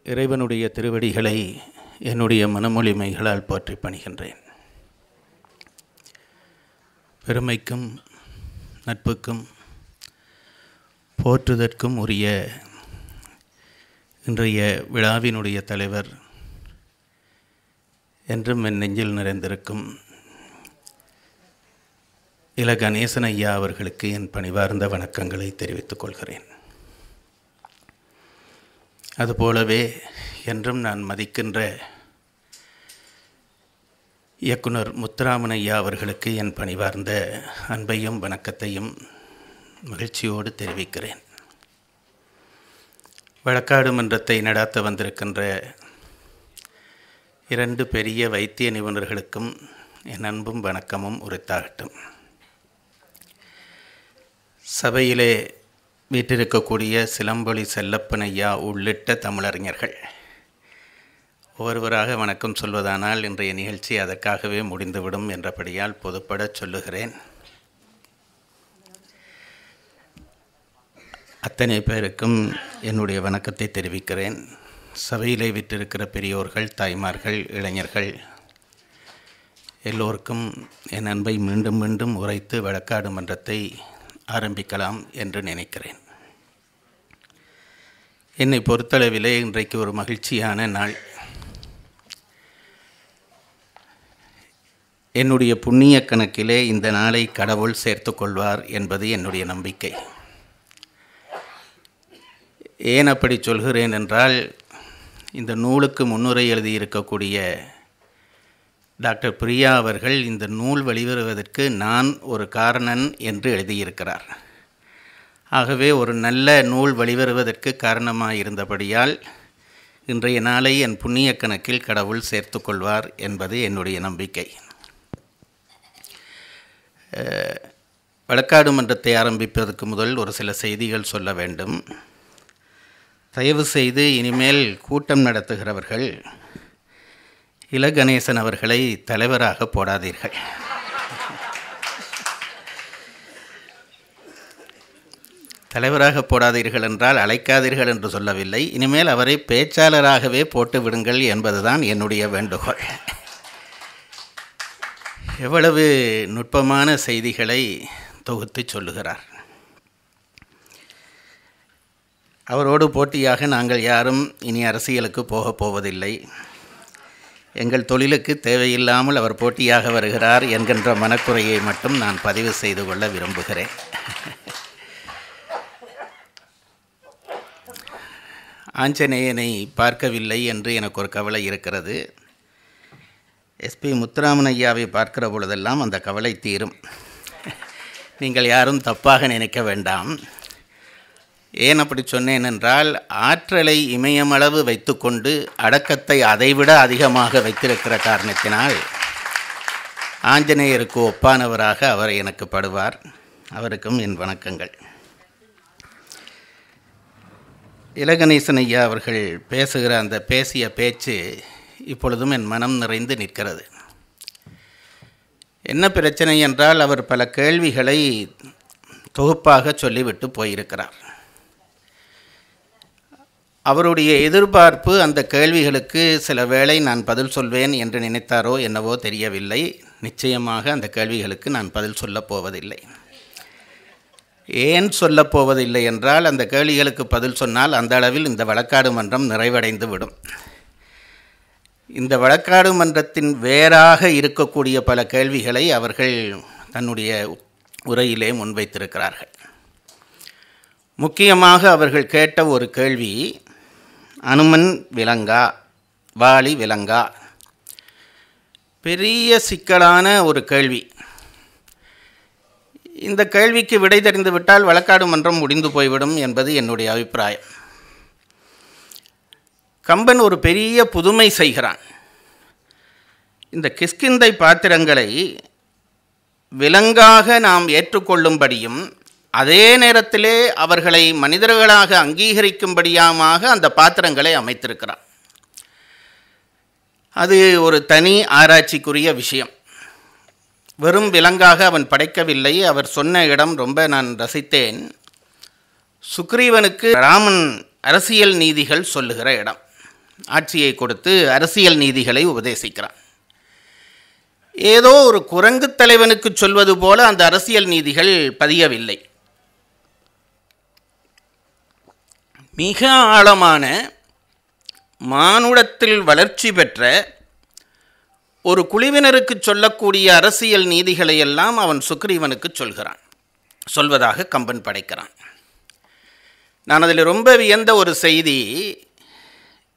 இறைவனுடைய திருவடிகளை என்னுடைய மனமொழிமைகளால் போற்றி பணிகின்றேன். பெருமைக்கும் நட்புக்கும் போற்றுதற்கும் உரிய இன்றைய விழாவினுடைய தலைவர் என்றும் என் நெஞ்சில் நிறைந்திருக்கும் இல கணேசன் ஐயா அவர்களுக்கு என் பணிவார்ந்த வணக்கங்களை தெரிவித்துக் கொள்கிறேன். அதுபோலவே என்றும் நான் மதிக்கின்ற இயக்குனர் முத்துராமன் ஐயா அவர்களுக்கு என் பணிவார்ந்த அன்பையும் வணக்கத்தையும் மகிழ்ச்சியோடு தெரிவிக்கிறேன். வழக்காடு மன்றத்தை நடாத்த வந்திருக்கின்ற இரண்டு பெரிய வைத்திய நிபுணர்களுக்கும் என் அன்பும் வணக்கமும் உரித்தாகட்டும். சபையிலே வீற்றிருக்கக்கூடிய சிலம்பொலி செல்லப்பன் ஐயா உள்ளிட்ட தமிழறிஞர்கள் ஒவ்வொருவராக வணக்கம் சொல்வதானால் இன்றைய நிகழ்ச்சி அதற்காகவே முடிந்துவிடும் என்றபடியால் பொதுப்பட சொல்லுகிறேன். அத்தனை பேருக்கும் என்னுடைய வணக்கத்தை தெரிவிக்கிறேன். சபையிலே விற்றிருக்கிற பெரியோர்கள், தாய்மார்கள், இளைஞர்கள் எல்லோருக்கும் என் அன்பை மீண்டும் மீண்டும் உரைத்து வழக்காடு மன்றத்தை ஆரம்பிக்கலாம் என்று நினைக்கிறேன். என்னை பொறுத்தளவிலே இன்றைக்கு ஒரு மகிழ்ச்சியான நாள். என்னுடைய புண்ணிய கணக்கிலே இந்த நாளை கடவுள் சேர்த்து கொள்வார் என்பது என்னுடைய நம்பிக்கை. ஏன் அப்படி சொல்கிறேன் என்றால், இந்த நூலுக்கு முன்னுரை எழுதியிருக்கக்கூடிய டாக்டர் பிரியா அவர்கள் இந்த நூல் வெளிவருவதற்கு நான் ஒரு காரணன் என்று எழுதியிருக்கிறார். ஆகவே ஒரு நல்ல நூல் வெளிவருவதற்கு காரணமாக இருந்தபடியால் இன்றைய நாளை என் புண்ணிய கணக்கில் கடவுள் சேர்த்து கொள்வார் என்பது என்னுடைய நம்பிக்கை. வழக்காடு மன்றத்தை ஆரம்பிப்பதற்கு முதல் ஒரு சில செய்திகள் சொல்ல வேண்டும். தயவு செய்து இனிமேல் கூட்டம் நடத்துகிறவர்கள் இல கணேசன் அவர்களை தலைவராக போடாதீர்கள். தலைவராக போடாதீர்கள் என்றால் அழைக்காதீர்கள் என்று சொல்லவில்லை. இனிமேல் அவரை பேச்சாளராகவே போட்டு விடுங்கள் என்பதுதான் என்னுடைய வேண்டுகோள். எவ்வளவு நுட்பமான செய்திகளை தொகுத்து சொல்லுகிறார். அவரோடு போட்டியாக நாங்கள் யாரும் இனி அரசியலுக்கு போகப் போவதில்லை. எங்கள் தொழிலுக்கு தேவையில்லாமல் அவர் போட்டியாக வருகிறார் என்கின்ற மனக்குறையை மட்டும் நான் பதிவு செய்து கொள்ள விரும்புகிறேன். ஆஞ்சநேயனை பார்க்கவில்லை என்று எனக்கு ஒரு கவலை இருக்கிறது. எஸ்பி முத்துராமன் ஐயாவை பார்க்கிற பொழுதெல்லாம் அந்த கவலை தீரும். நீங்கள் யாரும் தப்பாக நினைக்க வேண்டாம். ஏன் அப்படி சொன்னேன் என்றால், ஆற்றலை இமயமளவு வைத்துக்கொண்டு அடக்கத்தை அதைவிட அதிகமாக வைத்திருக்கிற காரணத்தினால் ஆஞ்சநேயருக்கு ஒப்பானவராக அவர் எனக்கு படுவார். அவருக்கும் என் வணக்கங்கள். இல கணேசன் ஐயா அவர்கள் பேசுகிற அந்த பேசிய பேச்சு இப்பொழுதும் என் மனம் நிறைந்து நிற்கிறது. என்ன பிரச்சனை என்றால், அவர் பல கேள்விகளை தொகுப்பாக சொல்லிவிட்டு போயிருக்கிறார். அவருடைய எதிர்பார்ப்பு அந்த கேள்விகளுக்கு சில வேளை நான் பதில் சொல்வேன் என்று நினைத்தாரோ என்னவோ தெரியவில்லை. நிச்சயமாக அந்த கேள்விகளுக்கு நான் பதில் சொல்லப் போவதில்லை. ஏன் சொல்லப் போவதில்லை என்றால், அந்த கேள்விகளுக்கு பதில் சொன்னால் அந்த அளவில் இந்த வழக்காடு மன்றம் நிறைவடைந்து விடும். இந்த வழக்காடு மன்றத்தின் வேறாக இருக்கக்கூடிய பல கேள்விகளை அவர்கள் தன்னுடைய உரையிலே முன்வைத்திருக்கிறார்கள். முக்கியமாக அவர்கள் கேட்ட ஒரு கேள்வி, அனுமன் விலங்கா, வாலி விலங்கா? பெரிய சிக்கலான ஒரு கேள்வி. இந்த கேள்விக்கு விடை தெரிந்து விட்டால் வழக்காடு மன்றம் முடிந்து போய்விடும் என்பது என்னுடைய அபிப்பிராயம். கம்பன் ஒரு பெரிய புதுமை செய்கிறான். இந்த கிஷ்கிந்தை பாத்திரங்களை விலங்காக நாம் ஏற்றுக்கொள்ளும்படியும் அதே நேரத்திலே அவர்களை மனிதர்களாக அங்கீகரிக்கும்படியாக அந்த பாத்திரங்களை அமைத்திருக்கிறான். அது ஒரு தனி ஆராய்ச்சிக்குரிய விஷயம். வெறும் விலங்காக அவன் படைக்கவில்லை. அவர் சொன்ன இடம் ரொம்ப நான் ரசித்தேன். சுக்ரீவனுக்கு ராமன் அரசியல் நீதிகள் சொல்லுகிற இடம். ஆட்சியை கொடுத்து அரசியல் நீதிகளை உபதேசிக்கிறான். ஏதோ ஒரு குரங்கு தலைவனுக்கு சொல்வது போல அந்த அரசியல் நீதிகள் பதியவில்லை. மிக ஆழமான மானுடத்தில் வளர்ச்சி பெற்ற ஒரு குழுவினருக்கு சொல்லக்கூடிய அரசியல் நீதிகளை எல்லாம் அவன் சுக்ரீவனுக்கு சொல்வதாக கம்பன் படைக்கிறான். நான் அதில் ரொம்ப வியந்த ஒரு செய்தி,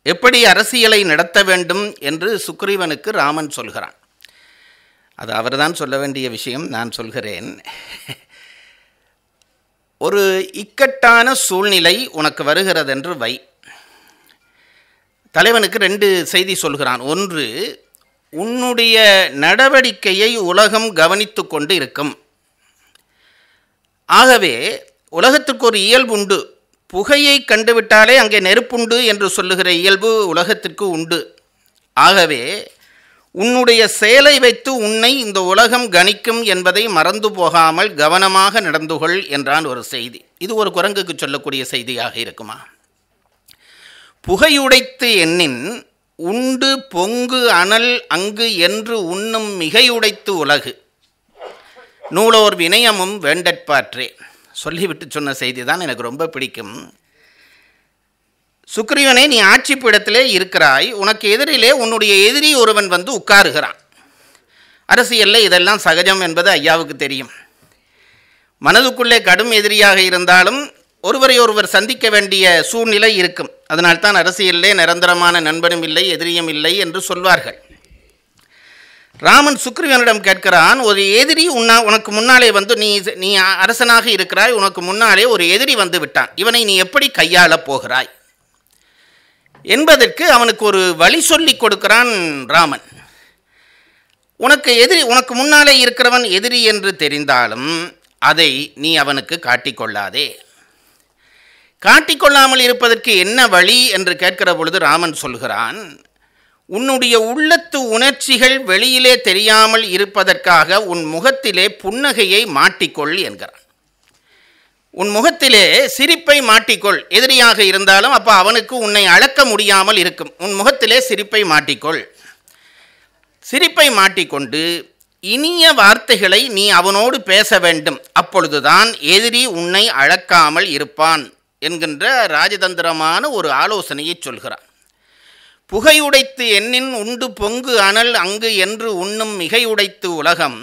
எப்படி அரசியலை நடத்த வேண்டும் என்று சுக்ரீவனுக்கு ராமன் சொல்கிறான். அது அவர்தான் சொல்ல வேண்டிய விஷயம், நான் சொல்கிறேன். ஒரு இக்கட்டான சூழ்நிலை உனக்கு வருகிறது என்று வை. தலைவனுக்கு 2 செய்தி சொல்கிறான். ஒன்று, உன்னுடைய நடவடிக்கையை உலகம் கவனித்து கொண்டு இருக்கும். ஆகவே உலகத்திற்கு ஒரு இயல்பு உண்டு. புகையை கண்டுவிட்டாலே அங்கே நெருப்புண்டு என்று சொல்லுகிற இயல்பு உலகத்திற்கு உண்டு. ஆகவே உன்னுடைய செயலை வைத்து உன்னை இந்த உலகம் கணிக்கும் என்பதை மறந்து போகாமல் கவனமாக நடந்து கொள் என்றான் ஒரு செய்தி. இது ஒரு குரங்குக்கு சொல்லக்கூடிய செய்தியாக இருக்குமா? புகையுடைத்து எண்ணின் உண்டு பொங்கு அனல் அங்கு என்று உண்ணும் மிகையுடைத்து உலகு நூலோர் வினயமும் வேண்டற்பாற்றே. சொல்லிவிட்டு சொன்ன செய்தி தான் எனக்கு ரொம்ப பிடிக்கும். சுக்ரீவனே, நீ ஆட்சி பீடத்திலே இருக்கிறாய். உனக்கு எதிரிலே உன்னுடைய எதிரி ஒருவன் வந்து உட்காருகிறான். அரசியலில் இதெல்லாம் சகஜம் என்பது ஐயாவுக்கு தெரியும். மனதுக்குள்ளே கடும் எதிரியாக இருந்தாலும் ஒருவரை ஒருவர் சந்திக்க வேண்டிய சூழ்நிலை இருக்கும். அதனால்தான் அரசியலிலே நிரந்தரமான நண்பனும் இல்லை எதிரியும் இல்லை என்று சொல்வார்கள். ராமன் சுக்ரீவனிடம் கேட்கிறான், ஒரு எதிரி உனக்கு முன்னாலே வந்து நீ அரசனாக இருக்கிறாய், உனக்கு முன்னாலே ஒரு எதிரி வந்து விட்டான், இவனை நீ எப்படி கையாளப் போகிறாய் என்பதற்கு அவனுக்கு ஒரு வழி சொல்லி கொடுக்கிறான் ராமன். உனக்கு முன்னாலே இருக்கிறவன் எதிரி என்று தெரிந்தாலும் அதை நீ அவனுக்கு காட்டிக்கொள்ளாதே. காட்டிக்கொள்ளாமல் இருப்பதற்கு என்ன வழி என்று கேட்கிற பொழுது ராமன் சொல்கிறான், உன்னுடைய உள்ளத்து உணர்ச்சிகள் வெளியிலே தெரியாமல் இருப்பதற்காக உன் முகத்திலே புன்னகையை மாட்டிக்கொள் என்கிறான். உன் முகத்திலே சிரிப்பை மாட்டிக்கொள். எதிரியாக இருந்தாலும் அப்போ அவனுக்கு உன்னை அளக்க முடியாமல் இருக்கும். உன் முகத்திலே சிரிப்பை மாட்டிக்கொள். சிரிப்பை மாட்டிக்கொண்டு இனிய வார்த்தைகளை நீ அவனோடு பேச வேண்டும். அப்பொழுதுதான் எதிரி உன்னை அளக்காமல் இருப்பான் என்கின்ற ராஜதந்திரமான ஒரு ஆலோசனையை சொல்கிறான். புகையுடைத்து எண்ணின் உண்டு பொங்கு அனல் அங்கு என்று உண்ணும் மிகையுடைத்து உலகம்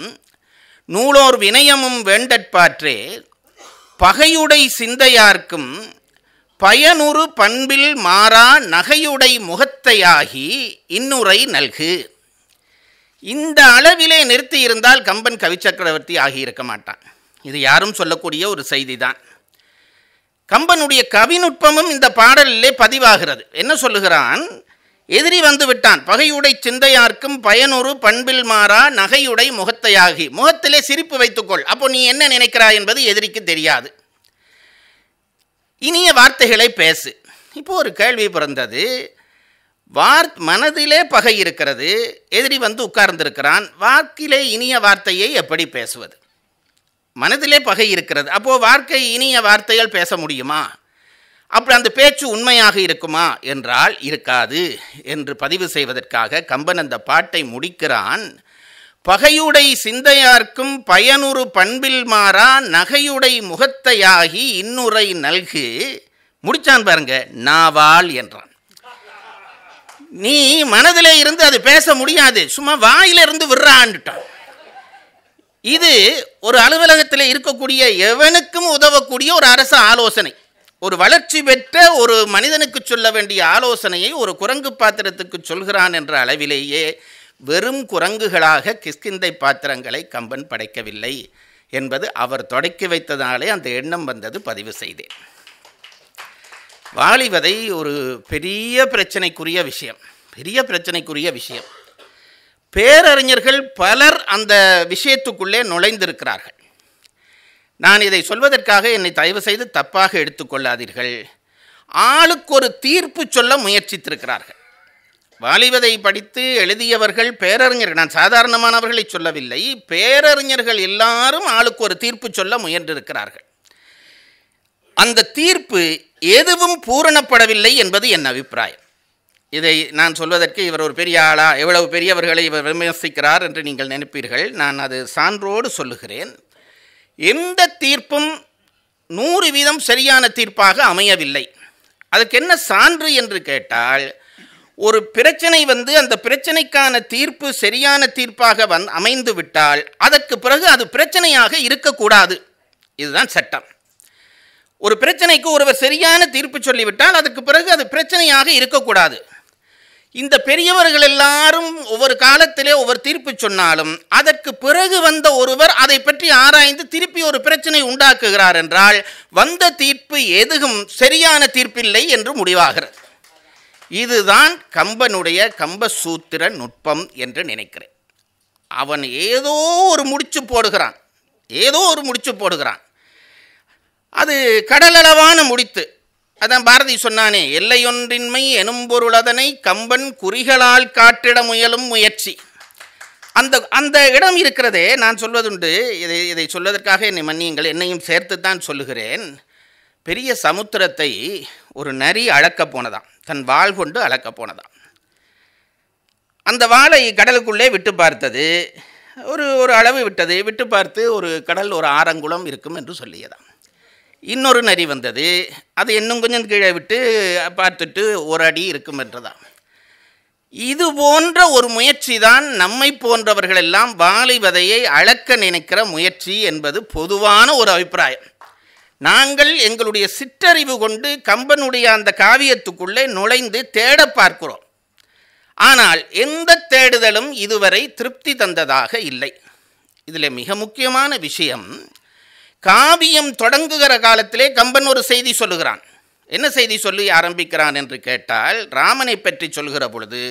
நூலோர் வினயமும் வேண்டற்பாற்றே பகையுடை சிந்தையார்க்கும் பயனுறு பண்பில் மாறா நகையுடை முகத்தையாகி இன்னுரை நல்கு. இந்த அளவிலே நிறுத்தி இருந்தால் கம்பன் கவிச்சக்கரவர்த்தி ஆகியிருக்க மாட்டான். இது யாரும் சொல்லக்கூடிய ஒரு செய்தி தான். கம்பனுடைய கவிநுட்பமும் இந்த பாடலிலே பதிவாகிறது. என்ன சொல்லுகிறான்? எதிரி வந்து விட்டான், பகையுடை சிந்தையார்க்கும் பயனுறு பண்பில் மாறா நகையுடை முகத்தையாகி. முகத்திலே சிரிப்பு வைத்துக்கொள். அப்போ நீ என்ன நினைக்கிறாய் என்பது எதிரிக்கு தெரியாது. இனிய வார்த்தைகளை பேசு. இப்போ ஒரு கேள்வி பிறந்தது. மனதிலே பகை இருக்கிறது, எதிரி வந்து உட்கார்ந்திருக்கிறான், வாக்கிலே இனிய வார்த்தையை எப்படி பேசுவது? மனதிலே பகை இருக்கிறது, அப்போது வார்த்தை இனிய வார்த்தைகள் பேச முடியுமா? அப்படி அந்த பேச்சு உண்மையாக இருக்குமா என்றால் இருக்காது என்று பதிவு செய்வதற்காக கம்பன் அந்த பாட்டை முடிக்கிறான். பகையுடை சிந்தையார்க்கும் பயனுறு பண்பில் மாறா நகையுடை முகத்தையாகி இன்னுரை நல்கு. முடிச்சான் பாருங்க, நாவால் என்றான். நீ மனதிலே இருந்து அது பேச முடியாது, சும்மா வாயிலிருந்து விடுறான்ட்டான். இது ஒரு அலுவலகத்தில் இருக்கக்கூடிய எவனுக்கும் உதவக்கூடிய ஒரு அரசு ஆலோசனை. ஒரு வளர்ச்சி பெற்ற ஒரு மனிதனுக்கு சொல்ல வேண்டிய ஆலோசனையை ஒரு குரங்கு பாத்திரத்துக்கு சொல்கிறான் என்ற அளவிலேயே வெறும் குரங்குகளாக கிஷ்கிந்தை பாத்திரங்களை கம்பன் படைக்கவில்லை என்பது அவர் தொடக்கி வைத்ததாலே அந்த எண்ணம் வந்தது, பதிவு செய்தேன். வாலிவதை ஒரு பெரிய பிரச்சனைக்குரிய விஷயம். பேரறிஞர்கள் பலர் அந்த விஷயத்துக்குள்ளே நுழைந்திருக்கிறார்கள். நான் இதை சொல்வதற்காக என்னை தயவு செய்து தப்பாக எடுத்துக்கொள்ளாதீர்கள். ஆளுக்கு ஒரு தீர்ப்பு சொல்ல முயற்சித்திருக்கிறார்கள். வாலிவதை படித்து எழுதியவர்கள் பேரறிஞர்கள், நான் சாதாரணமானவர்களை சொல்லவில்லை, பேரறிஞர்கள் எல்லாரும் ஆளுக்கு ஒரு தீர்ப்பு சொல்ல முயன்றிருக்கிறார்கள். அந்த தீர்ப்பு எதுவும் பூரணப்படவில்லை என்பது என் அபிப்பிராயம். இதை நான் சொல்வதற்கு இவர் ஒரு பெரிய ஆளா, எவ்வளவு பெரியவர்களை இவர் விமர்சிக்கிறார் என்று நீங்கள் நினைப்பீர்கள். நான் அது சான்றோடு சொல்லுகிறேன். எந்த தீர்ப்பும் 100% சரியான தீர்ப்பாக அமையவில்லை. அதுக்கு என்ன சான்று என்று கேட்டால், ஒரு பிரச்சனை அந்த பிரச்சனைக்கான தீர்ப்பு சரியான தீர்ப்பாக அமைந்து விட்டால் அதற்கு பிறகு அது பிரச்சனையாக இருக்கக்கூடாது. இதுதான் சட்டம். ஒரு பிரச்சனைக்கு ஒருவர் சரியான தீர்ப்பு சொல்லிவிட்டால் அதற்கு பிறகு அது பிரச்சனையாக இருக்கக்கூடாது. இந்த பெரியவர்கள் எல்லாரும் ஒவ்வொரு காலத்திலே ஒவ்வொரு தீர்ப்பு சொன்னாலும் அதற்கு பிறகு வந்த ஒருவர் அதை பற்றி ஆராய்ந்து திருப்பி ஒரு பிரச்சனை உண்டாக்குகிறார் என்றால் வந்த தீர்ப்பு எதுவும் சரியான தீர்ப்பில்லை என்று முடிவாகிறது. இதுதான் கம்பனுடைய கம்பசூத்திர நுட்பம் என்று நினைக்கிறேன். அவன் ஏதோ ஒரு முடிச்சு போடுகிறான். அது கடலளவான முடித்து. அதான் பாரதி சொன்னானே, எல்லையொன்றின்மை எனும் பொருள் அதனை கம்பன் குறிகளால் காட்டிட முயலும் முயற்சி. அந்த இடம் இருக்கிறதே. நான் சொல்வதுண்டு, இதை சொல்வதற்காக என்னை மன்னியுங்கள், என்னையும் சேர்த்து தான் சொல்லுகிறேன். பெரிய சமுத்திரத்தை ஒரு நரி அளக்கப் போனதாம், தன் வாள் கொண்டு அளக்கப் போனதாம். அந்த வாளை கடலுக்குள்ளே விட்டு பார்த்தது. ஒரு அளவு விட்டு பார்த்து ஒரு கடல் ஒரு ஆரங்குளம் இருக்கும் என்று சொல்லியதாம். இன்னொரு நரி வந்தது, அது இன்னும் கொஞ்சம் கீழே விட்டு பார்த்துட்டு ஒரு அடி இருக்கும் என்றதாம். இது போன்ற ஒரு முயற்சி தான் நம்மை போன்றவர்களெல்லாம் வாளை வதையை அளக்க நினைக்கிற முயற்சி என்பது பொதுவான ஒரு அபிப்பிராயம். நாங்கள் எங்களுடைய சிற்றறிவு கொண்டு கம்பனுடைய அந்த காவியத்துக்குள்ளே நுழைந்து தேட பார்க்கிறோம். ஆனால் எந்த தேடுதலும் இதுவரை திருப்தி தந்ததாக இல்லை. இதில் மிக முக்கியமான விஷயம், காவியம் தொடங்குகிற காலத்திலே கம்பன் ஒரு செய்தி சொல்லுகிறான். என்ன செய்தி சொல்லி ஆரம்பிக்கிறான் என்று கேட்டால், ராமனை பற்றி சொல்கிற பொழுது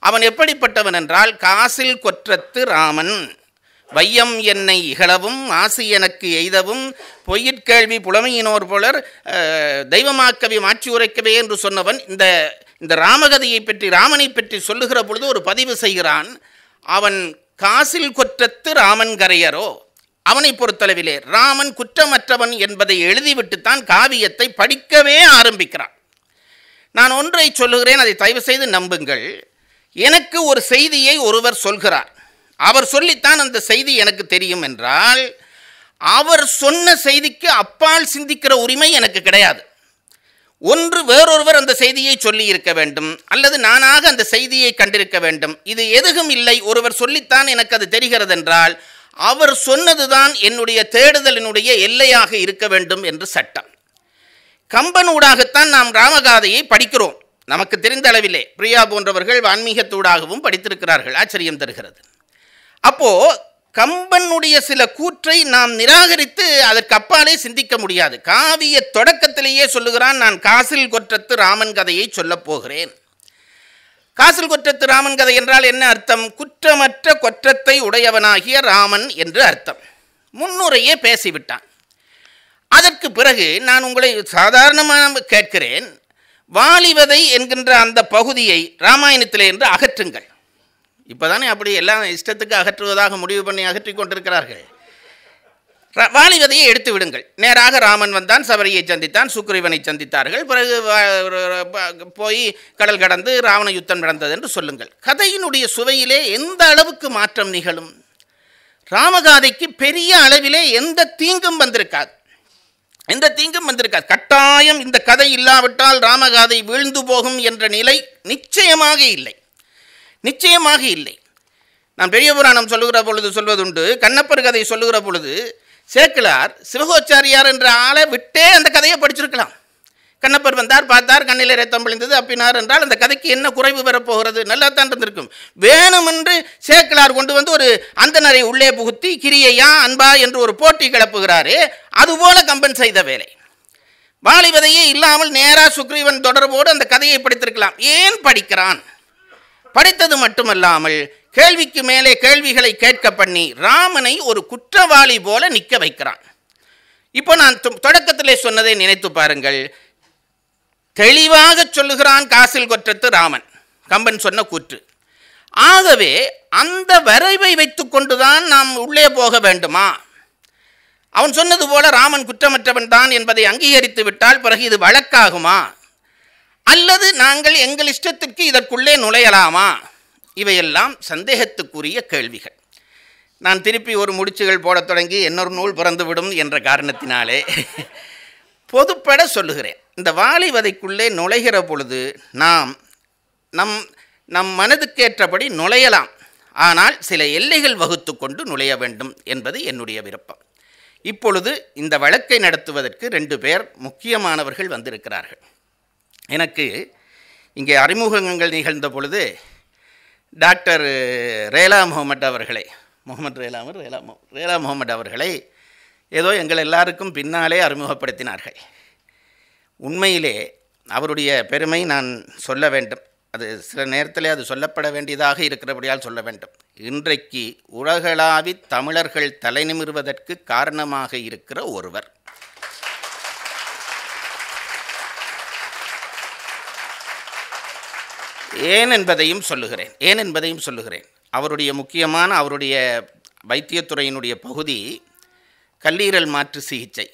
அவன் எப்படிப்பட்டவன் என்றால், காசில் கொற்றத்து ராமன் வையம் என்னை இகழவும் ஆசி எனக்கு எய்தவும் பொய்யிற்கேள்வி புலமையினோர் போலர் தெய்வமாக்கவே மாற்றி உரைக்கவே என்று சொன்னவன் இந்த ராமகதையை பற்றி, ராமனை பற்றி சொல்லுகிற பொழுது ஒரு பதிவு செய்கிறான். அவன் காசில் கொற்றத்து ராமன் கரையரோ, அவனை பொறுத்தளவிலே ராமன் குற்றமற்றவன் என்பதை எழுதிவிட்டுத்தான் காவியத்தை படிக்கவே ஆரம்பிக்கிறான். நான் ஒன்றை சொல்லுகிறேன், அதை தயவு செய்து நம்புங்கள். எனக்கு ஒரு செய்தியை ஒருவர் சொல்கிறார், அவர் சொல்லித்தான் அந்த செய்தி எனக்கு தெரியும் என்றால், அவர் சொன்ன செய்திக்கு அப்பால் சிந்திக்கிற உரிமை எனக்கு கிடையாது. ஒன்று வேறொருவர் அந்த செய்தியை சொல்லி இருக்க வேண்டும், அல்லது நானாக அந்த செய்தியை கண்டிருக்க வேண்டும். இது எதுவும் இல்லை, ஒருவர் சொல்லித்தான் எனக்கு அது தெரிகிறது என்றால் அவர் சொன்னதுதான் என்னுடைய தேடுதலினுடைய எல்லையாக இருக்க வேண்டும் என்று சட்டம். கம்பனூடாகத்தான் நாம் ராமகாதையை படிக்கிறோம். நமக்கு தெரிந்த அளவிலே பிரியா போன்றவர்கள் ஆன்மீகத்தூடாகவும் படித்திருக்கிறார்கள். ஆச்சரியம் தருகிறது. அப்போ கம்பனுடைய சில கூற்றை நாம் நிராகரித்து அதற்கு அப்பாலே சிந்திக்க முடியாது. காவிய தொடக்கத்திலேயே சொல்லுகிறான், நான் காசில் கொற்றத்து ராமன் கதையை சொல்லப் போகிறேன். காசில் கொற்றத்து ராமன் கதை என்றால் என்ன அர்த்தம்? குற்றமற்ற கொற்றத்தை உடையவனாகிய ராமன் என்று அர்த்தம். முன்னுரையே பேசிவிட்டான். அதற்கு பிறகு நான் உங்களை சாதாரணமாக கேட்கிறேன், வாலிவதை என்கின்ற அந்த பகுதியை ராமாயணத்திலே என்று அகற்றுங்கள். இப்போதானே அப்படி எல்லாம் இஷ்டத்துக்கு அகற்றுவதாக முடிவு பண்ணி அகற்றி கொண்டிருக்கிறார்கள். வாலிவதையை எடுத்து விடுங்கள். நேராக ராமன் வந்தான், சபரியை சந்தித்தான், சுக்ரீவனை சந்தித்தார்கள். பிறகு போய் கடல் கடந்து ராவண யுத்தம் நடந்தது என்று சொல்லுங்கள். கதையினுடைய சுவையிலே எந்த அளவுக்கு மாற்றம் நிகழும்? ராமகாதைக்கு பெரிய அளவிலே எந்த தீங்கும் வந்திருக்காது. கட்டாயம் இந்த கதை இல்லாவிட்டால் ராமகாதை வீழ்ந்து போகும் என்ற நிலை நிச்சயமாக இல்லை. நான் பெரிய புராணம் சொல்லுகிற பொழுது சொல்வதுண்டு, கண்ணப்பர் கதை சொல்லுகிற பொழுது சேக்கிழார் சிவகோச்சாரியார் என்ற ஆளை விட்டே அந்த கதையை படிச்சிருக்கலாம். கண்ணப்பர் வந்தார், பார்த்தார், கண்ணில் ரத்தம் விழுந்தது, அப்பினார் என்றால் அந்த கதைக்கு என்ன குறைவு வரப்போகிறது? நல்லா தான் இருந்திருக்கும். வேணுமென்று சேக்கிழார் கொண்டு வந்து ஒரு அந்தனரை உள்ளே புகுத்தி கிரியையா அன்பா என்று ஒரு போட்டி கிளப்புகிறாரே, அதுபோல கம்பன் செய்த வேலை. வாலிவதையே இல்லாமல் நேரா சுக்ரீவன் தொடர்போடு அந்த கதையை படித்திருக்கலாம். ஏன் படிக்கிறான்? படித்தது மட்டுமல்லாமல் கேள்விக்கு மேலே கேள்விகளை கேட்க பண்ணி ராமனை ஒரு குற்றவாளி போல நிற்க வைக்கிறான். இப்போ நான் தொடக்கத்திலே சொன்னதை நினைத்து பாருங்கள். தெளிவாக சொல்லுகிறான் காசில் கொற்றத்து ராமன், கம்பன் சொன்ன கூற்று. ஆகவே அந்த வரைவை வைத்து கொண்டுதான் நாம் உள்ளே போக வேண்டுமா? அவன் சொன்னது போல ராமன் குற்றமற்றவன் தான் என்பதை அங்கீகரித்து விட்டால் பிறகு இது வழக்காகுமா, அல்லது நாங்கள் எங்கள் இஷ்டத்திற்கு இதற்குள்ளே நுழையலாமா? இவையெல்லாம் சந்தேகத்துக்குரிய கேள்விகள். நான் திருப்பி ஒரு முடிச்சுகள் போடத் தொடங்கி இன்னொரு நூல் பிறந்துவிடும் என்ற காரணத்தினாலே பொதுப்பட சொல்லுகிறேன். இந்த வாலிவதைக்குள்ளே நுழைகிற பொழுது நாம் நம் மனதுக்கேற்றபடி நுழையலாம், ஆனால் சில எல்லைகள் வகுத்து கொண்டு நுழைய வேண்டும் என்பது என்னுடைய விருப்பம். இப்பொழுது இந்த வழக்கை நடத்துவதற்கு 2 பேர் முக்கியமானவர்கள் வந்திருக்கிறார்கள். எனக்கு இங்கே அறிமுகங்கள் நிகழ்ந்த பொழுது டாக்டர் ரேலா முகமது அவர்களை ரேலா முகமது அவர்களை ஏதோ எங்கள் எல்லாருக்கும் பின்னாலே அறிமுகப்படுத்தினார்கள். உண்மையிலே அவருடைய பெருமை நான் சொல்ல வேண்டும். அது சில நேரத்தில் அது சொல்லப்பட வேண்டியதாக இருக்கிறபடியால் சொல்ல வேண்டும். இன்றைக்கு உலகளாவி தமிழர்கள் தலை நிமிர்வதற்கு காரணமாக இருக்கிற ஒருவர். ஏன் என்பதையும் சொல்லுகிறேன். அவருடைய முக்கியமான அவருடைய வைத்தியத்துறையினுடைய பகுதி கல்லீரல் மாற்று சிகிச்சை.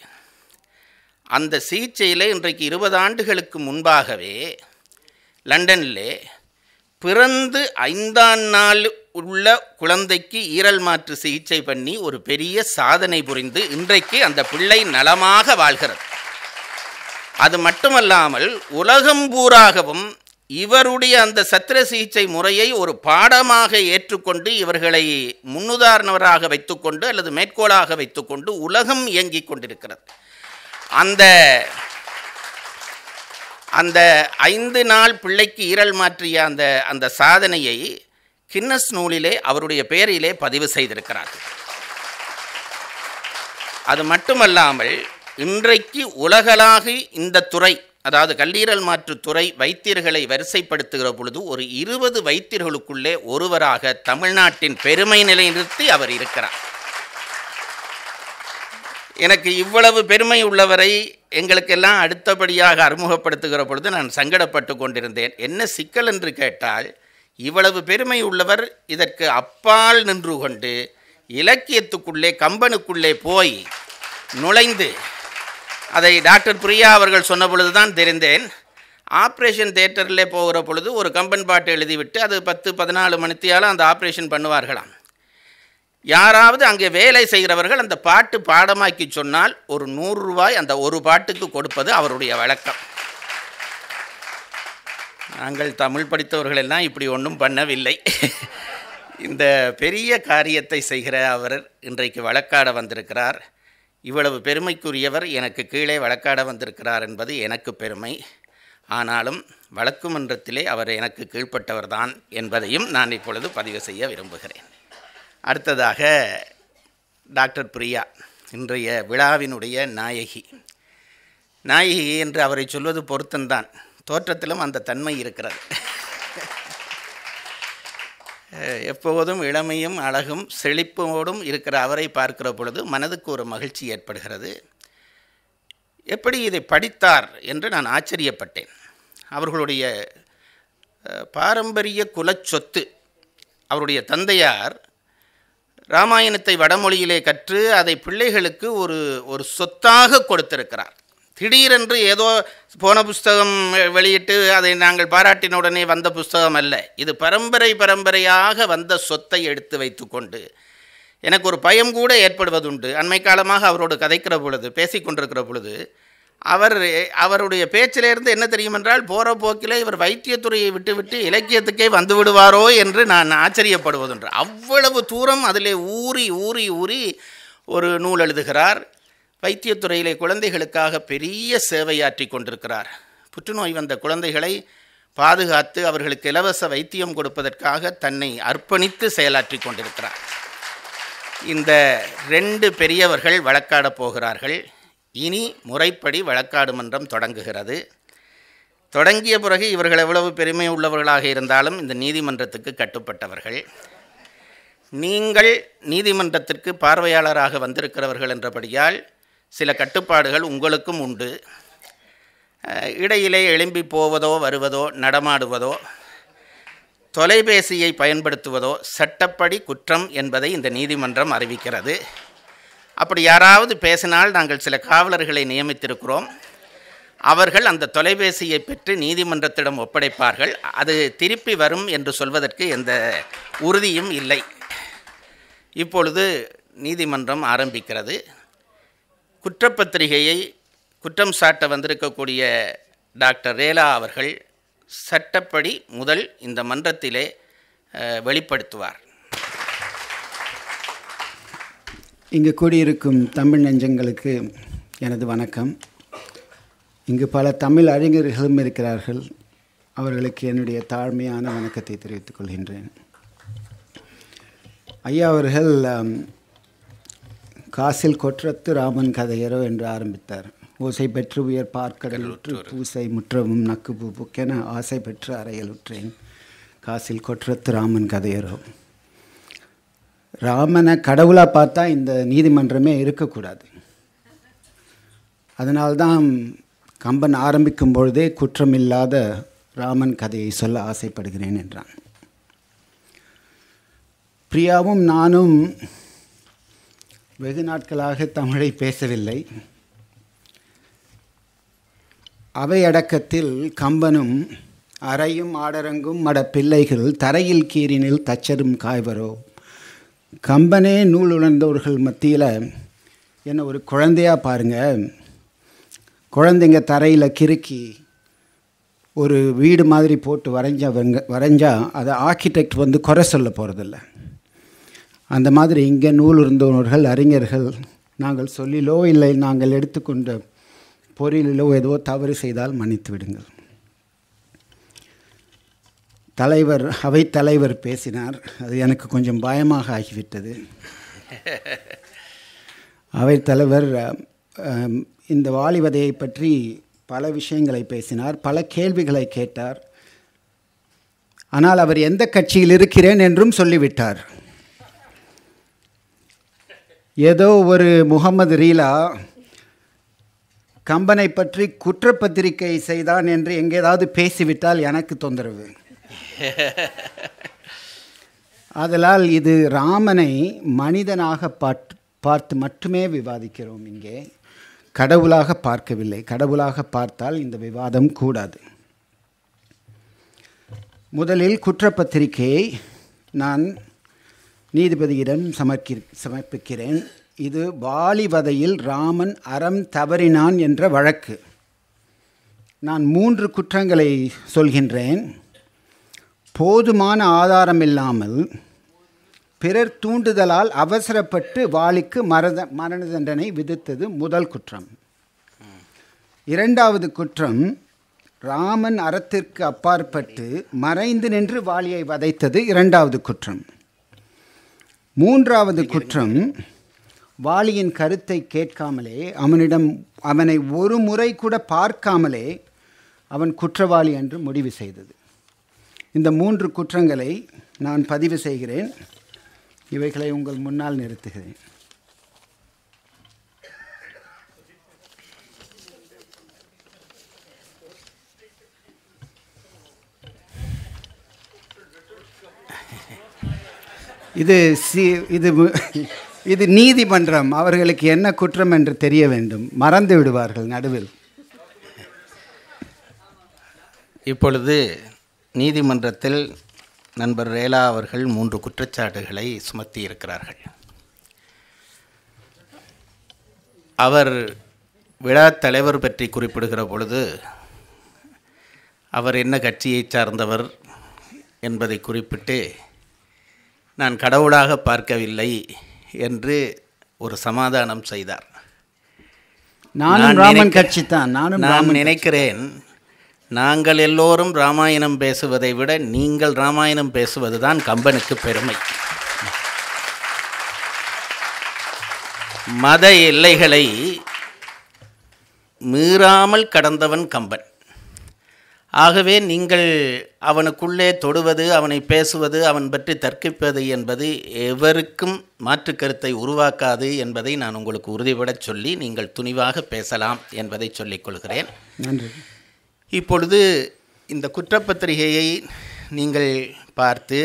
அந்த சிகிச்சையில் இன்றைக்கு 20 ஆண்டுகளுக்கு முன்பாகவே லண்டனிலே பிறந்து 5ஆம் நாள் உள்ள குழந்தைக்கு ஈரல் மாற்று சிகிச்சை பண்ணி ஒரு பெரிய சாதனை புரிந்து இன்றைக்கு அந்த பிள்ளை நலமாக வாழ்கிறது. அது மட்டுமல்லாமல் உலகம் பூராகவும் இவருடைய அந்த சத்திர சிகிச்சை முறையை ஒரு பாடமாக ஏற்றுக்கொண்டு இவர்களை முன்னுதாரணவராக வைத்துக்கொண்டு அல்லது மேற்கோளாக வைத்துக்கொண்டு உலகம் இயங்கிக் கொண்டிருக்கிறது. அந்த 5 நாள் பிள்ளைக்கு ஈரல் மாற்றிய அந்த சாதனையை கின்னஸ் நூலிலே அவருடைய பெயரிலே பதிவு செய்திருக்கிறார்கள். அது மட்டுமல்லாமல் இன்றைக்கு உலகளாகி இந்த துறை, அதாவது கல்லீரல் மாற்று துறை வைத்தியர்களை வரிசைப்படுத்துகிற பொழுது ஒரு 20 வைத்தியர்களுக்குள்ளே ஒருவராக தமிழ்நாட்டின் பெருமை நிலைநிறுத்தி அவர் இருக்கிறார். எனக்கு இவ்வளவு பெருமை உள்ளவரை எங்களுக்கெல்லாம் அடுத்தபடியாக அறிமுகப்படுத்துகிற பொழுது நான் சங்கடப்பட்டு கொண்டிருந்தேன். என்ன சிக்கல் என்று கேட்டால், இவ்வளவு பெருமை உள்ளவர் இதற்கு அப்பால் நின்று கொண்டு இலக்கியத்துக்குள்ளே கம்பனுக்குள்ளே போய் நுழைந்து, அதை டாக்டர் பிரியா அவர்கள் சொன்ன பொழுது தான் தெரிந்தேன். ஆப்ரேஷன் தியேட்டரில் போகிற பொழுது ஒரு கம்பன் பாட்டு எழுதிவிட்டு அது 10-14 மணித்தியால் அந்த ஆப்ரேஷன் பண்ணுவார்களாம். யாராவது அங்கே வேலை செய்கிறவர்கள் அந்த பாட்டு பாடமாக்கி சொன்னால் ஒரு 100 ரூபாய் அந்த ஒரு பாட்டுக்கு கொடுப்பது அவருடைய வழக்கம். நாங்கள் தமிழ் படித்தவர்கள் எல்லாம் இப்படி ஒன்றும் பண்ணவில்லை. இந்த பெரிய காரியத்தை செய்கிற அவர் இன்றைக்கு வழக்காட வந்திருக்கிறார். இவ்வளவு பெருமைக்குரியவர் எனக்கு கீழே வழக்காட வந்திருக்கிறார் என்பது எனக்கு பெருமை. ஆனாலும் வழக்கு மன்றத்திலே அவர் எனக்கு கீழ்ப்பட்டவர்தான் என்பதையும் நான் இப்பொழுது பதிவு செய்ய விரும்புகிறேன். அடுத்ததாக டாக்டர் பிரியா, இன்றைய விழாவினுடைய நாயகி என்று அவரை சொல்வது பொருத்தம்தான். தோற்றத்திலும் அந்த தன்மை இருக்கிறது. எப்போதும் இளமையும் அழகும் செழிப்போடும் இருக்கிற அவரை பார்க்கிற பொழுது மனதுக்கு ஒரு மகிழ்ச்சி ஏற்படுகிறது. எப்படி இதை படித்தார் என்று நான் ஆச்சரியப்பட்டேன். அவர்களுடைய பாரம்பரிய குலச்சொத்து, அவருடைய தந்தையார் இராமாயணத்தை வடமொழியிலே கற்று அதை பிள்ளைகளுக்கு ஒரு சொத்தாக கொடுத்திருக்கிறார். திடீரென்று ஏதோ போன புஸ்தகம் வெளியிட்டு அதை நாங்கள் பாராட்டின உடனே வந்த புஸ்தகம் அல்ல. இது பரம்பரையாக வந்த சொத்தை எடுத்து வைத்து கொண்டு எனக்கு ஒரு பயம் கூட ஏற்படுவதுண்டு. அண்மை காலமாக அவரோடு கதைக்கிற பொழுது, பேசிக்கொண்டிருக்கிற பொழுது, அவருடைய பேச்சிலிருந்து என்ன தெரியும் என்றால், போகிற போக்கில் இவர் வைத்தியத்துறையை விட்டுவிட்டு இலக்கியத்துக்கே வந்து விடுவாரோ என்று நான் ஆச்சரியப்படுவதுண்டு. அவ்வளவு தூரம் அதிலே ஊறி ஊறி ஊறி ஒரு நூல் எழுதுகிறார். வைத்தியத்துறையிலே குழந்தைகளுக்காக பெரிய சேவையாற்றி கொண்டிருக்கிறார். புற்றுநோய் வந்த குழந்தைகளை பாதுகாத்து அவர்களுக்கு இலவச வைத்தியம் கொடுப்பதற்காக தன்னை அர்ப்பணித்து செயலாற்றி கொண்டிருக்கிறார். இந்த 2 பெரியவர்கள் வழக்காடப் போகிறார்கள். இனி முறைப்படி வழக்காடு மன்றம் தொடங்குகிறது. தொடங்கிய பிறகு இவர்கள் எவ்வளவு பெருமை உள்ளவர்களாக இருந்தாலும் இந்த நீதிமன்றத்துக்கு கட்டுப்பட்டவர்கள். நீங்கள் நீதிமன்றத்திற்கு பார்வையாளராக வந்திருக்கிறவர்கள் என்றபடியால் சில கட்டுப்பாடுகள் உங்களுக்கும் உண்டு. இடையிலே எழும்பி போவதோ வருவதோ நடமாடுவதோ தொலைபேசியை பயன்படுத்துவதோ சட்டப்படி குற்றம் என்பதை இந்த நீதிமன்றம் அறிவிக்கிறது. அப்படி யாராவது பேசினால் நாங்கள் சில காவலர்களை நியமித்திருக்கிறோம். அவர்கள் அந்த தொலைபேசியை பெற்று நீதிமன்றத்திடம் ஒப்படைப்பார்கள். அது திருப்பி வரும் என்று சொல்வதற்கு எந்த உறுதியும் இல்லை. இப்பொழுது நீதிமன்றம் ஆரம்பிக்கிறது. குற்றப்பத்திரிகையை குற்றம் சாட்ட வந்திருக்கக்கூடிய டாக்டர் ரேலா அவர்கள் சட்டப்படி முதல் இந்த மன்றத்திலே வெளிப்படுத்துவார். இங்கு கூடியிருக்கும் தமிழ் நெஞ்சங்களுக்கு எனது வணக்கம். இங்கு பல தமிழ் அறிஞர்களும் இருக்கிறார்கள். அவர்களுக்கு என்னுடைய தாழ்மையான வணக்கத்தை தெரிவித்துக் கொள்கின்றேன். ஐயா அவர்கள் காசில் கொற்றத்து ராமன் கதையரோ என்று ஆரம்பித்தார். ஓசை பெற்று உயர் பார்க்கடலுற்று பூசை முற்றவும் நக்கு பூ புக்கென ஆசை பெற்று அறையலுற்றேன் காசில் கொற்றத்து ராமன் கதையரோ. ராமனை கடவுளாக பார்த்தா இந்த நீதிமன்றமே இருக்கக்கூடாது. அதனால்தான் கம்பன் ஆரம்பிக்கும் பொழுதே குற்றமில்லாத ராமன் கதையை சொல்ல ஆசைப்படுகிறேன் என்றான். பிரியாவும் நானும் வெகு நாட்களாக தமிழை பேசவில்லை. அவையடக்கத்தில் கம்பனும் அறையும் ஆடரங்கும் மட பிள்ளைகள் தரையில் கீரினில் தச்சரும் காய்வரோ. கம்பனே நூல் உணர்ந்தவர்கள் மத்தியில் என்ன ஒரு குழந்தையாக பாருங்கள். குழந்தைங்க தரையில் கிறுக்கி ஒரு வீடு மாதிரி போட்டு வரைஞ்சா அதை ஆர்கிடெக்ட் வந்து குறை சொல்ல போகிறதில்ல. அந்த மாதிரி இங்கே நூல் இருந்தவர்கள் அறிஞர்கள் நாங்கள் சொல்லிலோ இல்லை நாங்கள் எடுத்துக்கொண்ட பொருளிலோ ஏதோ தவறு செய்தால் மன்னித்து விடுங்கள். அவைத்தலைவர் பேசினார். அது எனக்கு கொஞ்சம் பயமாக ஆகிவிட்டது. அவைத்தலைவர் இந்த வாலிவதையை பற்றி பல விஷயங்களை பேசினார், பல கேள்விகளை கேட்டார். ஆனால் அவர் எந்த கட்சியில் இருக்கிறேன் என்றும் சொல்லிவிட்டார். ஏதோ ஒரு முகமது ரீலா கம்பனை பற்றி குற்றப்பத்திரிகை செய்தான் என்று எங்கேயாவது பேசிவிட்டால் எனக்கு தொந்தரவு. ஆதலால் இது ராமனை மனிதனாக பார்த்து மட்டுமே விவாதிக்கிறோம். இங்கே கடவுளாக பார்க்கவில்லை. கடவுளாக பார்த்தால் இந்த விவாதம் கூடாது. முதலில் குற்றப்பத்திரிகையை நான் நீதிபதியிடம் சமர்ப்பிக்கிறேன். இது வாலிவதையில் ராமன் அறம் தவறினான் என்ற வழக்கு. நான் 3 குற்றங்களை சொல்கின்றேன். போதுமான ஆதாரம் இல்லாமல் பிறர் தூண்டுதலால் அவசரப்பட்டு வாலிக்கு மரண தண்டனை விதித்தது முதல் குற்றம். 2வது குற்றம் ராமன் அறத்திற்கு அப்பாற்பட்டு மறைந்து நின்று வாலியை வதைத்தது 2வது குற்றம். 3வது குற்றம் வாலியின் கருத்தை கேட்காமலே அவனை ஒரு முறை கூட பார்க்காமலே அவன் குற்றவாளி என்று முடிவு செய்தது. இந்த 3 குற்றங்களை நான் பதிவு செய்கிறேன். இவைகளை உங்கள் முன்னால் நிறுத்துகிறேன். இது நீதிமன்றம். அவர்களுக்கு என்ன குற்றம் என்று தெரிய வேண்டும். மறந்து விடுவார்கள் நடுவில். இப்பொழுது நீதிமன்றத்தில் நண்பர் ரேலா அவர்கள் 3 குற்றச்சாட்டுகளை சுமத்தி இருக்கிறார்கள். அவர் விழா தலைவர் பற்றி குறிப்பிடுகிற பொழுது அவர் என்ன கட்சியை சார்ந்தவர் என்பதை குறிப்பிட்டு நான் கடவுளாக பார்க்கவில்லை என்று ஒரு சமாதானம் செய்தார். நான் நினைக்கிறேன், நாங்கள் எல்லோரும் ராமாயணம் பேசுவதை விட நீங்கள் ராமாயணம் பேசுவதுதான் கம்பனுக்கு பெருமை. மத எல்லைகளை மீறாமல் கடந்தவன் கம்பன். ஆகவே நீங்கள் அவனுக்குள்ளே தொடுவது, அவனை பேசுவது, அவன் பற்றி தர்க்கிப்பது என்பது எவருக்கும் மாற்று கருத்தை உருவாக்காது என்பதை நான் உங்களுக்கு உறுதிபடச் சொல்லி நீங்கள் துணிவாக பேசலாம் என்பதை சொல்லிக் கொள்கிறேன். நன்றி. இப்பொழுது இந்த குற்றப்பத்திரிகையை நீங்கள் பார்த்து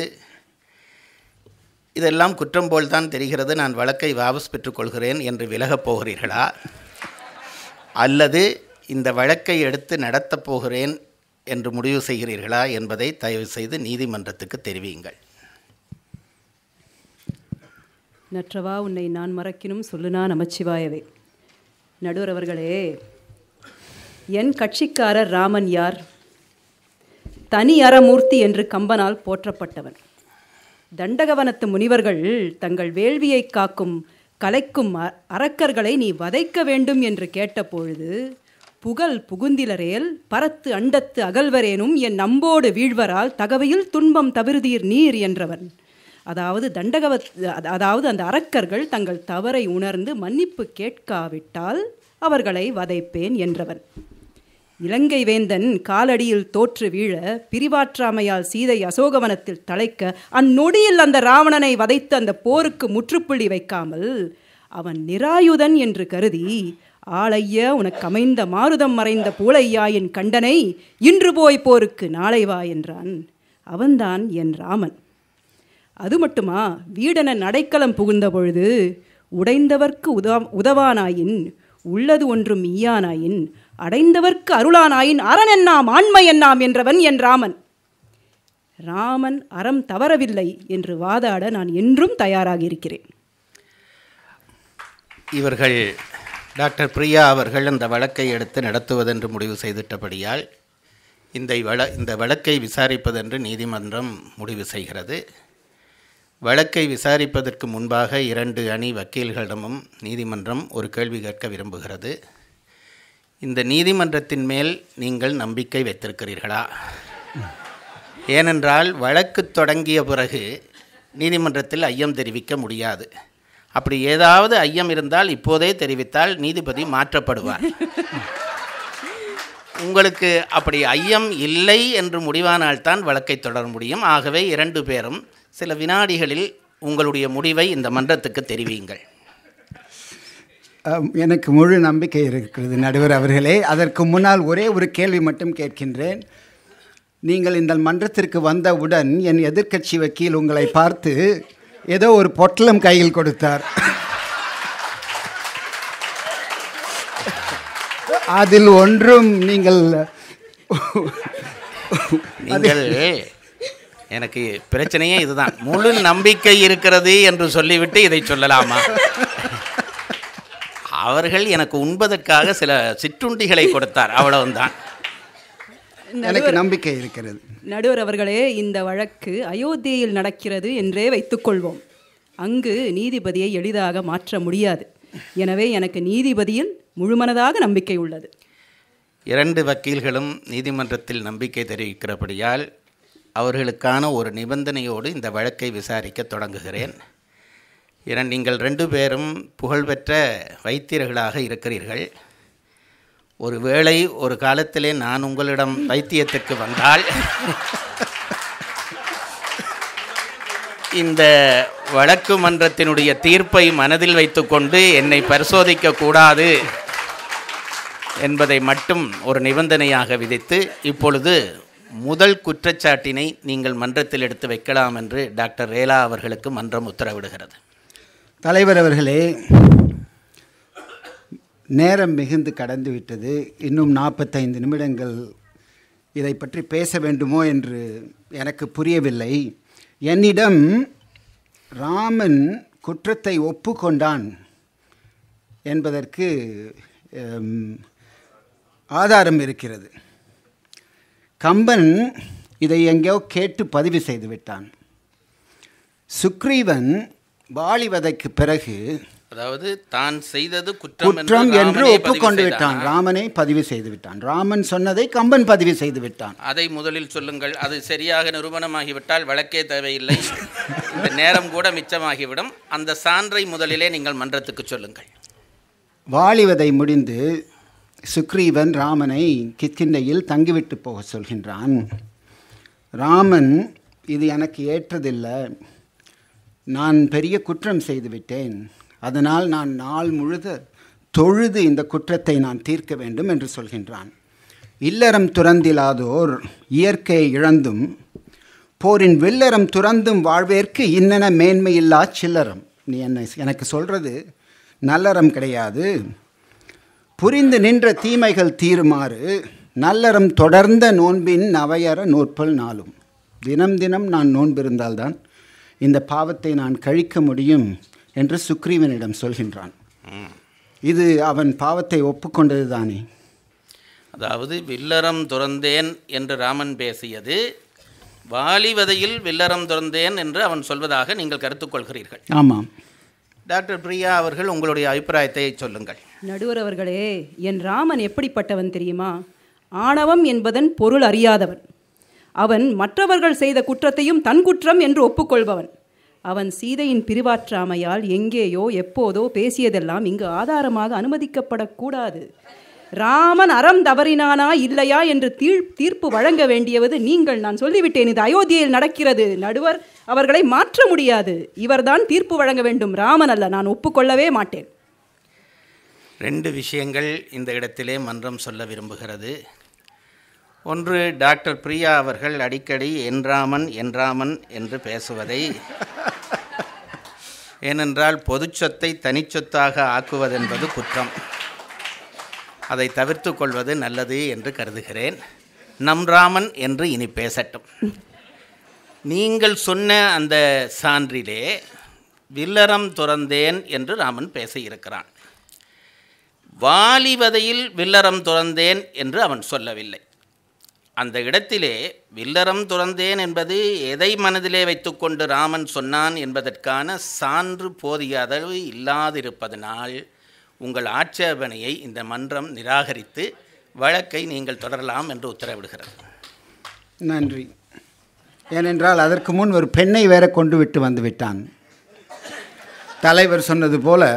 இதெல்லாம் குற்றம் போல்தான் தெரிகிறது, நான் வழக்கை வாபஸ் பெற்றுக்கொள்கிறேன் என்று விலகப் போகிறீர்களா, அல்லது இந்த வழக்கை எடுத்து நடத்தப் போகிறேன் என்று முடிவு செய்கிறீர்களா என்பதை தயவு செய்து நீதிமன்றத்துக்கு தெரிவியுங்கள். நற்றவா உன்னை நான் மறக்கினும் சொல்லுனா நமச்சிவாயவே. நடுவர் அவர்களே, என் கட்சிக்காரர் ராமன் யார்? தனி அறமூர்த்தி என்று கம்பனால் போற்றப்பட்டவன். தண்டகவனத்து முனிவர்கள் தங்கள் வேள்வியை காக்கும் கலைக்கும் அரக்கர்களை நீ வதைக்க வேண்டும் என்று கேட்டபொழுது, புகழ் புகுந்திலரேல் பரத்து அண்டத்து அகல்வரேனும் என் நம்போடு வீழ்வரால் தகவையில் துன்பம் தவிர்தீர் நீர் என்றவன். அதாவது அந்த அரக்கர்கள் தங்கள் தவறை உணர்ந்து மன்னிப்பு கேட்காவிட்டால் அவர்களை வதைப்பேன் என்றவன். இலங்கை வேந்தன் காலடியில் தோற்று வீழ பிரிவாற்றாமையால் சீதை அசோகவனத்தில் தழைக்க அந்நொடியில் அந்த ராவணனை வதைத்து அந்த போருக்கு முற்றுப்புள்ளி வைக்காமல் அவன் நிராயுதன் என்று கருதி, ஆளையா உனக்கு அமைந்த மாருதம் மறைந்த பூளையாயின் கண்டனை இன்று போய் போருக்கு நாளை வா என்றான். அவன்தான் என் ராமன். அது மட்டுமா, வீடன அடைக்கலம் புகுந்த பொழுது உடைந்தவர்க்கு உதவானாயின் உள்ளது ஒன்றும் ஈயானாயின் அடைந்தவர்க்கு அருளானாயின் அரண் என்னாம் ஆண்மை என்னாம் என்றவன் என் ராமன். ராமன் அறம் தவறவில்லை என்று வாதாட நான் என்றும் தயாராக இருக்கிறேன். இவர்கள் டாக்டர் பிரியா அவர்கள் அந்த வழக்கை எடுத்து நடத்துவதென்று முடிவு செய்திட்டபடியால் இந்த வழக்கை விசாரிப்பதென்று நீதிமன்றம் முடிவு செய்கிறது. வழக்கை விசாரிப்பதற்கு முன்பாக 2 அணி வக்கீல்களிடமும் நீதிமன்றம் ஒரு கேள்வி கேட்க விரும்புகிறது. இந்த நீதிமன்றத்தின் மேல் நீங்கள் நம்பிக்கை வைத்திருக்கிறீர்களா? ஏனென்றால் வழக்கு தொடங்கிய பிறகு நீதிமன்றத்தில் ஐயம் தெரிவிக்க முடியாது. அப்படி ஏதாவது ஐயம் இருந்தால் இப்போதே தெரிவித்தால் நீதிபதி மாற்றப்படுவார். உங்களுக்கு அப்படி ஐயம் இல்லை என்று முடிவானால்தான் வழக்கை தொடர முடியும். ஆகவே 2 பேரும் சில வினாடிகளில் உங்களுடைய முடிவை இந்த மன்றத்துக்கு தெரிவியுங்கள். எனக்கு முழு நம்பிக்கை இருக்கிறது நடுவர் அவர்களே. அதற்கு முன்னால் ஒரே ஒரு கேள்வி மட்டும் கேட்கின்றேன். நீங்கள் இந்த மன்றத்திற்கு வந்தவுடன் என் எதிர்க்கட்சி வக்கீல் உங்களை பார்த்து ஏதோ ஒரு பொட்டலம் கையில் கொடுத்தார். அதில் ஒன்றும் நீங்கள் எனக்கு பிரச்சனையே இதுதான். முழு நம்பிக்கை இருக்கிறது என்று சொல்லிவிட்டு இதை சொல்லலாமா? அவர்கள் எனக்கு உண்பதற்காக சில சிற்றுண்டிகளை கொடுத்தார், அவ்வளவுதான். எனக்கு நம்பிக்கை இருக்கிறது. நடுவர் அவர்களே, இந்த வழக்கு அயோத்தியில் நடக்கிறது என்றே வைத்துக்கொள்வோம். அங்கு நீதிபதியை எளிதாக மாற்ற முடியாது. எனவே எனக்கு நீதிபதியில் முழுமனதாக நம்பிக்கை உள்ளது. 2 வக்கீல்களும் நீதிமன்றத்தில் நம்பிக்கை தெரிவிக்கிறபடியால் அவர்களுக்கான ஒரு நிபந்தனையோடு இந்த வழக்கை விசாரிக்க தொடங்குகிறேன். நீங்கள் 2 பேரும் புகழ்பெற்ற வைத்தியர்களாக இருக்கிறீர்கள். ஒரு வேளை ஒரு காலத்திலே நான் உங்களிடம் வைத்தியத்திற்கு வந்தால் இந்த வழக்கு மன்றத்தினுடைய தீர்ப்பை மனதில் வைத்துக்கொண்டு என்னை பரிசோதிக்க கூடாது என்பதை மட்டும் ஒரு நிபந்தனையாக விதித்து இப்பொழுது முதல் குற்றச்சாட்டினை நீங்கள் மன்றத்தில் எடுத்து வைக்கலாம் என்று டாக்டர் ரேலா அவர்களுக்கு மன்றம் உத்தரவிடுகிறது. தலைவர் அவர்களே, நேரம் மிகுந்து கடந்து விட்டது. இன்னும் 45 நிமிடங்கள் இதை பற்றி பேச வேண்டுமோ என்று எனக்கு புரியவில்லை. என்னிடம் ராமன் குற்றத்தை ஒப்புக்கொண்டான் என்பதற்கு ஆதாரம் இருக்கிறது. கம்பன் இதை எங்கேயோ கேட்டு பதிவு செய்து விட்டான். சுக்ரீவன் வாலிவதைக்கு பிறகு, அதாவது தான் செய்தது குற்றம் என்று ஒப்புக்கொண்டு விட்டான். ராமனை பதிவு செய்து விட்டான். ராமன் சொன்னதை கம்பன் பதிவு செய்து விட்டான். அதை முதலில் சொல்லுங்கள். அது சரியாக நிரூபணமாகிவிட்டால் வழக்கே தேவையில்லை, இந்த நேரம் கூட மிச்சமாகிவிடும். அந்த சான்றை முதலிலே நீங்கள் மன்றத்துக்கு சொல்லுங்கள். வாலிவதை முடிந்து சுக்ரீவன் ராமனை கிஷ்கிந்தையில் தங்கிவிட்டு போக சொல்கின்றான். ராமன், இது எனக்கு ஏற்றதில்லை, நான் பெரிய குற்றம் செய்துவிட்டேன், அதனால் நான் நாள் முழுது தொழுது இந்த குற்றத்தை நான் தீர்க்க வேண்டும் என்று சொல்கின்றான். இல்லறம் துறந்திலாதோர் இயற்கையை இழந்தும் போரின் வெள்ளரம் துறந்தும் வாழ்வேற்கு இன்னென மேன்மையில்லா சில்லறம். நீ எனக்கு சொல்கிறது நல்லறம் கிடையாது. புரிந்து நின்ற தீமைகள் தீருமாறு நல்லறம் தொடர்ந்த நோன்பின் நவையற நூற்பல் நாளும். தினம் தினம் நான் நோன்பிருந்தால்தான் இந்த பாவத்தை நான் கழிக்க முடியும் என்று சுக்ரீவனிடம் சொல்கின்றான். இது அவன் பாவத்தை ஒப்புக்கொண்டது தானே. அதாவது வில்லறம் துறந்தேன் என்று ராமன் பேசியது வாலிவதையில் வில்லறம் துறந்தேன் என்று அவன் சொல்வதாக நீங்கள் கருத்துக்கொள்கிறீர்கள். ஆமாம். டாக்டர் பிரியா அவர்கள் உங்களுடைய அபிப்பிராயத்தை சொல்லுங்கள். நடுவர் அவர்களே, என் ராமன் எப்படிப்பட்டவன் தெரியுமா? ஆணவம் என்பதன் பொருள் அறியாதவன். அவன் மற்றவர்கள் செய்த குற்றத்தையும் தன் குற்றம் என்று ஒப்புக்கொள்பவன். அவன் சீதையின் பிரிவாற்றாமையால் எங்கேயோ எப்போதோ பேசியதெல்லாம் இங்கு ஆதாரமாக அனுமதிக்கப்படக்கூடாது. ராமன் அறம் தவறினானா இல்லையா என்று தீர்ப்பு வழங்க வேண்டியது நீங்கள். நான் சொல்லிவிட்டேன், இது அயோத்தியில் நடக்கிறது. நடுவர் அவர்களை மாற்ற முடியாது. இவர்தான் தீர்ப்பு வழங்க வேண்டும், ராமன் அல்ல. நான் ஒப்புக்கொள்ளவே மாட்டேன். 2 விஷயங்கள் இந்த இடத்திலே மன்றம் சொல்ல விரும்புகிறது. ஒன்று, டாக்டர் பிரியா அவர்கள் அடிக்கடி என்ராமன் என்று பேசுவதை, ஏனென்றால் பொதுச்சொத்தை தனிச்சொத்தாக ஆக்குவதென்பது குற்றம். அதை தவிர்த்து கொள்வது நல்லது என்று கருதுகிறேன். நம் ராமன் என்று இனி பேசட்டும். நீங்கள் சொன்ன அந்த சான்றிலே வில்லறம் துறந்தேன் என்று ராமன் பேசியிருக்கிறான். வாலிவதையில் வில்லறம் துறந்தேன் என்று அவன் சொல்லவில்லை. அந்த இடத்திலே வில்லறம் துறந்தேன் என்பது எதை மனதிலே வைத்துக்கொண்டு ராமன் சொன்னான் என்பதற்கான சான்று போதிய அளவு இல்லாதிருப்பதனால் உங்கள் ஆட்சேபனையை இந்த மன்றம் நிராகரித்து வழக்கை நீங்கள் தொடரலாம் என்று உத்தரவிடுகிறது. நன்றி. ஏனென்றால் அதற்கு முன் ஒரு பெண்ணை வேற கொண்டு விட்டு வந்து விட்டான். தலைவர் சொன்னது போல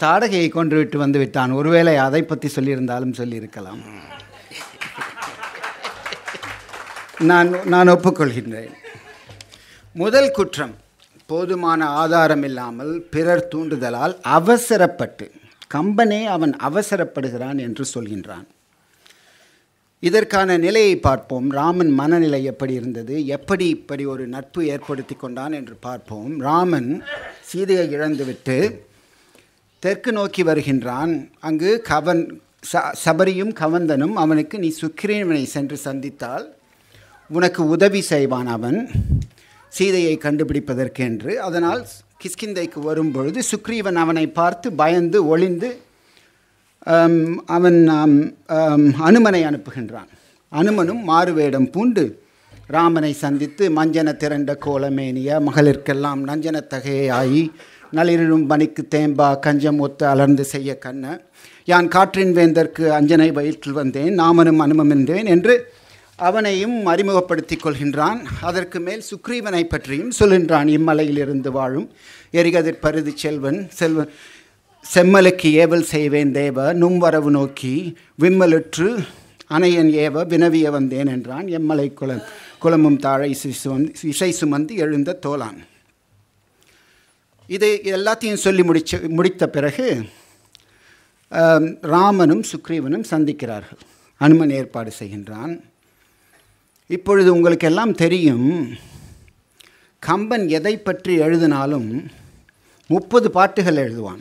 தாடகையை கொண்டு விட்டு வந்து விட்டான். ஒருவேளை அதை பற்றி சொல்லியிருந்தாலும் சொல்லியிருக்கலாம். நான் ஒப்புக்கொள்கின்றேன். முதல் குற்றம், போதுமான ஆதாரம் இல்லாமல் பிறர் தூண்டுதலால் அவசரப்பட்டு, கம்பனே அவன் அவசரப்படுகிறான் என்று சொல்கின்றான். இதற்கான நிலையை பார்ப்போம். ராமன் மனநிலை எப்படி இருந்தது, எப்படி இப்படி ஒரு நட்பு ஏற்படுத்தி கொண்டான் என்று பார்ப்போம். ராமன் சீதையை இழந்துவிட்டு தெற்கு நோக்கி வருகின்றான். அங்கு சபரியும் கவந்தனும் அவனுக்கு, நீ சுக்கிரீவனை சென்று சந்தித்தால் உனக்கு உதவி செய்வான் அவன் சீதையை கண்டுபிடிப்பதற்கு என்று. அதனால் கிஷ்கிந்தைக்கு வரும்பொழுது சுக்ரீவன் அவனை பார்த்து பயந்து ஒளிந்து அவன் அனுமனை அனுப்புகின்றான். அனுமனும் மாறுவேடம் பூண்டு ராமனை சந்தித்து, மஞ்சன திரண்ட கோலமேனிய மகளிர்க்கெல்லாம் நஞ்சனத்தகையாயி நளிரும் பனிக்கு தேம்பா கஞ்சம் ஒத்து அலர்ந்து செய்ய கண்ண யான் காற்றின் வேந்தற்கு அஞ்சனை வயிற்றில் வந்தேன் நாமனும் அனுமமென்றேன் என்று அவனையும் அறிமுகப்படுத்தி கொள்கின்றான். அதற்கு மேல் சுக்ரீவனை பற்றியும் சொல்கின்றான். இம்மலையிலிருந்து வாழும் எரிகதிர் பருதி செல்வன் செம்மலுக்கு ஏவல் செய்வேன் தேவ நும்வரவு நோக்கி விம்மலுற்று அணையன் ஏவ வினவிய வந்தேன் என்றான். எம்மலை குளமும் தாழை இசை சுமந்து எழுந்த தோலான். இது எல்லாத்தையும் சொல்லி முடித்த பிறகு ராமனும் சுக்ரீவனும் சந்திக்கிறார்கள். அனுமன் ஏற்பாடு செய்கின்றான். இப்பொழுது உங்களுக்கு எல்லாம் தெரியும், கம்பன் எதை பற்றி எழுதினாலும் 30 பாட்டுகள் எழுதுவான்,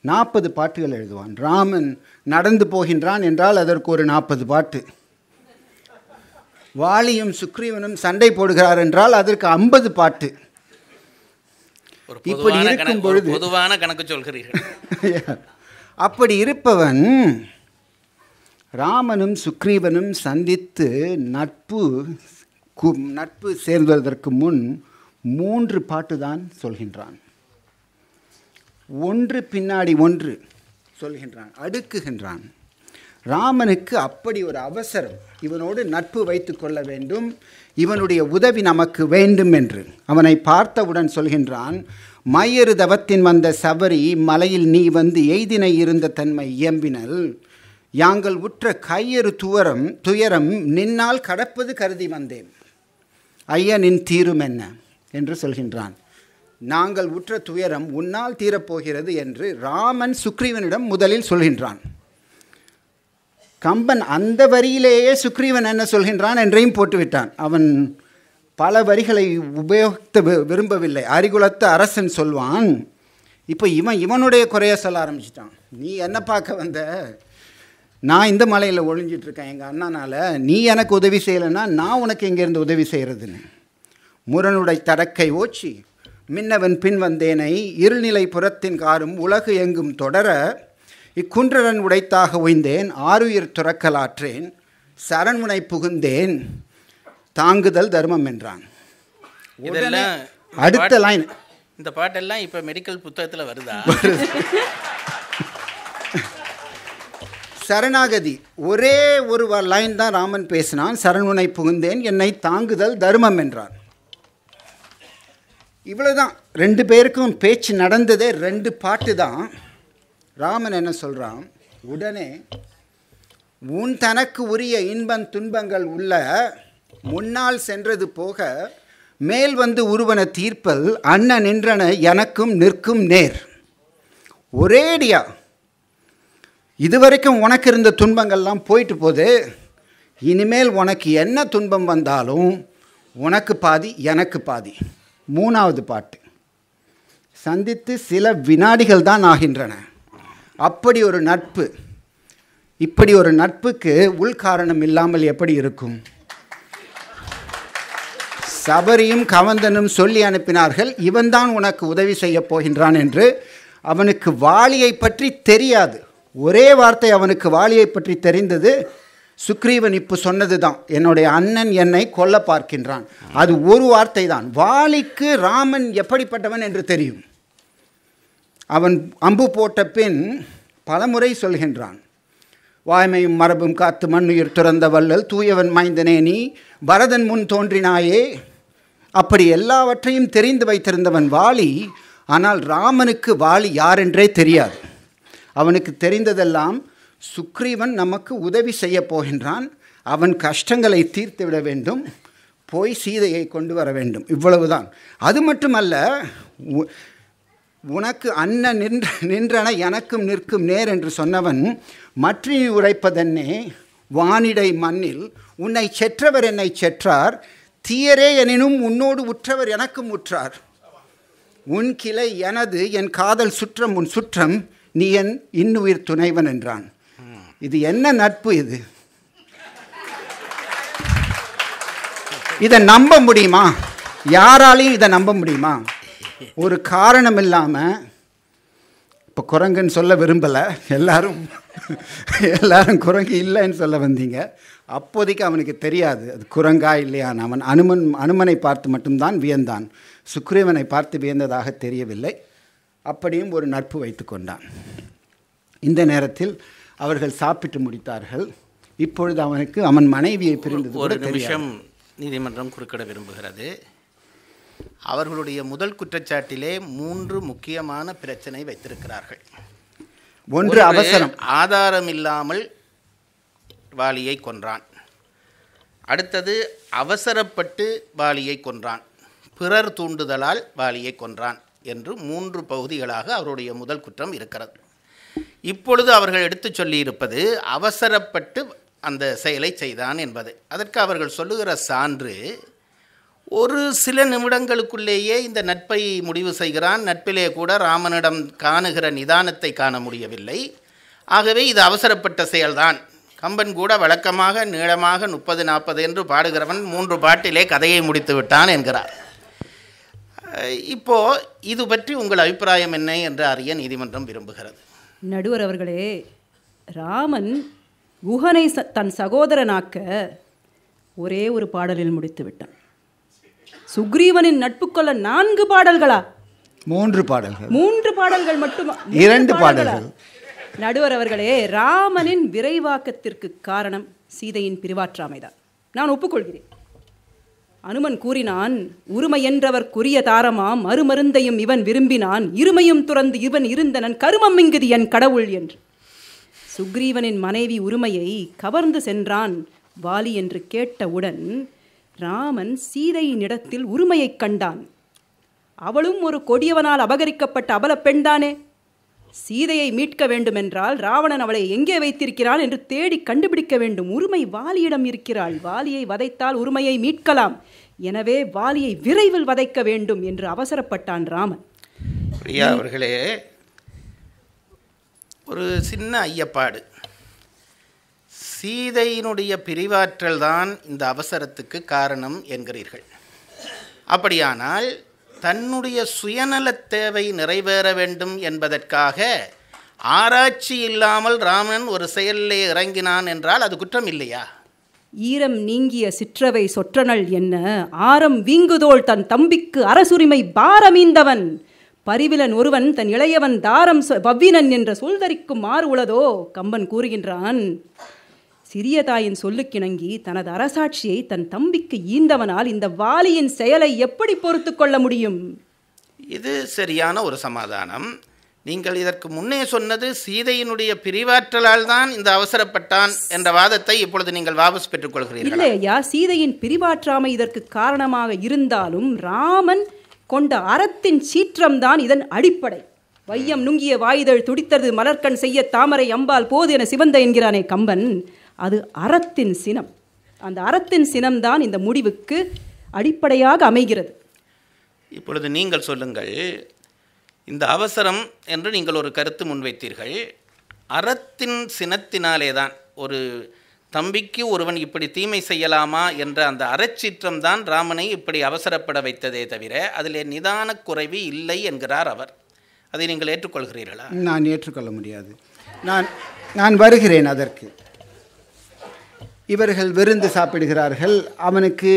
40 பாட்டுகள் எழுதுவான். ராமன் நடந்து போகின்றான் என்றால் அதற்கு ஒரு 40 பாட்டு. வாலியும் சுக்ரீவனும் சண்டை போடுகிறார் என்றால் அதற்கு 50 பாட்டு. இப்படி இருக்கும் பொழுது பொதுவான கணக்கு சொல்கிறீர்கள். அப்படி இருப்பவன் ராமனும் சுக்ரீவனும் சந்தித்து நட்பு சேர்வதற்கு முன் 3 பாட்டு தான் சொல்கின்றான். ஒன்று பின்னாடி ஒன்று சொல்கின்றான், அடுக்குகின்றான். ராமனுக்கு அப்படி ஒரு அவசரம், இவனோடு நட்பு வைத்து கொள்ள வேண்டும், இவனுடைய உதவி நமக்கு வேண்டும் என்று. அவனை பார்த்தவுடன் சொல்கின்றான், மையறு தவத்தின் வந்த சபரி மலையில் நீ வந்து எய்தினை இருந்த தன்மை இயம்பினல் யாங்கள் உற்ற கையறு துயரம் நின்னால் கடப்பது கருதி வந்தேன் ஐயனின் தீரும் என்ன என்று சொல்கின்றான். நாங்கள் உற்ற துயரம் உன்னால் தீரப்போகிறது என்று ராமன் சுக்ரீவனிடம் முதலில் சொல்கின்றான். கம்பன் அந்த வரியிலேயே சுக்ரீவன் என்ன சொல்கின்றான் என்றையும் போட்டுவிட்டான். அவன் பல வரிகளை உபயோகித்த விரும்பவில்லை. அரிகுலத்து அரசன் சொல்வான், இப்போ இவனுடைய குறைய சொல்ல ஆரம்பிச்சிட்டான். நீ என்ன பார்க்க வந்த? நான் இந்த மலையில் ஒழிஞ்சிட்ருக்கேன் எங்கள் அண்ணனால், நீ எனக்கு உதவி செய்யலைன்னா நான் உனக்கு எங்கேருந்து உதவி செய்கிறதுன்னு. முரனுடை தடக்கை ஓச்சி மின்னவன் பின் வந்தேனை இருள்நிலை புறத்தின் காரும் உலகு எங்கும் தொடர இக்குன்றரன் உடைத்தாக உய்ந்தேன் ஆருயிர் துறக்கலாற்றேன் சரண்முனை புகுந்தேன் தாங்குதல் தர்மம் என்றான். அடுத்த லைன், இந்த பாட்டெல்லாம் இப்போ மெடிக்கல் புத்தகத்தில் வருதா? சரணாகதி ஒரே ஒரு லைன் தான் ராமன் பேசினான். சரண்முனை புகுந்தேன், என்னை தாங்குதல் தர்மம் என்றான். இவ்வளோதான். 2 பேருக்கும் பேச்சு நடந்ததே 2 பாட்டு தான். ராமன் என்ன சொல்கிறான்? உடனே உன் தனக்கு உரிய இன்பம் துன்பங்கள் உள்ள முன்னால் சென்றது போக மேல் வந்து உருவன தீர்ப்பல் அண்ணன் நின்றன எனக்கும் நிற்கும் நேர். ஒரேடியா இதுவரைக்கும் உனக்கு இருந்த துன்பங்கள்லாம் போயிட்டு போகுது. இனிமேல் உனக்கு என்ன துன்பம் வந்தாலும் உனக்கு பாதி எனக்கு பாதி. 3வது பாட்டு, சந்தித்து சில வினாடிகள் தான் ஆகின்றன. அப்படி ஒரு நட்பு, இப்படி ஒரு நட்புக்கு உள்காரணம் இல்லாமல் எப்படி இருக்கும்? சபரியும் கவந்தனும் சொல்லி அனுப்பினார்கள், இவன்தான் உனக்கு உதவி செய்ய போகின்றான் என்று. அவனுக்கு வாலியை பற்றி தெரியாது. ஒரே வார்த்தை அவனுக்கு வாலியை பற்றி தெரிந்தது, சுக்ரீவன் இப்போ சொன்னது தான், என்னுடைய அண்ணன் என்னை கொல்ல பார்க்கின்றான். அது ஒரு வார்த்தை தான். வாலிக்கு ராமன் எப்படிப்பட்டவன் என்று தெரியும். அவன் அம்பு போட்ட பின் பலமுறை சொல்கின்றான், வாய்மையும் மரபும் காத்து மண்ணுயிர் துறந்த வள்ளல் தூயவன் மைந்தனே நீ பரதன் முன் தோன்றினாயே. அப்படி எல்லாவற்றையும் தெரிந்து வைத்திருந்தவன் வாலி. ஆனால் ராமனுக்கு வாலி யாரென்றே தெரியாது. அவனுக்கு தெரிந்ததெல்லாம், சுக்ரீவன் நமக்கு உதவி செய்ய போகின்றான், அவன் கஷ்டங்களை தீர்த்து விட வேண்டும், போய் சீதையை கொண்டு வர வேண்டும், இவ்வளவுதான். அது மட்டுமல்ல, உனக்கு அண்ணன் நின்றன எனக்கும் நிற்கும் நேர் என்று சொன்னவன் மற்றி உரைப்பதென்னே வானிடை மண்ணில் உன்னை செற்றவர் என்னை செற்றார் தீயரே எனினும் உன்னோடு உற்றவர் எனக்கும் உற்றார். உன் கிளை எனது என் காதல் சுற்றம் உன் சுற்றம் நீ என் இன்னுயிர் துணைவன் என்றான். இது என்ன நட்பு? இதை நம்ப முடியுமா? யாராலையும் இதை நம்ப முடியுமா? ஒரு காரணம் இல்லாமல், இப்போ குரங்குன்னு சொல்ல விரும்பலை, எல்லாரும் குரங்கு இல்லைன்னு சொல்ல வந்தீங்க. அப்போதைக்கு அவனுக்கு தெரியாது அது குரங்கா இல்லையான்னு. அவன் அனுமனை பார்த்து மட்டும்தான் வியந்தான், சுக்ரீவனை பார்த்து வியந்ததாக தெரியவில்லை. அப்படியும் ஒரு நட்பு வைத்து கொண்டான். இந்த நேரத்தில் அவர்கள் சாப்பிட்டு முடித்தார்கள். இப்பொழுது அவனுக்கு அவன் மனைவியை பிரிந்தது ஒரு நிமிஷம் நீதிமன்றம் குறுக்கிட விரும்புகிறது. அவர்களுடைய முதல் குற்றச்சாட்டிலே 3 முக்கியமான பிரச்சனை வைத்திருக்கிறார்கள். ஒன்று அவசரம், ஆதாரம் இல்லாமல் வாலியை கொன்றான். அடுத்தது அவசரப்பட்டு வாலியை கொன்றான், பிறர் தூண்டுதலால் வாலியை கொன்றான் என்று 3 பகுதிகளாக அவருடைய முதல் குற்றம் இருக்கிறது. இப்பொழுது அவர்கள் எடுத்து சொல்லியிருப்பது அவசரப்பட்டு அந்த செயலை செய்தான் என்பது. அதற்கு அவர்கள் சொல்லுகிற சான்று, ஒரு சில நிமிடங்களுக்குள்ளேயே இந்த நட்பை முடிவு செய்கிறான். நட்பிலே கூட ராமனிடம் காணுகிற நிதானத்தை காண முடியவில்லை. ஆகவே இது அவசரப்பட்ட செயல்தான். கம்பன் கூட வழக்கமாக நீளமாக 30-40 என்று பாடுகிறவன் 3 பாட்டிலே கதையை முடித்து விட்டான் என்கிறார். இப்போ இது பற்றி உங்கள் அபிப்பிராயம் என்ன என்று அறிய நீதிமன்றம் விரும்புகிறது. நடுவர் அவர்களே, ராமன் குஹனை தன் சகோதரனாக்க ஒரே ஒரு பாடலில் முடித்து விட்டான். சுக்ரீவனின் நட்பு கொள்ள 4 பாடல்களா? 3 பாடல்கள். 3 பாடல்கள் மட்டுமா? 2 பாடல்கள். நடுவர் அவர்களே, ராமனின் விரைவாக்கத்திற்கு காரணம் சீதையின் பிரிவாற்றாமைதான். நான் ஒப்புக்கொள்கிறேன். அனுமன் கூறினான், உரிமை என்றவர்க்குரிய தாரமாம் மறுமருந்தையும் இவன் விரும்பினான், இருமையும் துறந்து இவன் இருந்தனன் கருமம் இங்குது என் கடவுள் என்று. சுக்ரீவனின் மனைவி உரிமையை கவர்ந்து சென்றான் வாலி என்று கேட்டவுடன் ராமன் சீதையினிடத்தில் உரிமையைக் கண்டான். அவளும் ஒரு கொடியவனால் அபகரிக்கப்பட்ட அபல பெண்தானே. சீதையை மீட்க வேண்டுமென்றால் ராவணன் அவளை எங்கே வைத்திருக்கிறான் என்று தேடி கண்டுபிடிக்க வேண்டும். உரிமை வாலியிடம் இருக்கிறாள். வாலியை வதைத்தால் உரிமையை மீட்கலாம் எனவே வாலியை விரைவில் வதைக்க வேண்டும் என்று அவசரப்பட்டான் ராமன். பிரியா அவர்களே, ஒரு சின்ன ஐயப்பாடு. சீதையினுடைய பிரிவாற்றல் தான் இந்த அவசரத்துக்கு காரணம் என்கிறீர்கள். அப்படியானால் தன்னுடைய சுயநலத் தேவை நிறைவேற வேண்டும் என்பதற்காக ஆராய்ச்சி இல்லாமல் ராமன் ஒரு செயலிலே இறங்கினான் என்றால் அது குற்றம் இல்லையா? ஈரம் நீங்கிய சிற்றவை சொற்றனள் என்ன, ஆரம் வீங்குதோள் தன் தம்பிக்கு அரசுரிமை பாரமீந்தவன். பரிவிலன் ஒருவன் தன் இளையவன் தாரம் பவ்வினன் என்ற சொல்தரிக்கும் மாறு உளதோ? கம்பன் கூறுகின்றான். சிறிய தாயின் சொல்லுக்கிணங்கி தனது அரசாட்சியை தன் தம்பிக்கு ஈந்தவனால் இந்த வாலியின் செயலை எப்படி பொறுத்து கொள்ள முடியும்? இது சரியான ஒரு சமாதானம். நீங்கள் இதற்கு முன்னே சொன்னது சீதையினுடைய பிரிவாற்றலால் தான் இந்த அவசரப்பட்டான் என்ற வாதத்தை இப்பொழுது நீங்கள் வாபஸ் பெற்றுக் கொள்கிறீர்கள். இல்லையா, சீதையின் பிரிவாற்றாமை இதற்கு காரணமாக இருந்தாலும் ராமன் கொண்ட அறத்தின் சீற்றம்தான் இதன் அடிப்படை. வையம் நுங்கிய வாயுதழ் துடித்தது மலர்கண் செய்ய தாமரை அம்பால் போது என சிவந்த என்கிறானே கம்பன். அது அறத்தின் சினம். அந்த அறத்தின் சினம்தான் இந்த முடிவுக்கு அடிப்படையாக அமைகிறது. இப்பொழுது நீங்கள் சொல்லுங்கள், இந்த அவசரம் என்று நீங்கள் ஒரு கருத்து முன்வைத்தீர்கள். அறத்தின் சினத்தினாலே தான் ஒரு தம்பிக்கு ஒருவன் இப்படி தீமை செய்யலாமா என்ற அந்த அறச்சீற்றம்தான் ராமனை இப்படி அவசரப்பட வைத்ததே தவிர அதிலே நிதான குறைவு இல்லை என்கிறார் அவர். அதை நீங்கள் ஏற்றுக்கொள்கிறீர்களா? நான் ஏற்றுக்கொள்ள முடியாது. நான் வருகிறேன் அதற்கு. இவர்கள் விருந்து சாப்பிடுகிறார்கள். அவனுக்கு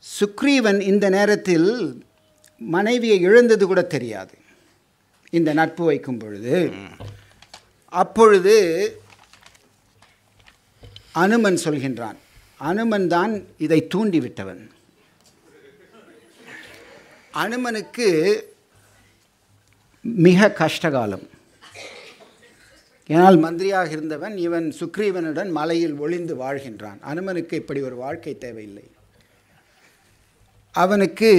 சுக்ரீவன் இந்த நேரத்தில் மனைவியை இழந்தது கூட தெரியாது, இந்த நட்பு வைக்கும் பொழுது. அப்பொழுது அனுமன் சொல்கின்றான். அனுமன் தான் இதை தூண்டிவிட்டவன். அனுமனுக்கு மிக கஷ்டகாலம். ஏனால் மந்திரியாக இருந்தவன் இவன் சுக்ரீவனுடன் மலையில் ஒளிந்து வாழ்கின்றான். அனுமனுக்கு இப்படி ஒரு வாழ்க்கை தேவையில்லை. அவனுக்கு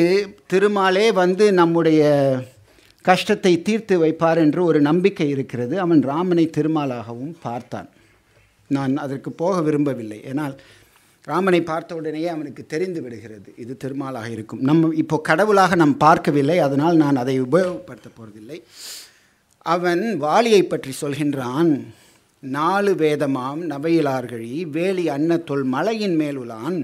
திருமாலே வந்து நம்முடைய கஷ்டத்தை தீர்த்து வைப்பார் என்று ஒரு நம்பிக்கை இருக்கிறது. அவன் ராமனை திருமாலாகவும் பார்த்தான். நான் அதற்கு போக விரும்பவில்லை. ஏனால் ராமனை பார்த்த உடனேயே அவனுக்கு தெரிந்து விடுகிறது இது திருமாலாக இருக்கும். நம்ம இப்போ கடவுளாக நாம் பார்க்கவில்லை, அதனால் நான் அதை உபயோகப்படுத்த போவதில்லை. அவன் வாலியை பற்றி சொல்கின்றான். 4 வேதமாம் நவையிலார்கழி வேலி அன்னத்தொல் மலையின் மேலுலான்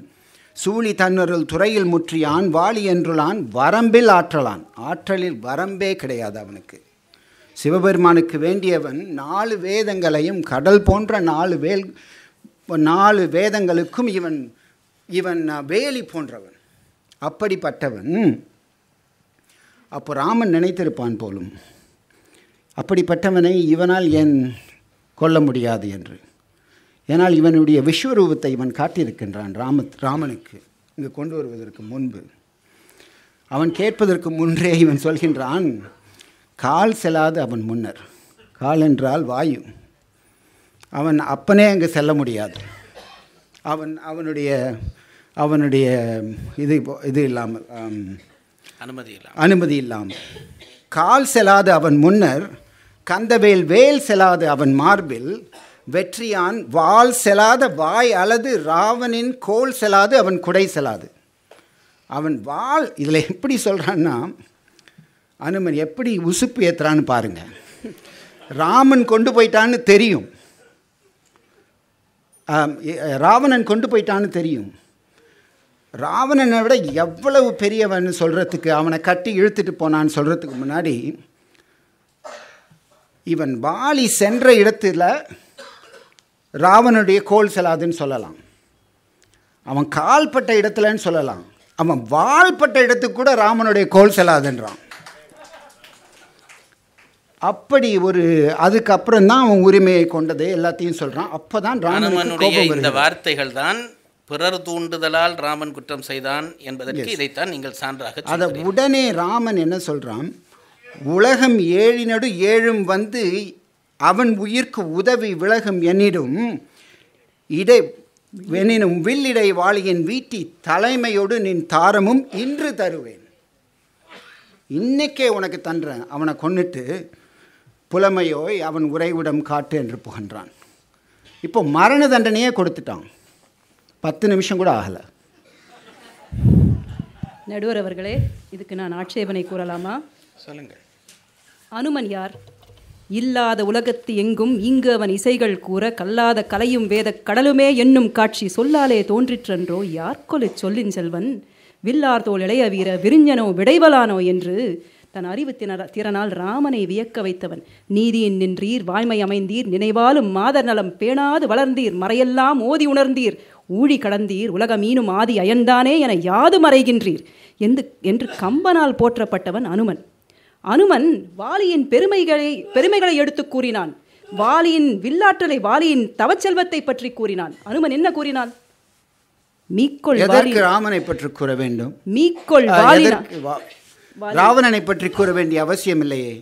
சூழி தன்னருள் துறையில் முற்றியான் வாலி என்றுலான் வரம்பில் ஆற்றலான். ஆற்றலில் வரம்பே கிடையாது அவனுக்கு. சிவபெருமானுக்கு வேண்டியவன் 4 வேதங்களையும் கடல் போன்ற 4 வேதங்களுக்கும் இவன் வேலி போன்றவன். அப்படிப்பட்டவன். அப்போ ராமன் நினைத்திருப்பான் போலும், அப்படிப்பட்டவனை இவனால் ஏன் கொல்ல முடியாது என்று. ஏனால் இவனுடைய விஸ்வரூபத்தை இவன் காட்டியிருக்கின்றான் ராமனுக்கு இங்கு கொண்டு வருவதற்கு முன்பு. அவன் கேட்பதற்கு முன்றே இவன் சொல்கின்றான், கால் செல்லாது அவன் முன்னர். கால் என்றால் வாயு. அவன் அப்பனே அங்கு செல்ல முடியாது. அவனுடைய இது இல்லாமல் அனுமதி இல்லாமல் கால் செல்லாது அவன் முன்னர் கந்தவேல் வேல் செல்லாது அவன் மார்பில் வெற்றியான் வாள் செல்லாத வாய் அலது ராவனின் கோல் செல்லாது அவன் குடை செல்லாது. அவன் வாள் இதில் எப்படி சொல்கிறான்னா, அனுமன் எப்படி உசுப்பு ஏற்றுறான்னு பாருங்கள். ராமன் கொண்டு போயிட்டான்னு தெரியும், ராவணன் கொண்டு போயிட்டான்னு தெரியும். ராவணனை விட எவ்வளவு பெரியவன் சொல்கிறதுக்கு, அவனை கட்டி இழுத்துட்டு போனான்னு சொல்கிறதுக்கு முன்னாடி இவன் வாலி சென்ற இடத்துல ராவனுடைய கோல் செல்லாதுன்னு சொல்லலாம். அவன் கால்பட்ட இடத்துலன்னு சொல்லலாம். அவன் வால்பட்ட இடத்துக்கு கூட ராமனுடைய கோல் செல்லாதுன்றான். அப்படி ஒரு அதுக்கப்புறம் தான் அவன் உரிமையை கொண்டது எல்லாத்தையும் சொல்கிறான். அப்போ தான் ராமனுடைய இந்த வார்த்தைகள் தான் பிறர் தூண்டுதலால் ராமன் குற்றம் செய்தான் என்பதற்கு இதைத்தான் நீங்கள் சான்றாக. அதை உடனே ராமன் என்ன சொல்கிறான், உலகம் ஏழினடு ஏழும் வந்து அவன் உயிர்க்கு உதவி விலகும் என்னிடும் வெனினும் வில்லிடை வாளியின் வீட்டி தலைமையோடு நின் தாரமும் இன்று தருவேன். இன்னைக்கே உனக்கு தன்றேன். அவனை கொன்னுட்டு புலமையோய் அவன் உறைவிடம் காட்டு என்று புகன்றான். இப்போ மரண தண்டனையே கொடுத்துட்டான். 10 நிமிஷம் கூட ஆகலை. நடுவர் அவர்களே, இதுக்கு நான் ஆட்சேபனை கூறலாமா? சொல்லுங்கள். அனுமன் யார்? இல்லாத உலகத்து எங்கும் இங்கு அவன் இசைகள் கூற கல்லாத கலையும் வேத கடலுமே என்னும் காட்சி சொல்லாலே தோன்றிற்றன்றோ யார்கொலு சொல்லின் செல்வன் வில்லார் தோல் இளைய வீர விரிஞ்சனோ விடைவலானோ என்று தன் அறிவு திறனால் ராமனை வியக்க வைத்தவன். நீதியின் நின்றீர், வாய்மை அமைந்தீர், நினைவாலும் மாதர் நலம் பேணாது வளர்ந்தீர், மறையெல்லாம் ஓதி உணர்ந்தீர், ஊழி கடந்தீர், உலக மீனும் ஆதி அயன்தானே என யாது மறைகின்றீர் என்று கம்பனால் போற்றப்பட்டவன் அனுமன். அனுமன் வாலியின் பெருமைகளை எடுத்து கூறினான். வாலியின் வில்லாற்றலை, வாலியின் தவச்செல்வத்தை பற்றி கூறினான். அனுமன் என்ன கூறினான்? மீக்கொள் ராமனை பற்றி கூற வேண்டும். மீக்கொள் ராவணனை பற்றி கூற வேண்டிய அவசியம் இல்லையே.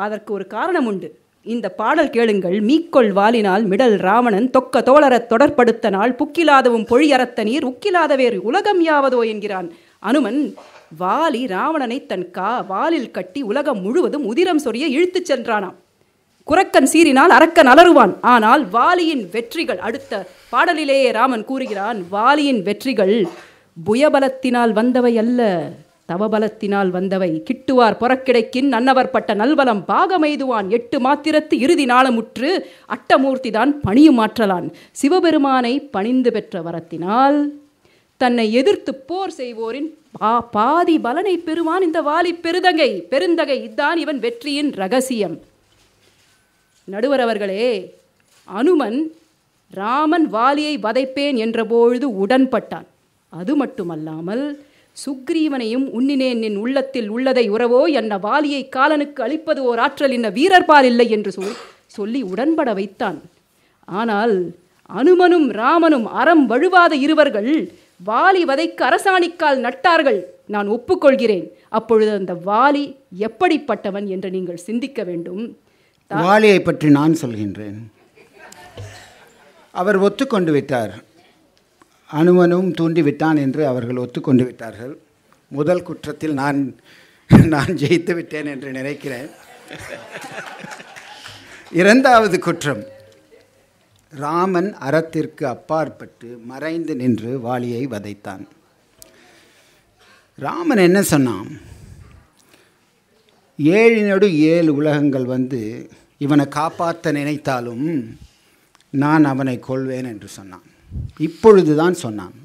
அதற்கு ஒரு காரணம் உண்டு. இந்த பாடல் கேளுங்கள். மீக்கொள் வாலினால் மிடல் ராவணன் தொக்க தோழரத் தொடர்படுத்த நாள் புக்கிலாதவும் பொழியறத்த நீர் உக்கிலாத வேறு உலகம் யாவதோ என்கிறான் அனுமன். வாலி ராவணனை தன் வாலில் கட்டி உலகம் முழுவதும் உதிரம் சொரிய இழுத்துச் சென்றானாம். குரக்கன் சீறினால் அரக்கன் அலறுவான். ஆனால் வாலியின் வெற்றிகள், அடுத்த பாடலிலேயே ராமன் கூறுகிறான், வாலியின் வெற்றிகள் புயபலத்தினால் வந்தவை அல்ல, தவபலத்தினால் வந்தவை. கிட்டுவார் பொறக்கிடைக்கின் அன்னவர் பட்ட நல்வலம் பாகமெய்துவான், 8 மாத்திரத்து இறுதி நாளமுற்று அட்டமூர்த்தி தான் பணியும் மாற்றலான். சிவபெருமானை பணிந்து பெற்ற வரத்தினால் தன்னை எதிர்த்து போர் செய்வோரின் பாதி பலனை பெறுவான் இந்த வாலி பெருந்தகை. இதுதான் இவன் வெற்றியின் ரகசியம். நடுவர் அவர்களே, அனுமன் ராமன் வாலியை வதைப்பேன் என்றபொழுது உடன்பட்டான். அது மட்டுமல்லாமல் சுக்ரீவனையும் உன்னினேன் என் உள்ளத்தில் உள்ளதை உறவோ என்ன வாலியை காலனுக்கு அளிப்பது ஓர் ஆற்றல் என்ன வீரர்பால் இல்லை என்று சொல்லி உடன்பட வைத்தான். ஆனால் அனுமனும் ராமனும் அறம் வழுவாத இருவர்கள் வாலி வதைக்கு அரசாணிக்கால் நட்டார்கள். நான் ஒப்புக்கொள்கிறேன். அப்பொழுது அந்த வாலி எப்படிப்பட்டவன் என்று நீங்கள் சிந்திக்க வேண்டும். வாலியை பற்றி நான் சொல்கின்றேன். அவர் ஒத்துக்கொண்டு விட்டார். அனுமனும் தூண்டிவிட்டான் என்று அவர்கள் ஒத்துக்கொண்டு விட்டார்கள். முதல் குற்றத்தில் நான் ஜெயித்து விட்டேன் என்று நினைக்கிறேன். இரண்டாவது குற்றம், ராமன் அறத்திற்கு அப்பாற்பட்டு மறைந்து நின்று வாலியை வதைத்தான். ராமன் என்ன சொன்னான்? 7 உலகங்கள் வந்து இவனை காப்பாற்ற நினைத்தாலும் நான் அவனை கொல்வேன் என்று சொன்னான். இப்பொழுதுதான் சொன்னான்.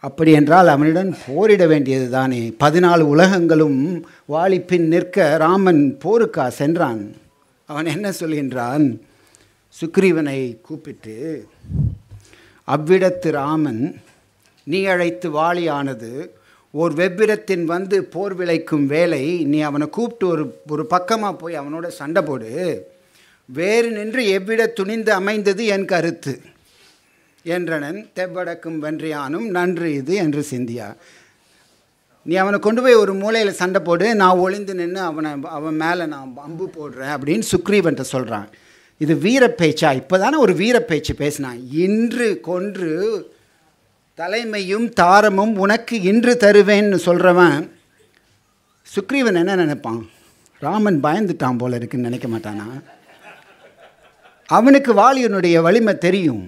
அப்படி என்றால் அவனிடம் போரிட வேண்டியது தானே. 14 உலகங்களும் வாலி பின் நிற்க ராமன் போருக்கா சென்றான். அவன் என்ன சொல்கின்றான்? சுக்ரீவனை கூப்பிட்டு, அவ்விடத்து ராமன் நீ அழைத்து வாலியானது ஒரு வெவ்விடத்தின் வந்து போர் விளைக்கும் வேலை. நீ அவனை கூப்பிட்டு ஒரு பக்கமாக போய் அவனோட சண்டை போடு. வேறு நின்று எவ்விட துணிந்து அமைந்தது என் கருத்து என்றனன் தெவ்வடக்கும் வென்றியானும் நன்று இது என்று சிந்தியா. நீ அவனை கொண்டு போய் ஒரு மூலையில் சண்டை போடு, நான் ஒளிந்து நின்று அவன் மேலே நான் அம்பு போடுறேன் அப்படின்னு சுக்ரீவன்ட்ட சொல்கிறான். இது வீரப்பேச்சா? இப்போ தானே ஒரு வீரப்பேச்சு பேசினான். இன்று கொன்று தலைமையும் தாரமும் உனக்கு இன்று தருவேன்னு சொல்கிறவன் சுக்ரீவன் என்ன நினைப்பான்? ராமன் பயந்துட்டான் போல இருக்குன்னு நினைக்க மாட்டானா? அவனுக்கு வாலியனுடைய வலிமை தெரியும்.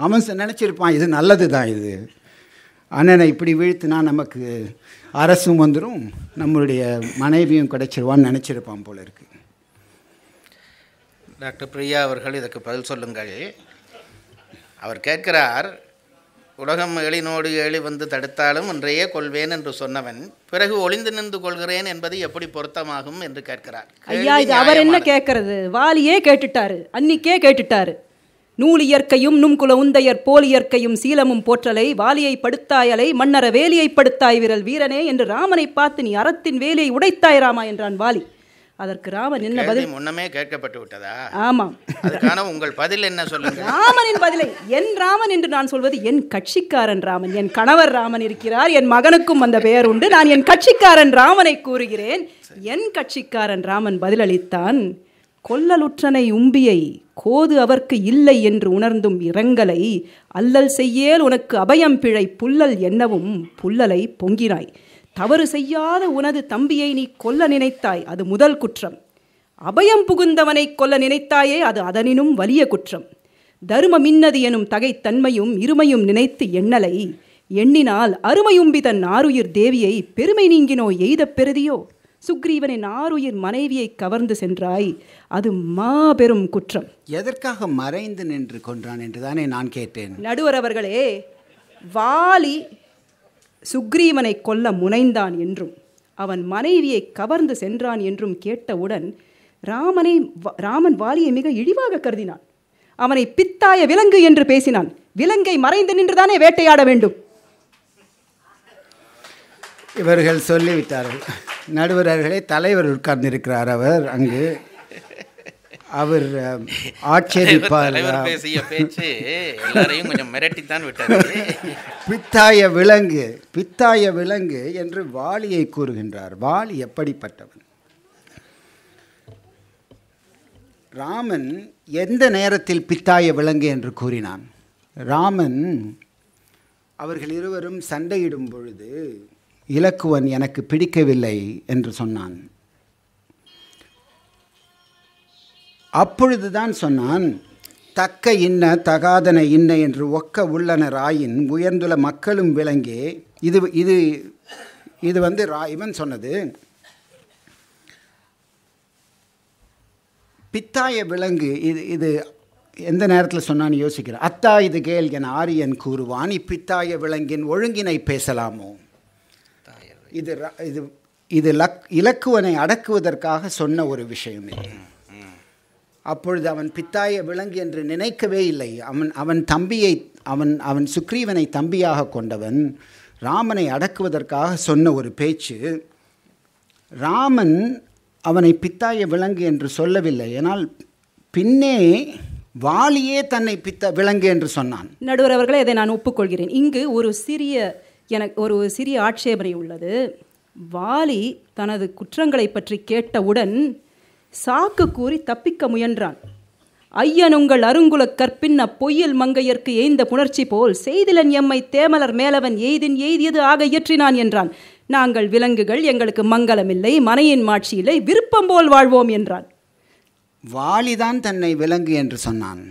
அவன் நினச்சிருப்பான், இது நல்லது தான், இது அண்ணனை இப்படி வீழ்த்தினா நமக்கு அரசும் வந்துடும், நம்மளுடைய மனைவியும் கிடைச்சிருவான்னு நினச்சிருப்பான் போல இருக்கு. டாக்டர் பிரியா அவர்கள் இதற்கு பதில் சொல்லுங்கள். அவர் கேட்கிறார், உலகம் எழினோடு எழி வந்து தடுத்தாலும் ஒன்றையே கொள்வேன் என்று சொன்னவன் பிறகு ஒளிந்து நின்று கொள்கிறேன் என்பது எப்படி பொருத்தமாகும் என்று கேட்கிறார். ஐயா, இது அவர் என்ன கேட்கறது? வாலியே கேட்டுட்டாரு, அன்னிக்கே கேட்டுட்டாரு. நூல் இயற்கையும் நும்குல உந்தையர் போல் இயற்கையும் சீலமும் போற்றலை வாலியை படுத்தாயலை மன்னர வேலியை படுத்தாய் விரல் வீரனே என்று ராமனை பார்த்து நீ அறத்தின் வேலியை உடைத்தாய் ராமா என்றான் வாலி. அதற்கு ராமன் என்ன பதில்? முன்னமே கேட்கப்பட்டு விட்டதா? ஆமாம். அதுக்கான உங்கள் பதில் என்ன சொல்லுங்க? ராமனின் பதிலை, என் ராமன் என்று நான் சொல்வது என் கட்சிக்காரன் ராமன். என் கணவர் ராமன் இருக்கிறார், என் மகனுக்கும் அந்த பெயர் உண்டு. நான் என் கட்சிக்காரன் ராமனை கூறுகிறேன். என் கட்சிக்காரன் ராமன் பதிலளித்தான், கொல்லலுற்றனை உம்பியை கோது அவர்க்கு இல்லை என்று உணர்ந்தும் இரங்கலை அல்லல் செய்யேல் உனக்கு அபயம் பிழை புல்லல் என்னவும் புல்லலை பொங்கினாய். தவறு செய்யாத உனது தம்பியை நீ கொல்ல நினைத்தாய், அது முதல் குற்றம். அபயம் புகுந்தவனை கொல்ல நினைத்தாயே, அது அதனினும் வலிய குற்றம். தரும மின்னது எனும் தகைத்தன்மையும் இருமையும் நினைத்து எண்ணலை எண்ணினால் அருமையும்பி தன் ஆருயிர் தேவியை பெருமை நீங்கினோ எய்த பெறுதியோ? சுக்ரீவனின் ஆருயிர் மனைவியை கவர்ந்து சென்றாய், அது மாபெரும் குற்றம். எதற்காக மறைந்து நின்று கொன்றான் என்றுதானே நான் கேட்டேன். நடுவர் அவர்களே, வாலி சுக்ரீவனை கொல்ல முனைந்தான் என்றும் அவன் மனைவியை கவர்ந்து சென்றான் என்றும் கேட்டவுடன் ராமன் வாலியை மிக இழிவாக கருதினான். அவனை பித்தாய விலங்கு என்று பேசினான். விலங்கை மறைந்து நின்றுதானே வேட்டையாட வேண்டும். இவர்கள் சொல்லிவிட்டார்கள். நடுவர்களே, தலைவர் உட்கார்ந்திருக்கிறார். அவர் அங்கு அவர் ஆட்சேபிப்பார். பேசிய பேச்சு எல்லாரையும் கொஞ்சம் மிரட்டித்தான் விட்டார். பித்தாய விலங்கு என்று வாலியை கூறுகின்றார். வாலி எப்படிப்பட்டவன்? ராமன் எந்த நேரத்தில் பித்தாய விலங்கு என்று கூறினான்? ராமன் அவர்கள் இருவரும் சண்டையிடும் பொழுது இலக்குவன் எனக்கு பிடிக்கவில்லை என்று சொன்னான். அப்பொழுதுதான் சொன்னான், தக்க இன்ன தகாதன இன்ன என்று ஒக்க உள்ளனர் ஆயின் உயர்ந்துள்ள மக்களும் விலங்கே. இது இது இது வந்து இவன் சொன்னது. பித்தாய விலங்கு இது எந்த நேரத்தில் சொன்னான்னு யோசிக்கிறேன். அத்தா இது கேள் என ஆரியன் கூறுவான், இப்பித்தாய விலங்கின் ஒழுங்கினை பேசலாமோ? இது இது இது இலக்குவனை அடக்குவதற்காக சொன்ன ஒரு விஷயம் இது. அப்பொழுது அவன் பித்தாய விலங்கு என்று நினைக்கவே இல்லை. அவன் சுக்ரீவனை தம்பியாக கொண்டவன். ராமனை அடக்குவதற்காக சொன்ன ஒரு பேச்சு. ராமன் அவனை பித்தாய விலங்கு என்று சொல்லவில்லை. ஏனால் பின்னே வாலியே தன்னை விலங்கு என்று சொன்னான். நடுவர் அவர்களே, இதை நான் ஒப்புக்கொள்கிறேன். இங்கு எனக்கு ஒரு சிறிய ஆட்சேபனை உள்ளது. வாலி தனது குற்றங்களை பற்றி கேட்டவுடன் சாக்கு கூறி தப்பிக்க முயன்றான். ஐயனுங்கள் அருங்குல கற்பின் அப்பொய்யில் மங்கையர்க்கு எய்ந்த புணர்ச்சி போல் செய்திலன் எம்மை தேமலர் மேலவன் எய்தியது ஆக இயற்றினான் என்றான். நாங்கள் விலங்குகள், எங்களுக்கு மங்களமில்லை, மனையின் மாட்சி இல்லை, விருப்பம் போல் வாழ்வோம் என்றான். வாலிதான் தன்னை விலங்கு என்று சொன்னான்.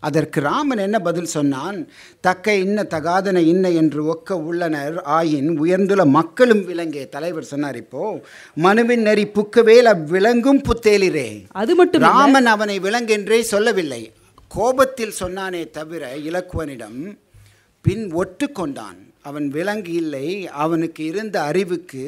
அதற்கு ராமன் என்ன பதில் சொன்னான்? தக்க இன்ன தகாதன இன்ன என்று ஒக்க உள்ளனர் ஆயின் உயர்ந்துள்ள மக்களும் விலங்கே. தலைவர் சொன்னார், இப்போ மனுவின் நெறி புக்கவேல் அவ்விலங்கும் புத்தேலிரே. அது மட்டும் ராமன் அவனை விலங்கென்றே சொல்லவில்லை, கோபத்தில் சொன்னானே தவிர இலக்குவனிடம் பின் ஒட்டு கொண்டான். அவன் விலங்கு இல்லை, அவனுக்கு இருந்த அறிவுக்கு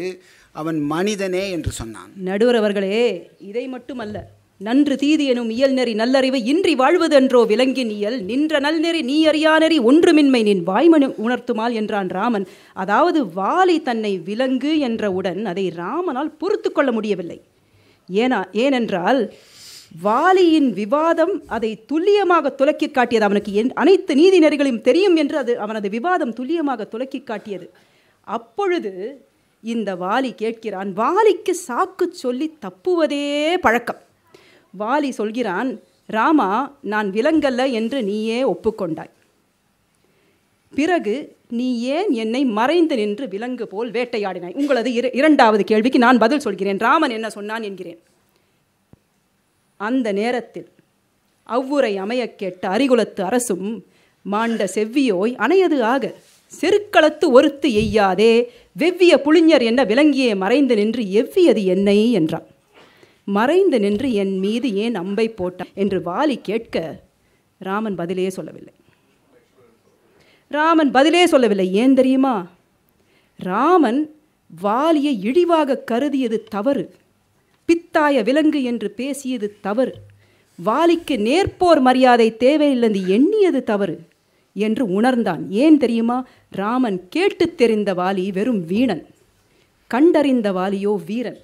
அவன் மனிதனே என்று சொன்னான். நடுவர் அவர்களே, இதை மட்டுமல்ல, நன்று தீது எனும் இயல் நெறி நல்லறிவை இன்றி வாழ்வதென்றோ விலங்கின் இயல், நின்ற நல்நெறி நீ அறியா நெறி ஒன்றுமின்மை நின் வாய்மனு உணர்த்துமால் என்றான் ராமன். அதாவது வாலி தன்னை விலங்கு என்றவுடன் அதை ராமனால் பொறுத்து கொள்ள முடியவில்லை. ஏனென்றால் வாலியின் விவாதம் அதை துல்லியமாக துலக்கி காட்டியது. அவனுக்கு அனைத்து நீதி நெறிகளையும் தெரியும் என்று அவனது விவாதம் துல்லியமாக துலக்கி காட்டியது. அப்பொழுது இந்த வாலி கேட்கிறான். வாலிக்கு சாக்கு சொல்லி தப்புவதே பழக்கம். வாலி சொல்கிறான், ராமா, நான் விலங்கல்ல என்று நீயே ஒப்புக்கொண்டாய். பிறகு நீ ஏன் என்னை மறைந்து நின்று விலங்கு போல் வேட்டையாடினாய்? உங்களது இரண்டாவது கேள்விக்கு நான் பதில் சொல்கிறேன். ராமன் என்ன சொன்னான் என்கிறேன். அந்த நேரத்தில் அவ்வுரை அமைய கேட்ட அரிகுலத்து அரசும் மாண்ட செவ்வியோய் அணையது ஆக செருக்களத்து ஒருத்து எய்யாதே வெவ்விய புளிஞர் என்ன விலங்கியே மறைந்து நின்று எவ்வியது என்னை என்றான். மறைந்து நின்று என் மீது ஏன் அம்பை போட்டான் என்று வாலி கேட்க ராமன் பதிலே சொல்லவில்லை. ஏன் தெரியுமா? ராமன் வாலியை இழிவாக கருதியது தவறு. பித்தாய விலங்கு என்று பேசியது தவறு. வாலிக்கு நேர்ப்போர் மரியாதை தேவையில்லை எண்ணியது தவறு என்று உணர்ந்தான். ஏன் தெரியுமா? ராமன் கேட்டு தெரிந்த வாலி வெறும் வீணன், கண்டறிந்த வாலியோ வீரன்.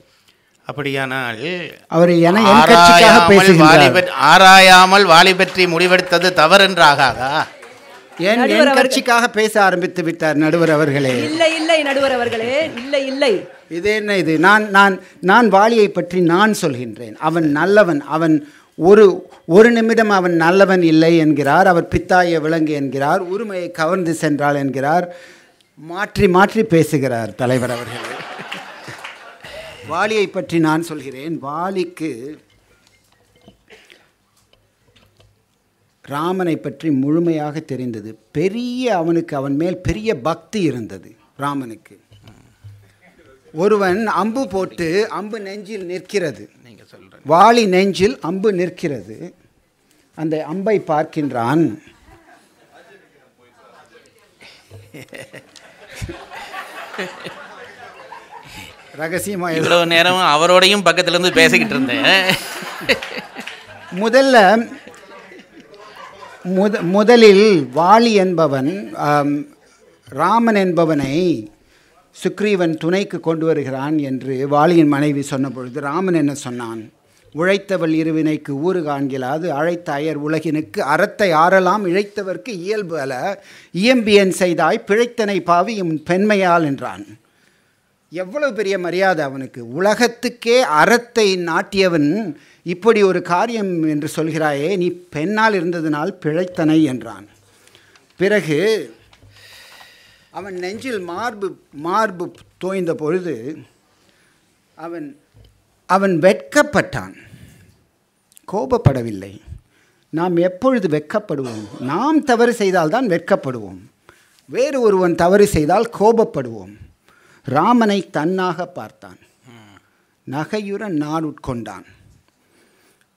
அப்படியானால் அவரை ஆராயாமல் வாலி பற்றி முடிவெடுத்தது தவறென்றாகாதா? ஏன் கட்சிக்காக பேச ஆரம்பித்து விட்டார் நடுவர் அவர்களே? இல்லை நடுவர் அவர்களே, இல்லை. இது என்ன இது? நான் வாலியை பற்றி நான் சொல்கின்றேன். அவன் நல்லவன். அவன் ஒரு நிமிடம் அவன் நல்லவன் இல்லை என்கிறார். அவர் பித்தாய விலங்கு என்கிறார். உரிமையை கவர்ந்து சென்றாள் என்கிறார். மாற்றி பேசுகிறார் தலைவர் அவர்களே. வாலியை பற்றி நான் சொல்கிறேன். வாலிக்கு ராமனை பற்றி முழுமையாக தெரிந்தது. அவனுக்கு அவன் மேல் பெரிய பக்தி இருந்தது ராமனுக்கு. ஒருவன் அம்பு போட்டு அம்பு நெஞ்சில் நிற்கிறது, வாளி நெஞ்சில் அம்பு நிற்கிறது. அந்த அம்பை பார்க்கின்றான். ரகசியமா இவ்வளவு நேரம் அவரோடையும் பக்கத்துல இருந்து பேசிக்கிட்டு இருந்தேன். முதலில் வாலி என்பவன் ராமன் என்பவனை சுக்ரீவன் துணைக்கு கொண்டு வருகிறான் என்று வாலியின் மனைவி சொன்ன பொழுது ராமன் என்ன சொன்னான்? உழைத்தவள் இருவினைக்கு ஊறு காண்கிலாது அழைத்த அயர் உலகினுக்கு அறத்தை ஆறலாம் இழைத்தவர்க்கு இயல்பு அல இயம்பியன் செய்தாய் பிழைத்தனை பாவி பெண்மையால் என்றான். எவ்வளவு பெரிய மரியாதை அவனுக்கு! உலகத்துக்கே அறத்தை நாட்டியவன் இப்படி ஒரு காரியம் என்று சொல்கிறாயே, நீ பெண்ணால் இருந்ததினால் பிழைத்தனை என்றான். பிறகு அவன் நெஞ்சில் மார்பு தோய்ந்த பொழுது அவன் வெட்கப்பட்டான், கோபப்படவில்லை. நாம் எப்பொழுது வெட்கப்படுவோம்? நாம் தவறு செய்தால்தான் வெட்கப்படுவோம். வேறு ஒருவன் தவறு செய்தால் கோபப்படுவோம். ராமனை தன்னாக பார்த்தான், நகையுற நாடுட்கொண்டான்.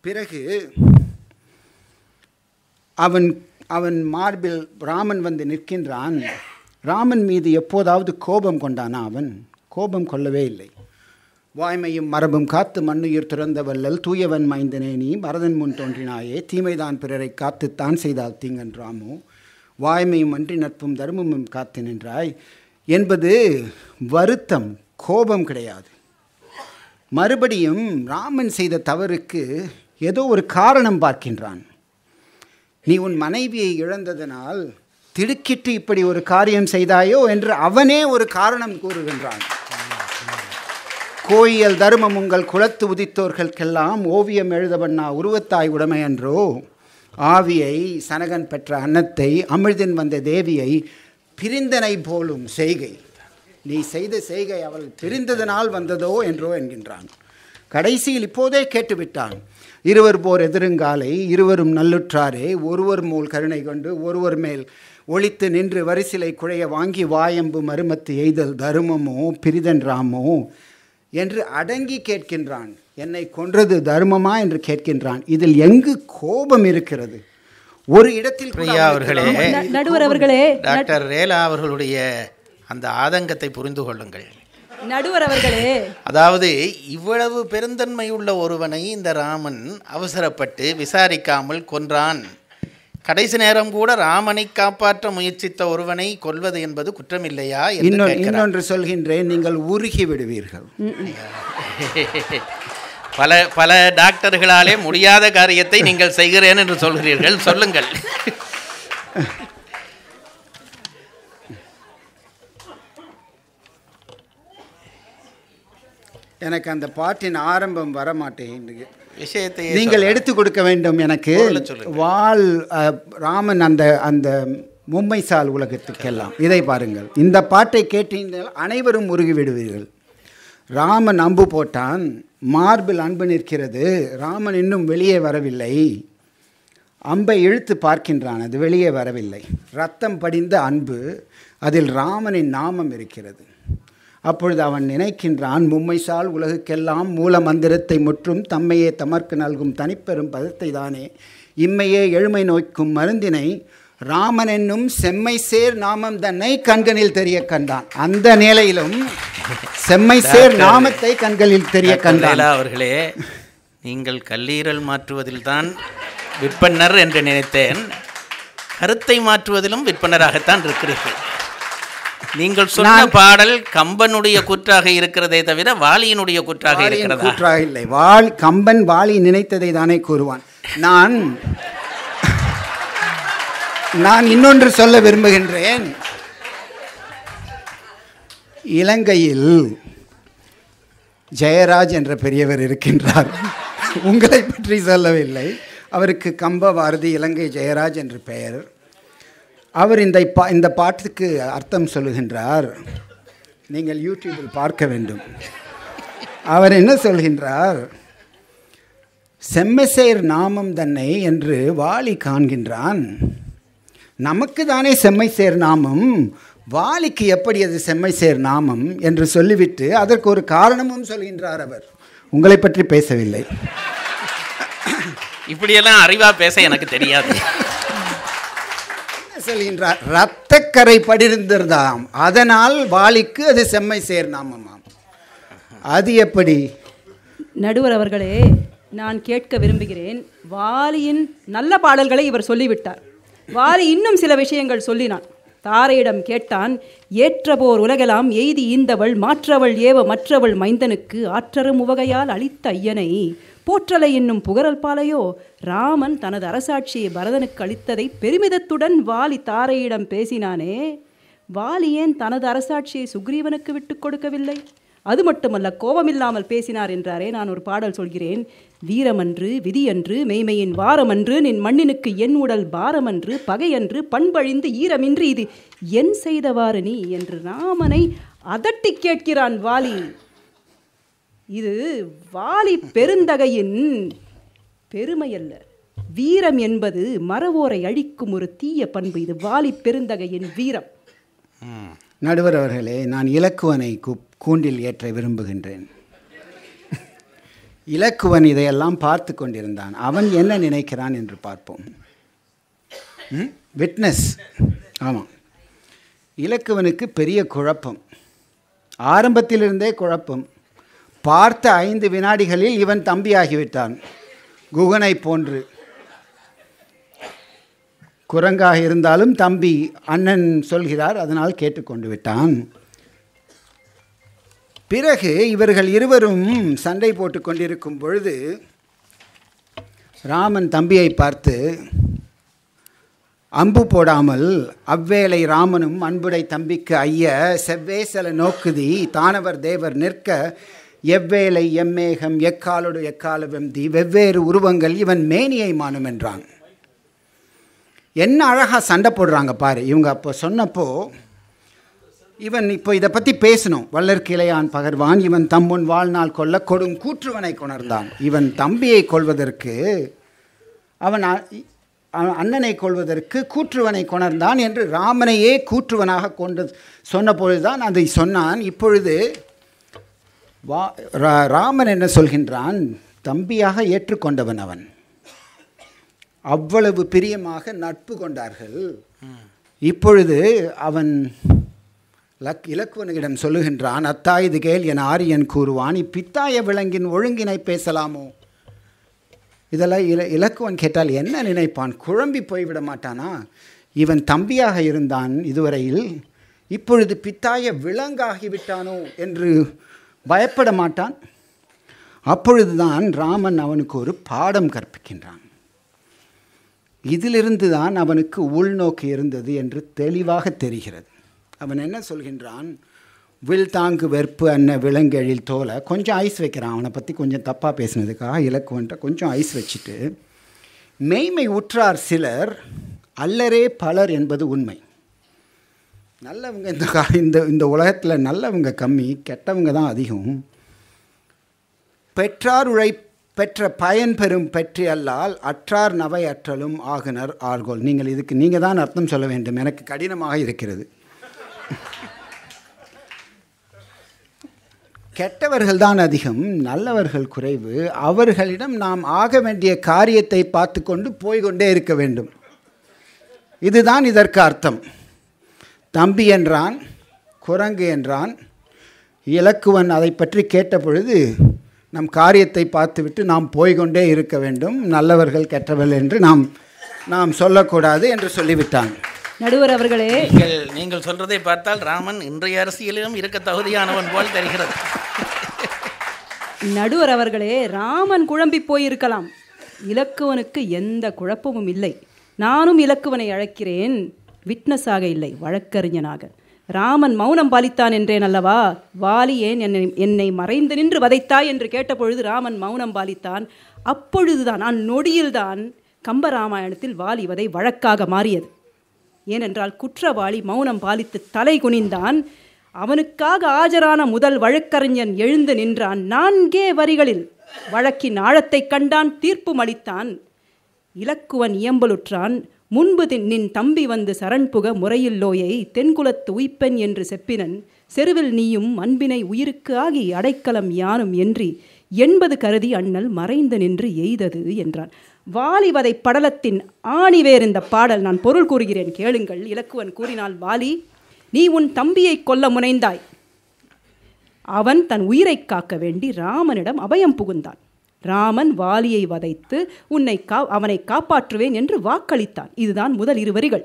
பிறகு அவன் மார்பில் ராமன் வந்து நிற்கின்றான். ராமன் மீது எப்போதாவது கோபம் கொண்டானா? அவன் கோபம் கொள்ளவே இல்லை. வாய்மையும் மரபும் காத்து மண்ணுயிர் துறந்த வல்லல் தூயவன் மைந்தனே நீ மரதன் முன் தோன்றினாயே தீமைதான் பிறரை காத்துத்தான் செய்தால் தீங்கன் ராமோ வாய்மையும் அன்றி நட்பும் தர்மமும் காத்து நின்றாய் என்பது வருத்தம், கோபம் கிடையாது. மறுபடியும் ராமன் செய்த தவறுக்கு ஏதோ ஒரு காரணம் பார்க்கின்றான். நீ உன் மனைவியை இழந்ததனால் திடுக்கிட்டு இப்படி ஒரு காரியம் செய்தாயோ என்று அவனே ஒரு காரணம் கூறுகின்றான். கோயில் தர்மம் உங்கள் குலத்து உதித்தோர்களுக்கெல்லாம் ஓவியம் எழுதவண்ணா உருவத்தாய் உடைமை அன்றோ ஆவியை சனகன் பெற்ற அன்னத்தை அமிழ்தின் வந்த தேவியை பிரிந்தனை போலும் செய்கை, நீ செய்த செய்கை அவள் பிரிந்ததனால் வந்ததோ என்றோ என்கின்றான். கடைசியில் இப்போதே கேட்டுவிட்டான். இருவர் போர் எதிருங்காலை இருவரும் நல்லுற்றாரே ஒருவர் மூல் கருணை கொண்டு ஒருவர் மேல் ஒளித்து நின்று வரிசிலை குழைய வாங்கி வாயம்பு மருமத்து எய்தல் தருமமோ பிரிதன் ராமோ என்று அடங்கி கேட்கின்றான். என்னை கொன்றது தர்மமா என்று கேட்கின்றான். இதில் எங்கு கோபம் இருக்கிறது? ஒரு இடத்தில் பிரியா அவர்களே, நடுவர் அவர்களே, டாக்டர் ரேலா அவர்களுடைய அந்த ஆதங்கத்தை புரிந்து கொள்ளுங்கள். நடுவர் அவர்களே, அதாவது இவ்வளவு பெருந்தன்மை உள்ள ஒருவனை இந்த ராமன் அவசரப்பட்டு விசாரிக்காமல் கொன்றான். கடைசி நேரம் கூட ராமனை காப்பாற்ற முயற்சித்த ஒருவனை கொல்வது என்பது குற்றமில்லையா? இன்னொன்று சொல்கின்றேன், நீங்கள் உருகி விடுவீர்கள். பல டாக்டர்களாலே முடியாத காரியத்தை நீங்கள் செய்கிறேன் என்று சொல்கிறீர்கள், சொல்லுங்கள். எனக்கு அந்த பாட்டின் ஆரம்பம் வரமாட்டேன். விஷயத்தை நீங்கள் எடுத்து கொடுக்க வேண்டும் எனக்கு. ராமன் அந்த மும்மைசால் உலகத்துக்கெல்லாம் இதை பாருங்கள். இந்த பாட்டை கேட்டீர்கள் அனைவரும் உருகி விடுவீர்கள். ராமன் அம்பு போட்டான், மார்பில் அன்பு நிற்கிறது. ராமன் இன்னும் வெளியே வரவில்லை. அம்பை இழுத்து பார்க்கின்றான், அது வெளியே வரவில்லை. ரத்தம் படிந்த அன்பு, அதில் ராமனின் நாமம் இருக்கிறது. அப்பொழுது அவன் நினைக்கின்றான், மும்மைசால் உலகுக்கெல்லாம் மூல மந்திரத்தை முற்றும் தம்மையே தமர்க்கு நல்கும் தனிப்பெரும் பதத்தை தானே இம்மையே எழுமை நோய்க்கும் மருந்தினை ராமன் என்னும் செம்மை சேர் நாமம் தன்னை கண்களில் தெரிய கண்டான். அந்த நிலையிலும் செம்மை சேர் நாமத்தை கண்களில் தெரிய கண்டான். அவர்களே, நீங்கள் கல்லீரல் மாற்றுவதில் தான் விற்பனர் என்று நினைத்தேன். கருத்தை மாற்றுவதிலும் விற்பனராகத்தான் இருக்கிறீர்கள். நீங்கள் சொன்ன பாடல் கம்பனுடைய கூற்றாக இருக்கிறதே தவிர வாலியினுடைய கூற்றாக இருக்கிறதா? கூற்றாக இல்லை. கம்பன் வாலி நினைத்ததை தானே கூறுவான். நான் இன்னொன்று சொல்ல விரும்புகின்றேன். இலங்கையில் ஜெயராஜ் என்ற பெரியவர் இருக்கின்றார். உங்களை பற்றி சொல்லவில்லை. அவருக்கு கம்ப பாரதி இலங்கை ஜெயராஜ் என்று பெயர். அவர் இந்த பாட்டுக்கு அர்த்தம் சொல்லுகின்றார். நீங்கள் யூடியூபில் பார்க்க வேண்டும். அவர் என்ன சொல்கின்றார்? செம்மைசேர் நாமம் தன்னை என்று வாலி காண்கின்றான். நமக்கு தானே செம்மைசேர் நாமம், வாலிக்கு எப்படி அது செம்மைசேர் நாமம் என்று சொல்லிவிட்டு அதற்கு ஒரு காரணமும் சொல்கின்றார். அவர் உங்களை பற்றி பேசவில்லை. இப்படியெல்லாம் அறிவா பேச எனக்கு தெரியாது. சொல்கின்றார், இரத்தக்கரை படிந்திருந்தாம், அதனால் வாலிக்கு அது செம்மைசேர் நாமமாம். அது எப்படி? நடுவர் அவர்களே, நான் கேட்க விரும்புகிறேன். வாலியின் நல்ல பாடல்களை இவர் சொல்லிவிட்டார். வாலி இன்னும் சில விஷயங்கள் சொல்லினான். தாரையிடம் கேட்டான், ஏற்றபோர் உலகெல்லாம் எய்தி ஈந்தவள் மாற்றவள் ஏவ மற்றவள் மைந்தனுக்கு ஆற்றரும் உவகையால் அளித்த ஐயனை போற்றலை என்னும் புகழல் பாலையோ. ராமன் தனது அரசாட்சியை பரதனுக்கு அளித்ததை பெருமிதத்துடன் வாலி தாரையிடம் பேசினானே, வாலி ஏன் தனது அரசாட்சியை சுக்ரீவனுக்கு விட்டு கொடுக்கவில்லை? அது மட்டுமல்ல, கோபமில்லாமல் பேசினார் என்றாரே. நான் ஒரு பாடல் சொல்கிறேன். வீரமன்று விதியன்று மெய்மையின் வாரமன்று நின் மண்ணினுக்கு என் உடல் பாரமன்று பகையன்று பண்பழிந்து ஈரமின்றி இது என் செய்தவாறு நீ என்று ராமனை அதட்டி கேட்கிறான் வாலி. இது வாலி பெருந்தகையின் பெருமையல்ல, வீரம் என்பது மறவோரை அழிக்கும் ஒரு தீய பண்பு. இது வாலி பெருந்தகையின் வீரம். நடுவர் அவர்களே, நான் இலக்குவனை கூண்டில் ஏற்ற விரும்புகின்றேன். இலக்குவன் இதையெல்லாம் பார்த்து கொண்டிருந்தான். அவன் என்ன நினைக்கிறான் என்று பார்ப்போம். விட்னஸ். ஆமாம், இலக்குவனுக்கு பெரிய குழப்பம், ஆரம்பத்திலிருந்தே குழப்பம். பார்த்த 5 வினாடிகளில் இவன் தம்பியாகிவிட்டான். குகனை போன்று குரங்காக இருந்தாலும் தம்பி, அண்ணன் சொல்கிறார், அதனால் கேட்டுக்கொண்டு விட்டான். பிறகு இவர்கள் இருவரும் சண்டை போட்டு கொண்டிருக்கும் பொழுது ராமன் தம்பியை பார்த்து, அம்பு போடாமல் அவ்வேளை ராமனும் அன்புடை தம்பிக்கு ஐய செவ்வேசல நோக்குதி தானவர் தேவர் நிற்க எவ்வேளை எம்மேகம் எக்காலோடு எக்கால வெம்தி வெவ்வேறு உருவங்கள் இவன் மேனியை மானும் என்றான். என்ன அழகாக சண்டை போடுறாங்க பாரு. இவங்க அப்போ சொன்னப்போ இவன் இப்போ இதை பற்றி பேசணும். வள்ளற்கிளையான் பகர்வான் இவன் தம்முன் வாழ்நாள் கொல்ல கொடும் கூற்றுவனை கொணர்ந்தான். இவன் தம்பியை கொள்வதற்கு, அவன் அண்ணனை கொள்வதற்கு கூற்றுவனை கொணர்ந்தான் என்று ராமனையே கூற்றுவனாக கொண்டு சொன்ன பொழுதுதான் அதை சொன்னான். இப்பொழுது ராமன் என்ன சொல்கின்றான்? தம்பியாக ஏற்றுக்கொண்டவன் அவன். அவ்வளவு பிரியமாக நட்பு கொண்டார்கள். இப்பொழுது அவன் இலக்குவனிடம் சொல்லுகின்றான், அத்தா இது கேள் என ஆரியன் கூறுவான், இப்பித்தாய விலங்கின் ஒழுங்கினை பேசலாமோ? இதெல்லாம் இலக்குவன் கேட்டால் என்ன நினைப்பான்? குழம்பி போய்விட மாட்டானா? இவன் தம்பியாக இருந்தான் இதுவரையில், இப்பொழுது பித்தாய விலங்காகிவிட்டானோ என்று பயப்பட மாட்டான்? அப்பொழுதுதான் ராமன் அவனுக்கு ஒரு பாடம் கற்பிக்கின்றான். இதிலிருந்து தான் அவனுக்கு உள்நோக்கு இருந்தது என்று தெளிவாக தெரிகிறது. அவன் என்ன சொல்கின்றான்? வில் தாங்கு வெறுப்பு அன்ன விலங்கெழில் தோலை கொஞ்சம் ஐஸ் வைக்கிறான். அவனை பற்றி கொஞ்சம் தப்பாக பேசினதுக்காக இலக்குவன்ட்ட கொஞ்சம் ஐஸ் வச்சுட்டு, மெய்மை உற்றார் சிலர் அல்லரே பலர் என்பது உண்மை. நல்லவங்க இந்த உலகத்தில் நல்லவங்க கம்மி, கெட்டவங்க தான் அதிகம். பெற்றார் பெற்ற பயன் பெறும் பெற்றி அல்லால் அற்றார் நவை அற்றலும் ஆகுனர் ஆர்கோல். இதுக்கு நீங்கள் தான் அர்த்தம் சொல்ல வேண்டும், எனக்கு கடினமாக இருக்கிறது. கெட்டவர்கள் தான் அதிகம், நல்லவர்கள் குறைவு. அவர்களிடம் நாம் ஆக வேண்டிய காரியத்தை பார்த்து கொண்டு போய்கொண்டே இருக்க வேண்டும். இதுதான் இதற்கு அர்த்தம். தம்பி என்றான், குரங்கு என்றான். இலக்குவன் அதை பற்றி கேட்ட பொழுது, நம் காரியத்தை பார்த்துவிட்டு நாம் போய்கொண்டே இருக்க வேண்டும், நல்லவர்கள் கெட்டவர்கள் என்று நாம் சொல்லக்கூடாது என்று சொல்லிவிட்டான். நடுவர் அவர்களே, நீங்கள் சொல்றதை பார்த்தால் ராமன் இன்றைய அரசியலிலும் இருக்க தகுதியானவன் போல் தெரிகிறது. நடுவர் அவர்களே, ராமன் குழம்பி போயிருக்கலாம், இலக்குவனுக்கு எந்த குழப்பமும் இல்லை. நானும் இலக்குவனை அழைக்கிறேன், விட்னஸாக இல்லை, வழக்கறிஞனாக. ராமன் மௌனம் பாலித்தான் என்றேன் அல்லவா? வாலி ஏன் என்னை மறைந்து நின்று வதைத்தாய் என்று கேட்டபொழுது ராமன் மௌனம் பாலித்தான். அப்பொழுதுதான், அந்நொடியில்தான் கம்பராமாயணத்தில் வாலி வதை வழக்காக மாறியது. ஏனென்றால் குற்றவாளி மௌனம் பாலித்து தலை குனிந்தான். அவனுக்காக ஆஜரான முதல் வழக்கறிஞன் எழுந்து நின்றான். 4 வரிகளில் வழக்கின் ஆழத்தைக் கண்டான், தீர்ப்பும் அளித்தான். இலக்குவன் இயம்பலுற்றான். முன்பு நின் தம்பி வந்து சரண்புக முறையில்லோயை தென்குலத்து உய்ப்பெண் என்று செப்பினன். செருவில் நீயும் அன்பினை உயிருக்கு ஆகி அடைக்கலம் யானும் என்றி 80 கருதி அண்ணல் மறைந்து நின்று எய்தது என்றான். வாலிவதை படலத்தின் ஆணிவேர் இந்த பாடல். நான் பொருள் கூறுகிறேன், கேளுங்கள். இலக்குவன் கூறினாள், வாலி, நீ உன் தம்பியை கொல்ல முனைந்தாய். அவன் தன் உயிரை காக்க வேண்டி ராமனிடம் அபயம் புகுந்தான். ராமன் வாலியை வதைத்து அவனை காப்பாற்றுவேன் என்று வாக்களித்தான். இதுதான் முதல் 2 வரிகள்.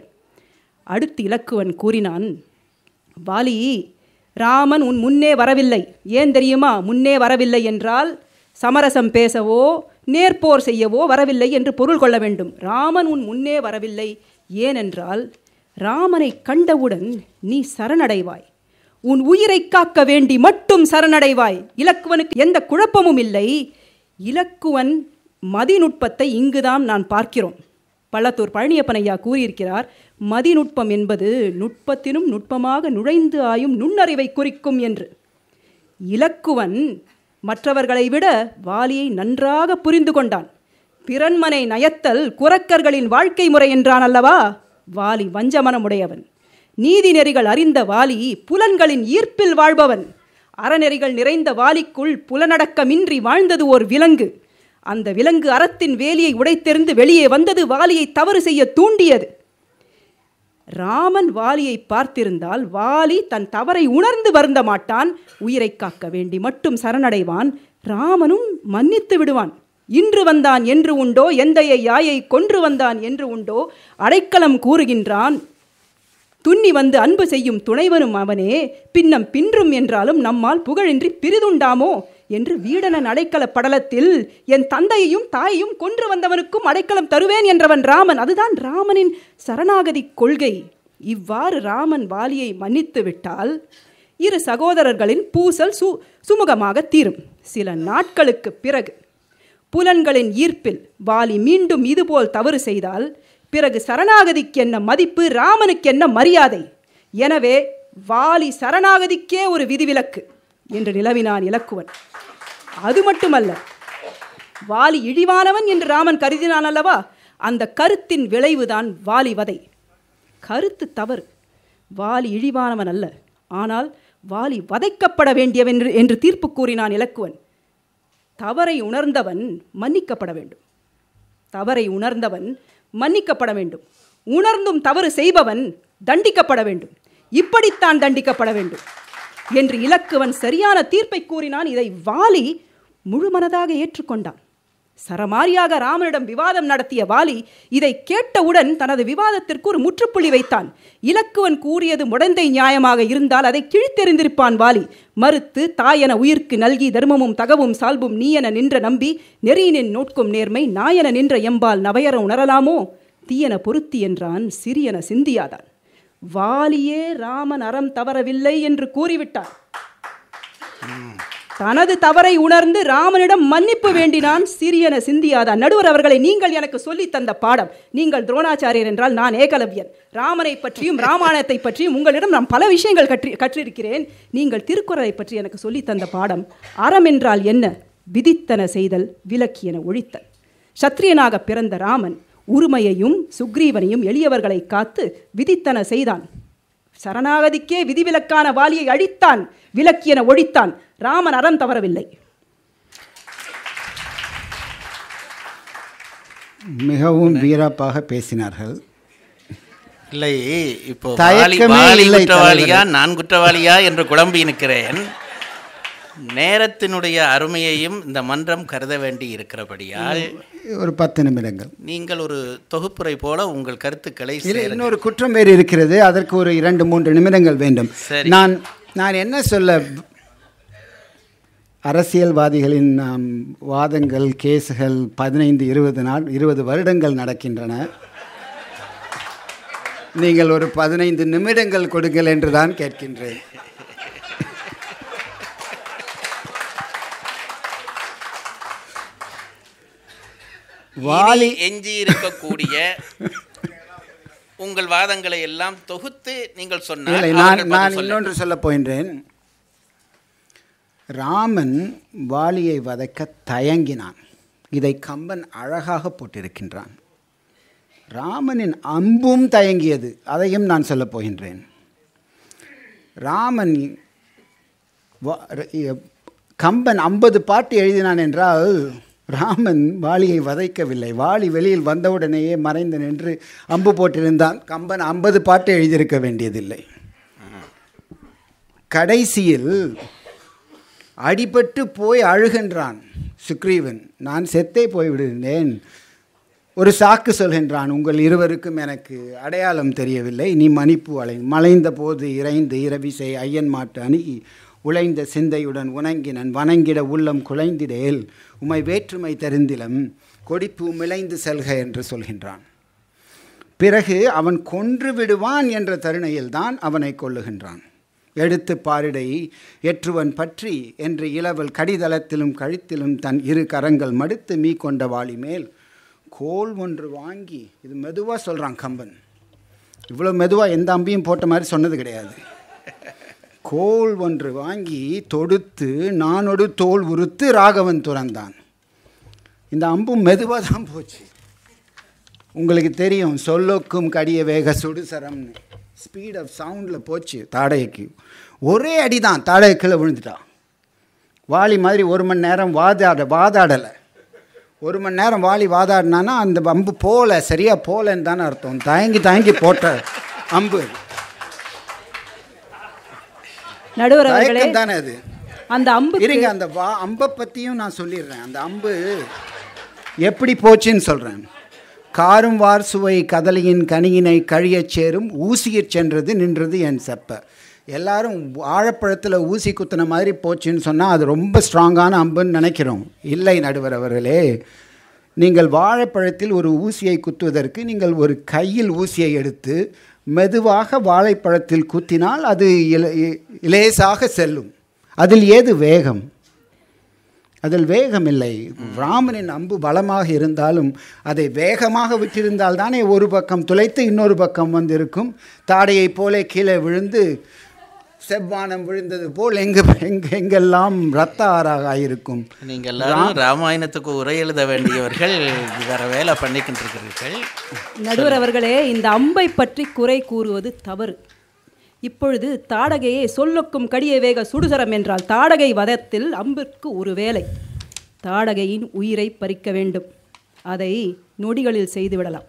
அடுத்து இலக்குவன் கூறினான், வாலி, ராமன் உன் முன்னே வரவில்லை. ஏன் தெரியுமா? முன்னே வரவில்லை என்றால் சமரசம் பேசவோ நேர்போர் செய்யவோ வரவில்லை என்று பொருள் கொள்ள வேண்டும். ராமன் உன் முன்னே வரவில்லை. ஏனென்றால் ராமனை கண்டவுடன் நீ சரணடைவாய். உன் உயிரை காக்க வேண்டி மட்டும் சரணடைவாய். இலக்குவனுக்கு எந்த குழப்பமும் இல்லை. இலக்குவன் மதிநுட்பத்தை இங்குதான் நான் பார்க்கிறோம். பள்ளத்தூர் பழனியப்பனையா கூறியிருக்கிறார், மதிநுட்பம் என்பது நுட்பத்தினும் நுட்பமாக நுழைந்து ஆயும் நுண்ணறிவை குறிக்கும் என்று. இலக்குவன் மற்றவர்களை விட வாலியை நன்றாக புரிந்து கொண்டான். பிறன்மனை நயத்தல் குரக்கர்களின் வாழ்க்கை முறை என்றான் அல்லவா? வாலி வஞ்சமனமுடையவன். நீதி நெறிகள் அறிந்த வாலி புலன்களின் ஈர்ப்பில் வாழ்பவன். அறநெறிகள் நிறைந்த வாலிக்குள் புலனடக்கமின்றி வாழ்ந்தது ஓர் விலங்கு. அந்த விலங்கு அறத்தின் வேலியை உடைத்தெறிந்து வெளியே வந்தது, வாலியை தவறு செய்ய தூண்டியது. ராமன் வாலியை பார்த்திருந்தால் வாலி தன் தவறை உணர்ந்து வருந்த மாட்டான். உயிரை காக்க வேண்டி மட்டும் சரணடைவான். ராமனும் மன்னித்து விடுவான். இன்று வந்தான் என்று உண்டோ, எந்தையை யாயை கொன்று வந்தான் என்று உண்டோ, அடைக்கலம் கூறுகின்றான். துண்ணி வந்து அன்பு செய்யும் துணைவனும் அவனே, பின்னம் பின்றும் என்றாலும் நம்மால் புகழின்றி பிரிதுண்டாமோ என்று வீடனன் அடைக்கல படலத்தில் என் தந்தையையும் தாயையும் கொன்று வந்தவனுக்கும் அடைக்கலம் தருவேன் என்றவன் ராமன். அதுதான் ராமனின் சரணாகதி கொள்கை. இவ்வாறு ராமன் வாலியை மன்னித்து விட்டால் 2 சகோதரர்களின் பூசல் சுமூகமாக தீரும். சில நாட்களுக்கு பிறகு புலன்களின் ஈர்ப்பில் வாலி மீண்டும் இதுபோல் தவறு செய்தால் பிறகு சரணாகதிக்கு என்ன மதிப்பு, ராமனுக்கு என்ன மரியாதை? எனவே வாலி சரணாகதிக்கே ஒரு விதிவிலக்கு என்று நிலவினான் இலக்குவன். அது மட்டுமல்ல, வாலி இழிவானவன் என்று ராமன் கருதினான் அல்லவா? அந்த கருத்தின் விளைவுதான் வாலி வதை. கருத்து தவறு. வாலி இழிவானவன் அல்ல, ஆனால் வாலி வதைக்கப்பட வேண்டியவன் என்று தீர்ப்பு கூறினான் இலக்குவன். தவறை உணர்ந்தவன் மன்னிக்கப்பட வேண்டும். தவறை உணர்ந்தவன் மன்னிக்கப்பட வேண்டும். உணர்ந்தும் தவறு செய்பவன் தண்டிக்கப்பட வேண்டும். இப்படித்தான் தண்டிக்கப்பட வேண்டும் என்று இலக்குவன் சரியான தீர்ப்பை கூறினான். இதை வாலி முழுமனதாக ஏற்றுக்கொண்டான். சரமாரியாக ராமனிடம் விவாதம் நடத்திய வாலி இதை கேட்டவுடன் தனது விவாதத்திற்கு ஒரு முற்றுப்புள்ளி வைத்தான். இலக்குவன் கூறியது முடந்தை நியாயமாக இருந்தால் அதை கிழித்தெறிந்திருப்பான் வாலி. மறுத்து தாயென உயிர்க்கு நல்கி தர்மமும் தகவும் சால்பும் நீயென நின்ற நம்பி நெறியினின் நோட்கும் நேர்மை நாயென நின்ற எம்பால் நவையற உணரலாமோ தீயென பொருத்தி என்றான் சிறியென சிந்தியாதான். வாலியே ராமன் அறம் தவறவில்லை என்று கூறிவிட்டான். தனது தவறை உணர்ந்து ராமனிடம் மன்னிப்பு வேண்டினான் சிறியன சிந்தியாதான். நடுவர் அவர்களை, நீங்கள் எனக்கு சொல்லி தந்த பாடம். நீங்கள் துரோணாச்சாரியர் என்றால் நான் ஏகலவ்யன். ராமனை பற்றியும் ராமாயணத்தை பற்றியும் உங்களிடம் நான் பல விஷயங்கள் கற்றிருக்கிறேன். நீங்கள் திருக்குறளை பற்றி எனக்கு சொல்லி தந்த பாடம். அறம் என்றால் என்ன? விதித்தன செய்தல், விலக்கியன ஒழித்தல். சத்திரியனாக பிறந்த ராமன் உரிமையையும் சுக்ரீவனையும் எளியவர்களை காத்து விதித்தன செய்தான். சரணாகதிக்கே விதிவிலக்கான வாலியை அழித்தான், விலக்கியன ஒழித்தான். ராமன் அறம் தவறவில்லை. மிகவும் வீரப்பாக பேசினார்கள். இல்லை, இப்போ வாலி குற்றவாளியா நான் குற்றவாளியா என்று குழம்பி நிற்கிறேன். நேரத்தினுடைய அருமையையும் இந்த மன்றம் கருத வேண்டி இருக்கிறபடியால் ஒரு 10 நிமிடங்கள் நீங்கள் ஒரு தொகுப்புரை போல உங்கள் கருத்துக்களை. இன்னொரு குற்றம் வேறு இருக்கிறது, அதற்கு ஒரு 2-3 நிமிடங்கள் வேண்டும். நான் என்ன சொல்ல, அரசியல்வாதிகளின் வாதங்கள், கேஸுகள் 15-20 வருடங்கள் நடக்கின்றன. நீங்கள் ஒரு 15 நிமிடங்கள் கொடுங்கள் என்று தான் கேட்கின்றேன். வாலி எஞ்சி இருக்கக்கூடிய உங்கள் வாதங்களை எல்லாம் தொகுத்து நீங்கள் சொன்னால் நான் இன்னொன்று சொல்ல போகின்றேன். ராமன் வாலியை வதைக்க தயங்கினான். இதை கம்பன் அழகாக போட்டிருக்கின்றான். ராமனின் அம்பும் தயங்கியது, அதையும் நான் சொல்லப் போகின்றேன். ராமன் கம்பன் 50 பாட்டு எழுதினான் என்றால் ராமன் வாலியை வதைக்கவில்லை. வாலி வெளியில் வந்தவுடனேயே மறைந்து நின்று அம்பு போட்டிருந்தான். கம்பன் 50 பாட்டு எழுதியிருக்க வேண்டியதில்லை. கடைசியில் அடிபட்டு போய் அழுகின்றான் சுக்ரீவன். நான் செத்தே போய்விடுகிறேன். ஒரு சாக்கு சொல்கின்றான், உங்கள் இருவருக்கும் எனக்கு அடையாளம் தெரியவில்லை, நீ மணிப்பு மலைந்த போது இறைந்து இரவிசை ஐயன் மாட்டு அணுகி உழைந்த சிந்தையுடன் உணங்கினன் வணங்கிட உள்ளம் குலைந்திடேல் உமை வேற்றுமை தெரிந்திலம் கொடிப்பு மிளைந்து செல்க என்று சொல்கின்றான். பிறகு அவன் கொன்று விடுவான் என்ற தருணையில்தான் அவனை கொல்லுகின்றான். எடுத்து பாரிடை எற்றுவன் பற்றி என்று இளவல் கடிதளத்திலும் கழுத்திலும் தன் 2 கரங்கள் மடுத்து மீ கொண்ட வாளி மேல் கோல் ஒன்று வாங்கி, இது மெதுவாக சொல்கிறான் கம்பன். இவ்வளோ மெதுவாக எந்த அம்பியும் போட்ட மாதிரி சொன்னது கிடையாது. கோல் ஒன்று வாங்கி தொடுத்து நானொடு தோல் உறுத்து ராகவன் துறந்தான். இந்த அம்பும் மெதுவாக தான் போச்சு. உங்களுக்கு தெரியும், சொல்லொக்கும் கடிய வேக சுடுசரம்னு ஸ்பீட் ஆஃப் சவுண்டில் போச்சு. தாடைக்கு ஒரே அடி தான், தாடையை கீழே விழுந்துட்டான். வாலி மாதிரி 1 மணி நேரம் வாதாடலை. 1 மணி நேரம் வாலி வாதாடினான்னா அந்த அம்பு போல சரியாக போலன்னு தானே அர்த்தம். தயங்கி போட்ட அம்பு நடுவர் அவர்களே தானே அது. அந்த அம்பு இருங்க, அந்த அம்பை பற்றியும் நான் சொல்லிடுறேன். அந்த அம்பு எப்படி போச்சுன்னு சொல்கிறேன். காரும் வார் சுவை கதலியின் கனியினை கழியச் சேரும் ஊசியிற் சென்றது நின்றது என் செப்ப. எல்லாரும் வாழைப்பழத்தில் ஊசி குத்தின மாதிரி போச்சுன்னு சொன்னால் அது ரொம்ப ஸ்ட்ராங்கான அம்புன்னு நினைக்கிறோம். இல்லை நடுவர் அவர்களே, நீங்கள் வாழைப்பழத்தில் ஒரு ஊசியை குத்துவதற்கு நீங்கள் ஒரு கையில் ஊசியை எடுத்து மெதுவாக வாழைப்பழத்தில் குத்தினால் அது லேசாக செல்லும். அதில் ஏது வேகம்? அதில் வேகம் இல்லை. ராமனின் அம்பு பலமாக இருந்தாலும் அதை வேகமாக விட்டிருந்தால் தானே ஒரு பக்கம் துளைத்து இன்னொரு பக்கம் வந்திருக்கும். தாடையை போல கீழே விழுந்து செவ்வானம் விழுந்தது போல் எங்கெல்லாம் ரத்த ஆறாக ஆயிருக்கும். நீங்கள் எல்லாரும் ராமாயணத்துக்கு உரை எழுத வேண்டியவர்கள், வேற வேலை பண்ணிக்கின்றிருக்கிறீர்கள். நடுவர் அவர்களே, இந்த அம்பை பற்றி குறை கூறுவது தவறு. இப்பொழுது தாடகையை சொல்லொக்கும் கடிய வேக சுடுசரம் என்றால் தாடகை வதத்தில் அம்பிற்கு ஒரு வேலை. தாடகையின் உயிரை பறிக்க வேண்டும். அதை நொடிகளில் செய்துவிடலாம்.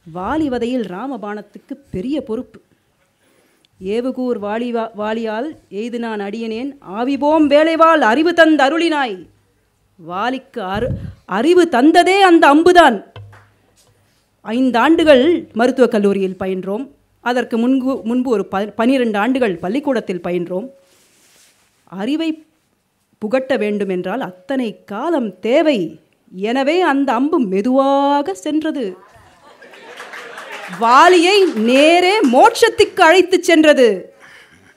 வாலி வதையில் ராமபாணத்துக்கு பெரிய பொறுப்பு. ஏவுகூர் வாலியால் எய்து நான் அடியனேன் ஆவிபோம் வேலைவாள் அறிவு தந்த அருளினாய். வாலிக்கு அறிவு தந்ததே அந்த அம்புதான். 5 ஆண்டுகள் மருத்துவக் கல்லூரியில் பயின்றோம். அதற்கு முன்பு ஒரு 12 ஆண்டுகள் பள்ளிக்கூடத்தில் பயின்றோம். அறிவை புகட்ட வேண்டும் என்றால் அத்தனை காலம் தேவை. எனவே அந்த அம்பு மெதுவாக சென்றது. வாலியை நேரே மோட்சத்துக்கு அழைத்து சென்றது.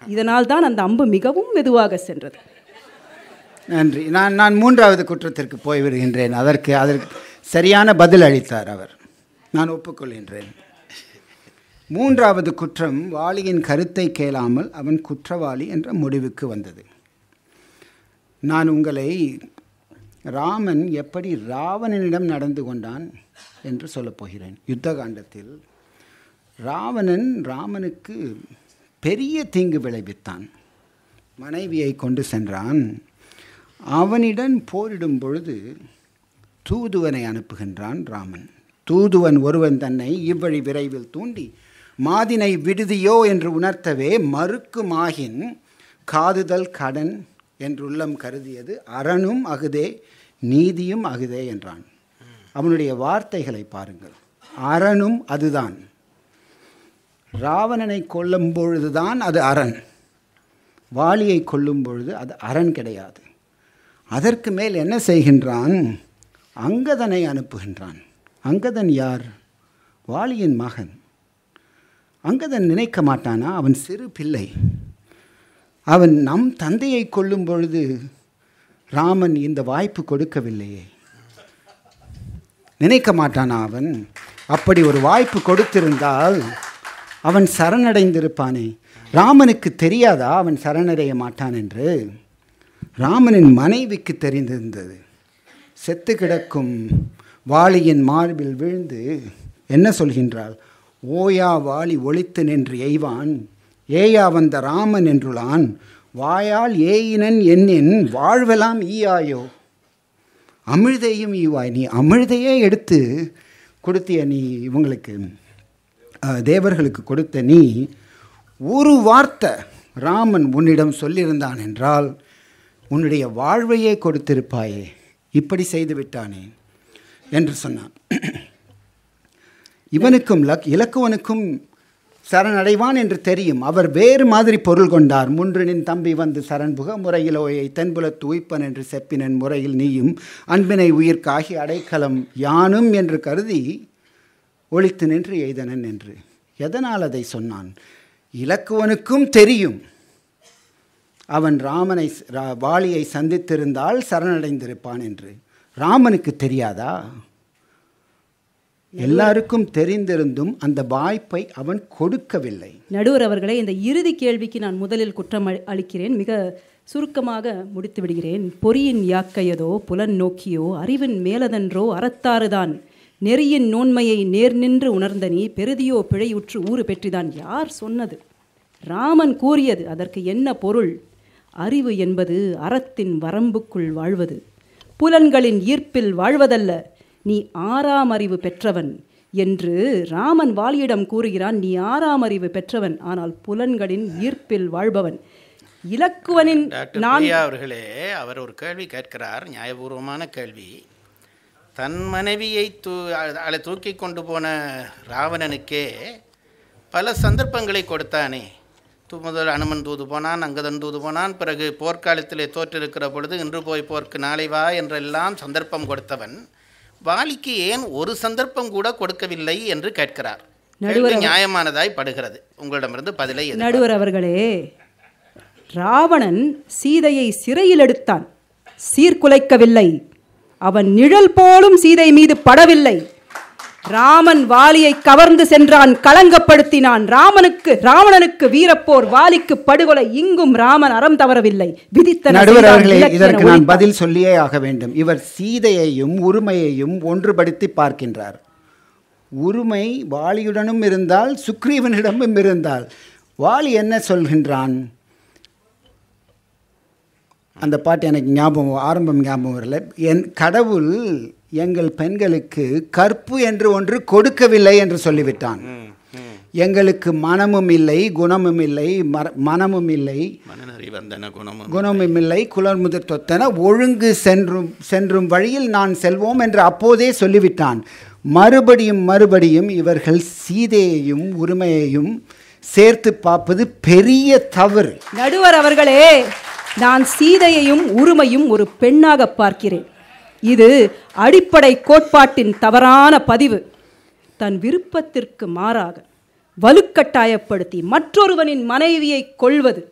இதனால் தான் அந்த அம்பு மிகவும் மெதுவாக சென்றது. நன்றி. நான் 3வது குற்றத்திற்கு போய்விடுகின்றேன். அதற்கு சரியான பதில் அளித்தார் அவர். நான் ஒப்புக்கொள்கின்றேன். 3வது குற்றம், வாலியின் கருத்தை கேளாமல் அவன் குற்றவாளி என்ற முடிவுக்கு வந்தது. நான் உங்களை ராமன் எப்படி ராவணனிடம் நடந்து கொண்டான் என்று சொல்லப் போகிறேன். யுத்த காண்டத்தில் ராமனுக்கு பெரிய தீங்கு விளைவித்தான். மனைவியை கொண்டு சென்றான். அவனிடம் போரிடும் பொழுது தூதுவனை அனுப்புகின்றான் ராமன். தூதுவன் ஒருவன் தன்னை இவ்வழி விரைவில் தூண்டி மாதினை விடுதியோ என்று உணர்த்தவே மறுக்குமாகின் காதுதல் கடன் என்றுள்ளம் கருதியது அரணும் அகுதே நீதியும் அகுதே என்றான். அவனுடைய வார்த்தைகளை பாருங்கள். அரணும் அதுதான். ராவணனை கொல்லும் பொழுதுதான் அது அரண். வாலியை கொல்லும் பொழுது அது அரண் கிடையாது. அதற்கு மேல் என்ன செய்கின்றான்? அங்கதனை அனுப்புகின்றான். அங்கதன் யார்? வாலியின் மகன். அங்கதன் நினைக்க மாட்டானா? அவன் சிறு பிள்ளை. அவன் நம் தந்தையை கொல்லும் பொழுது ராமன் இந்த வாய்ப்பு கொடுக்கவில்லையே. நினைக்க மாட்டானா அவன்? அப்படி ஒரு வாய்ப்பு கொடுத்திருந்தால் அவன் சரணடைந்திருப்பானே. ராமனுக்கு தெரியாதா அவன் சரணடைய மாட்டான் என்று? ராமனின் மனைவிக்கு தெரிந்திருந்தது. செத்து கிடக்கும் வாலியின் மார்பில் விழுந்து என்ன சொல்கின்றாள்? ஓயா வாலி ஒளித்து நின்று எய்வான், ஏயா வந்த ராமன் என்றுளான், வாயால் ஏயினன் என்னின் வாழ்வெல்லாம் ஈயாயோ. அமிழ்தையும் ஈவாய், நீ அமிழ்தையே எடுத்து கொடுத்திய, நீ இவங்களுக்கு தேவர்களுக்கு கொடுத்த நீ ஒரு வார்த்தை ராமன் உன்னிடம் சொல்லியிருந்தான் என்றால் உன்னுடைய வாழ்வையே கொடுத்திருப்பாயே, இப்படி செய்து விட்டானே என்று சொன்னான். இவனுக்கும் இலக்குவனுக்கும் சரணடைவான் என்று தெரியும். அவர் வேறு மாதிரி பொருள் கொண்டார். முன்றினின் தம்பி வந்து சரண்புக முறையிலோயை தென்புலத்து உய்ப்பன் என்று செப்பினன் முறையில் நீயும் அன்பினை உயிர்க்காகி அடைக்கலம் யானும் என்று கருதி ஒளித்து நின்று எய்தனன் என்று. எதனால் அதை சொன்னான்? இலக்குவனுக்கும் தெரியும் அவன் வாலியை சந்தித்திருந்தால் சரணடைந்திருப்பான் என்று. ராமனுக்கு தெரியாதா? எல்லாருக்கும் தெரிந்திருந்தும் அந்த வாய்ப்பை அவன் கொடுக்கவில்லை. நடுவர் அவர்களே, இந்த இறுதி கேள்விக்கு நான் முதலில் குற்றம் அளிக்கிறேன். மிக சுருக்கமாக முடித்து விடுகிறேன். பொறியின் யாக்கையதோ புலன் நோக்கியோ அறிவின் மேலதன்றோ அறத்தாறுதான் நெறியின் நோன்மையை நேர் நின்று உணர்ந்த நீ பெருதியோ பிழையுற்று ஊறு பெற்றிதான். யார் சொன்னது? ராமன் கூறியது. அதற்கு என்ன பொருள்? அறிவு என்பது அறத்தின் வரம்புக்குள் வாழ்வது, புலன்களின் ஈர்ப்பில் வாழ்வதல்ல. நீ 6ஆம் அறிவு பெற்றவன் என்று ராமன் வாலியிடம் கூறுகிறான். நீ 6ஆம் அறிவு பெற்றவன், ஆனால் புலன்களின் ஈர்ப்பில் வாழ்பவன். இலக்குவனின் அவர்களே, அவர் ஒரு கேள்வி கேட்கிறார், நியாயபூர்வமான கேள்வி. தன் மனைவியை தூக்கி கொண்டு போன ராவணனுக்கே பல சந்தர்ப்பங்களை கொடுத்தானே. முதல் அனுமன் தூது போனான், அங்கதன் தூது போனான், பிறகு போர்க்காலத்திலே தோற்றிருக்கிற பொழுது இன்று போய் போர்க்கு நாளை வா என்றெல்லாம் சந்தர்ப்பம் கொடுத்தவன் வாலிக்கு ஏன் ஒரு சந்தர்ப்பம் கூட கொடுக்கவில்லை என்று கேட்கிறார். நியாயமானதாய் படுகிறது. உங்களிடமிருந்து பதிலை. நடுவர் அவர்களே, ராவணன் சீதையை சிறையில் எடுத்தான், சீர்குலைக்கவில்லை. அவன் நிழல் போலும் சீதை மீது படவில்லை. ராமன் வாலியை கவர்ந்து சென்றான், களங்கப்படுத்தினான். ராவணனுக்கு வீரப்போர், வாலிக்கு படுகொலை. இங்கும் ராமன் அறம் தவறவில்லை. விதித்த நடுவர்களே, இதற்கு நான் பதில் சொல்லியே ஆக வேண்டும். இவர் சீதையையும் உரிமையையும் ஒன்றுபடுத்தி பார்க்கின்றார். உரிமை வாலியுடனும் இருந்தால் சுக்ரீவனிடமும் இருந்தால். வாலி என்ன சொல்கின்றான்? அந்த பாட்டு எனக்கு ஆரம்பம் ஞாபகம் வரல. என் கடவுள் எங்கள் பெண்களுக்கு கற்பு என்று ஒன்று கொடுக்கவில்லை என்று சொல்லிவிட்டான். எங்களுக்கு மனமும் இல்லை, குணமும் இல்லை, மனமும் இல்லை, குணமும் இல்லை, குலர் முதற் தொத்தன ஒழுங்கு சென்றும் வழியில் நான் செல்வோம் என்று அப்போதே சொல்லிவிட்டான். மறுபடியும் இவர்கள் சீதையையும் உரிமையையும் சேர்த்து பார்ப்பது பெரிய தவறு. நடுவர் அவர்களே, நான் சீதையையும் உரிமையும் ஒரு பெண்ணாக பார்க்கிறேன். இது அடிப்படை கோட்பாட்டின் தவறான பதிவு. தன் விருப்பத்திற்கு மாறாக வலுக்கட்டாயப்படுத்தி மற்றொருவனின் மனைவியை கொள்வது,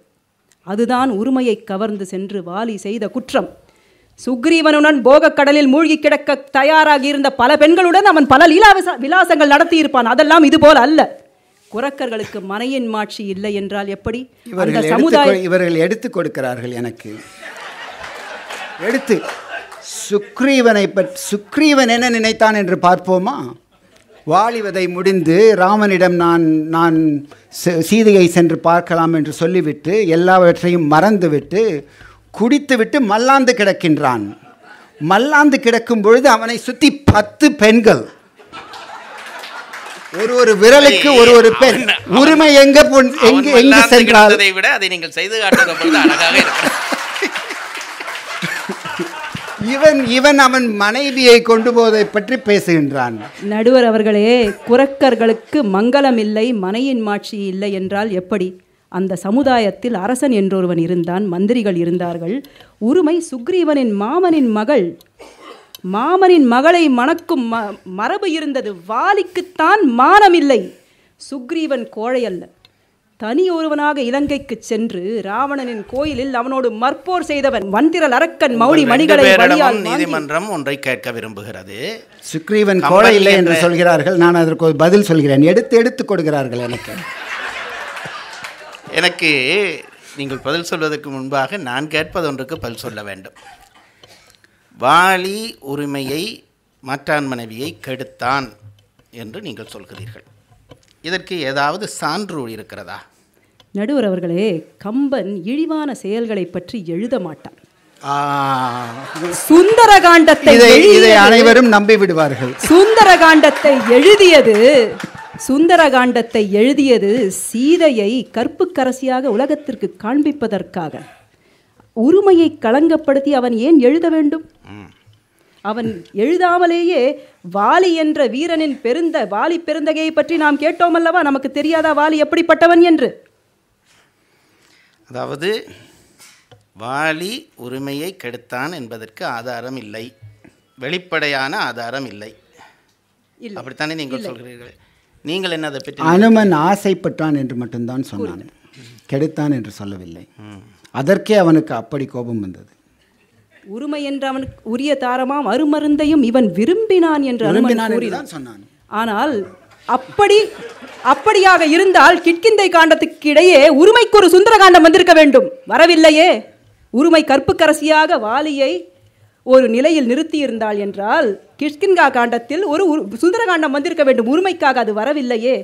அதுதான் உரிமையை கவர்ந்து சென்று வாலி செய்த குற்றம். சுக்ரீவனுடன் போகக்கடலில் மூழ்கி கிடக்க தயாராகி இருந்த பல பெண்களுடன் அவன் பல விலாசங்கள் நடத்தியிருப்பான். அதெல்லாம் இதுபோல் அல்ல. குரக்கர்களுக்கு மனையின் மாட்சி இல்லை என்றால் எப்படி? இவர்கள் எடுத்து கொடுக்கிறார்கள். எனக்கு எடுத்து சுக்ரீவன் என்ன நினைத்தான் என்று பார்ப்போமா? வாலிவதை முடிந்து ராமனிடம் நான் சீதையை சென்று பார்க்கலாம் என்று சொல்லிவிட்டு எல்லாவற்றையும் மறந்துவிட்டு குடித்துவிட்டு மல்லாந்து கிடக்கின்றான். மல்லாந்து கிடக்கும் பொழுது அவனை சுற்றி 10 பெண்கள், ஒரு விரலுக்கு ஒரு பெண். உரிமை எங்கு சென்றால் விட அதை நீங்கள் செய்து காட்டுவது அழகாக இருக்கு. இவன் அவன் மனைவியை கொண்டு போவதை பற்றி பேசுகின்றான். நடுவர் அவர்களே, குரக்கர்களுக்கு மங்களம் இல்லை, மனையின் மாட்சி இல்லை என்றால் எப்படி? அந்த சமுதாயத்தில் அரசன் என்றொருவன் இருந்தான், மந்திரிகள் இருந்தார்கள். உரிமை சுக்ரீவனின் மாமனின் மகள். மாமனின் மகளை மணக்கும் மரபு இருந்தது. வாலிக்குத்தான் மானம் இல்லை. சுக்ரீவன் கோழை அல்ல. தனி ஒருவனாக இலங்கைக்கு சென்று ராவணனின் கோயிலில் அவனோடு மற்போர் செய்தவன். வந்திரல் அரக்கன் மௌலி மணிகளை வழியால் நீதிமன்றம் ஒன்றை கேட்க விரும்புகிறது. சுக்ரீவன் கோழை இல்லை என்று சொல்கிறார்கள். நான் அதற்கு ஒரு பதில் சொல்கிறேன். எடுத்து கொடுக்கிறார்கள். எனக்கு நீங்கள் பதில் சொல்வதற்கு முன்பாக நான் கேட்பதொன்றுக்கு பதில் சொல்ல வேண்டும். வாலி உரிமையை மாற்றான் மனைவியை கெடுத்தான் என்று நீங்கள் சொல்கிறீர்கள். இதற்கு ஏதாவது சான்று இருக்கிறதா? நடுவர் அவர்களே, கம்பன் இழிவான செயல்களை பற்றி எழுத மாட்டான். சுந்தரகாண்டத்தை இதை அனைவரும் நம்பி விடுவார்கள். சுந்தரகாண்டத்தை எழுதியது சீதையை கற்புக்கரசியாக உலகத்திற்கு காண்பிப்பதற்காக. உரிமையை களங்கப்படுத்தி அவன் ஏன் எழுத வேண்டும்? அவன் எழுதாமலேயே வாலி என்ற வீரனின் வாலி பெருந்தகையை பற்றி நாம் கேட்டோம் அல்லவா? நமக்கு தெரியாதா வாலி எப்படிப்பட்டவன் என்று? அதாவது வாலி உரிமையை கெடுத்தான் என்பதற்கு ஆதாரம் இல்லை, வெளிப்படையான ஆதாரம் இல்லை. அப்படித்தானே நீங்கள் சொல்கிறீர்கள்? நீங்கள் என்ன அதை பற்றி? அனுமன் ஆசைப்பட்டான் என்று மட்டும்தான் சொன்னான், கெடுத்தான் என்று சொல்லவில்லை. அதற்கே அவனுக்கு அப்படி கோபம் வந்தது. உரிமை என்று அவனுக்கு உரிய தாரமாம் அருமருந்தையும் இவன் விரும்பினான் என்று அனுமன் சொன்னான். ஆனால் அப்படியாக இருந்தால் கிட்கிந்தை காண்டத்துக்கு இடையே உரிமைக்கு ஒரு சுந்தரகாண்டம் வந்திருக்க வேண்டும். வரவில்லையே. உரிமை கற்புக்கரசியாக வாலியை ஒரு நிலையில் நிறுத்தியிருந்தாள் என்றால் கிஷ்கிந்தா காண்டத்தில் ஒரு சுந்தரகாண்டம் வந்திருக்க வேண்டும். உரிமைக்காக அது வரவில்லையே.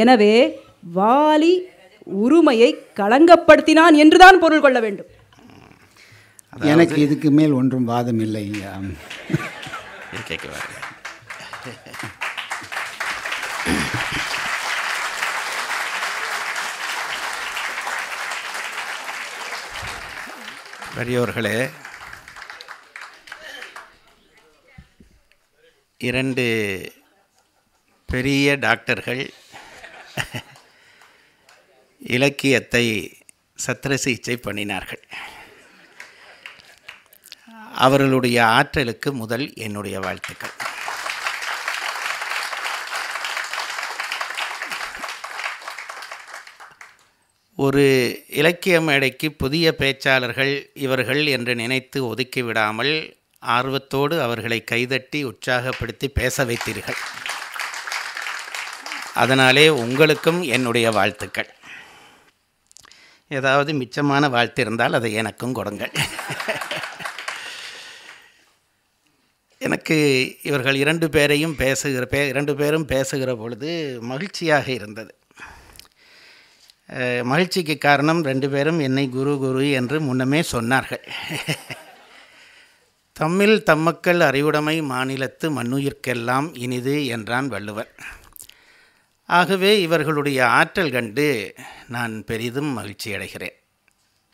எனவே வாலி உரிமையை களங்கப்படுத்தினான் என்றுதான் பொருள் கொள்ள வேண்டும். எனக்கு இதுக்கு மேல் ஒன்றும் வாதம் இல்லை. பெரியோர்களே, 2 பெரிய டாக்டர்கள் இலக்கியத்தை சத்திர சிகிச்சை பண்ணினார்கள். அவர்களுடைய ஆற்றலுக்கு முதல் என்னுடைய வாழ்த்துக்கள். ஒரு இலக்கிய மேடைக்கு புதிய பேச்சாளர்கள் இவர்கள் என்று நினைத்து ஒதுக்கிவிடாமல் ஆர்வத்தோடு அவர்களை கைதட்டி உற்சாகப்படுத்தி பேச வைத்தீர்கள். அதனாலே உங்களுக்கும் என்னுடைய வாழ்த்துக்கள். ஏதாவது மிச்சமான வாழ்த்து இருந்தால் அதை எனக்கும் கொடுங்கள். எனக்கு இவர்கள் 2 பேரும் பேசுகிற பொழுது மகிழ்ச்சியாக இருந்தது. மகிழ்ச்சிக்கு காரணம் 2 பேரும் என்னை குரு குரு என்று முன்னமே சொன்னார்கள். தம்மில் தம்மக்கள் அறிவுடைமை மாநிலத்து மண்ணுயிர்க்கெல்லாம் இனிது என்றான் வள்ளுவர். ஆகவே இவர்களுடைய ஆற்றல் கண்டு நான் பெரிதும் மகிழ்ச்சி அடைகிறேன்.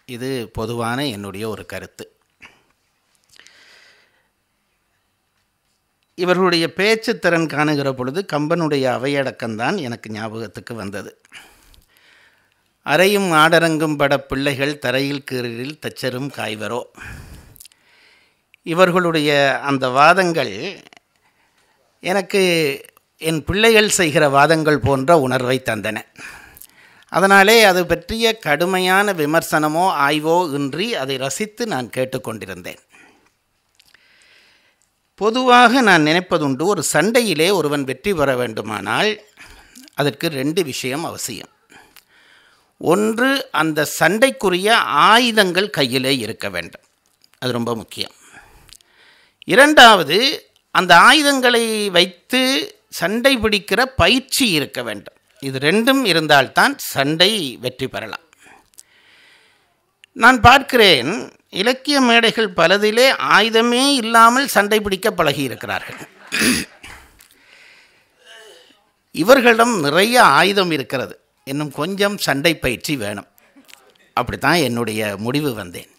இது பொதுவான என்னுடைய ஒரு கருத்து. இவர்களுடைய பேச்சு திறன் காணுகிற பொழுது கம்பனுடைய அவையடக்கம்தான் எனக்கு ஞாபகத்துக்கு வந்தது. அறையும் ஆடரங்கும் பட பிள்ளைகள் தரையில் கீறில் தச்சரும் காய்வரோ. இவர்களுடைய அந்த வாதங்கள் எனக்கு என் பிள்ளைகள் செய்கிற வாதங்கள் போன்ற உணர்வை தந்தன. அதனாலே அது பற்றிய கடுமையான விமர்சனமோ ஆய்வோ இன்றி அதை ரசித்து நான் கேட்டுக்கொண்டிருந்தேன். பொதுவாக நான் நினைப்பதுண்டு, ஒரு சண்டையிலே ஒருவன் வெற்றி பெற வேண்டுமானால் அதற்கு 2 விஷயம் அவசியம். ஒன்று, அந்த சண்டைக்குரிய ஆயுதங்கள் கையிலே இருக்க வேண்டும், அது ரொம்ப முக்கியம். 2வது, அந்த ஆயுதங்களை வைத்து சண்டை பிடிக்கிற பயிற்சி இருக்க வேண்டும். இது 2ம் இருந்தால்தான் சண்டை வெற்றி பெறலாம். நான் பார்க்கிறேன், இலக்கிய மேடைகள் பலதிலே ஆயுதமே இல்லாமல் சண்டை பிடிக்க பழகியிருக்கிறார்கள். இவர்களிடம் நிறைய ஆயுதம் இருக்கிறது, இன்னும் கொஞ்சம் சண்டை பயிற்சி வேணும். அப்படித்தான் என்னுடைய முடிவு வந்தேன்.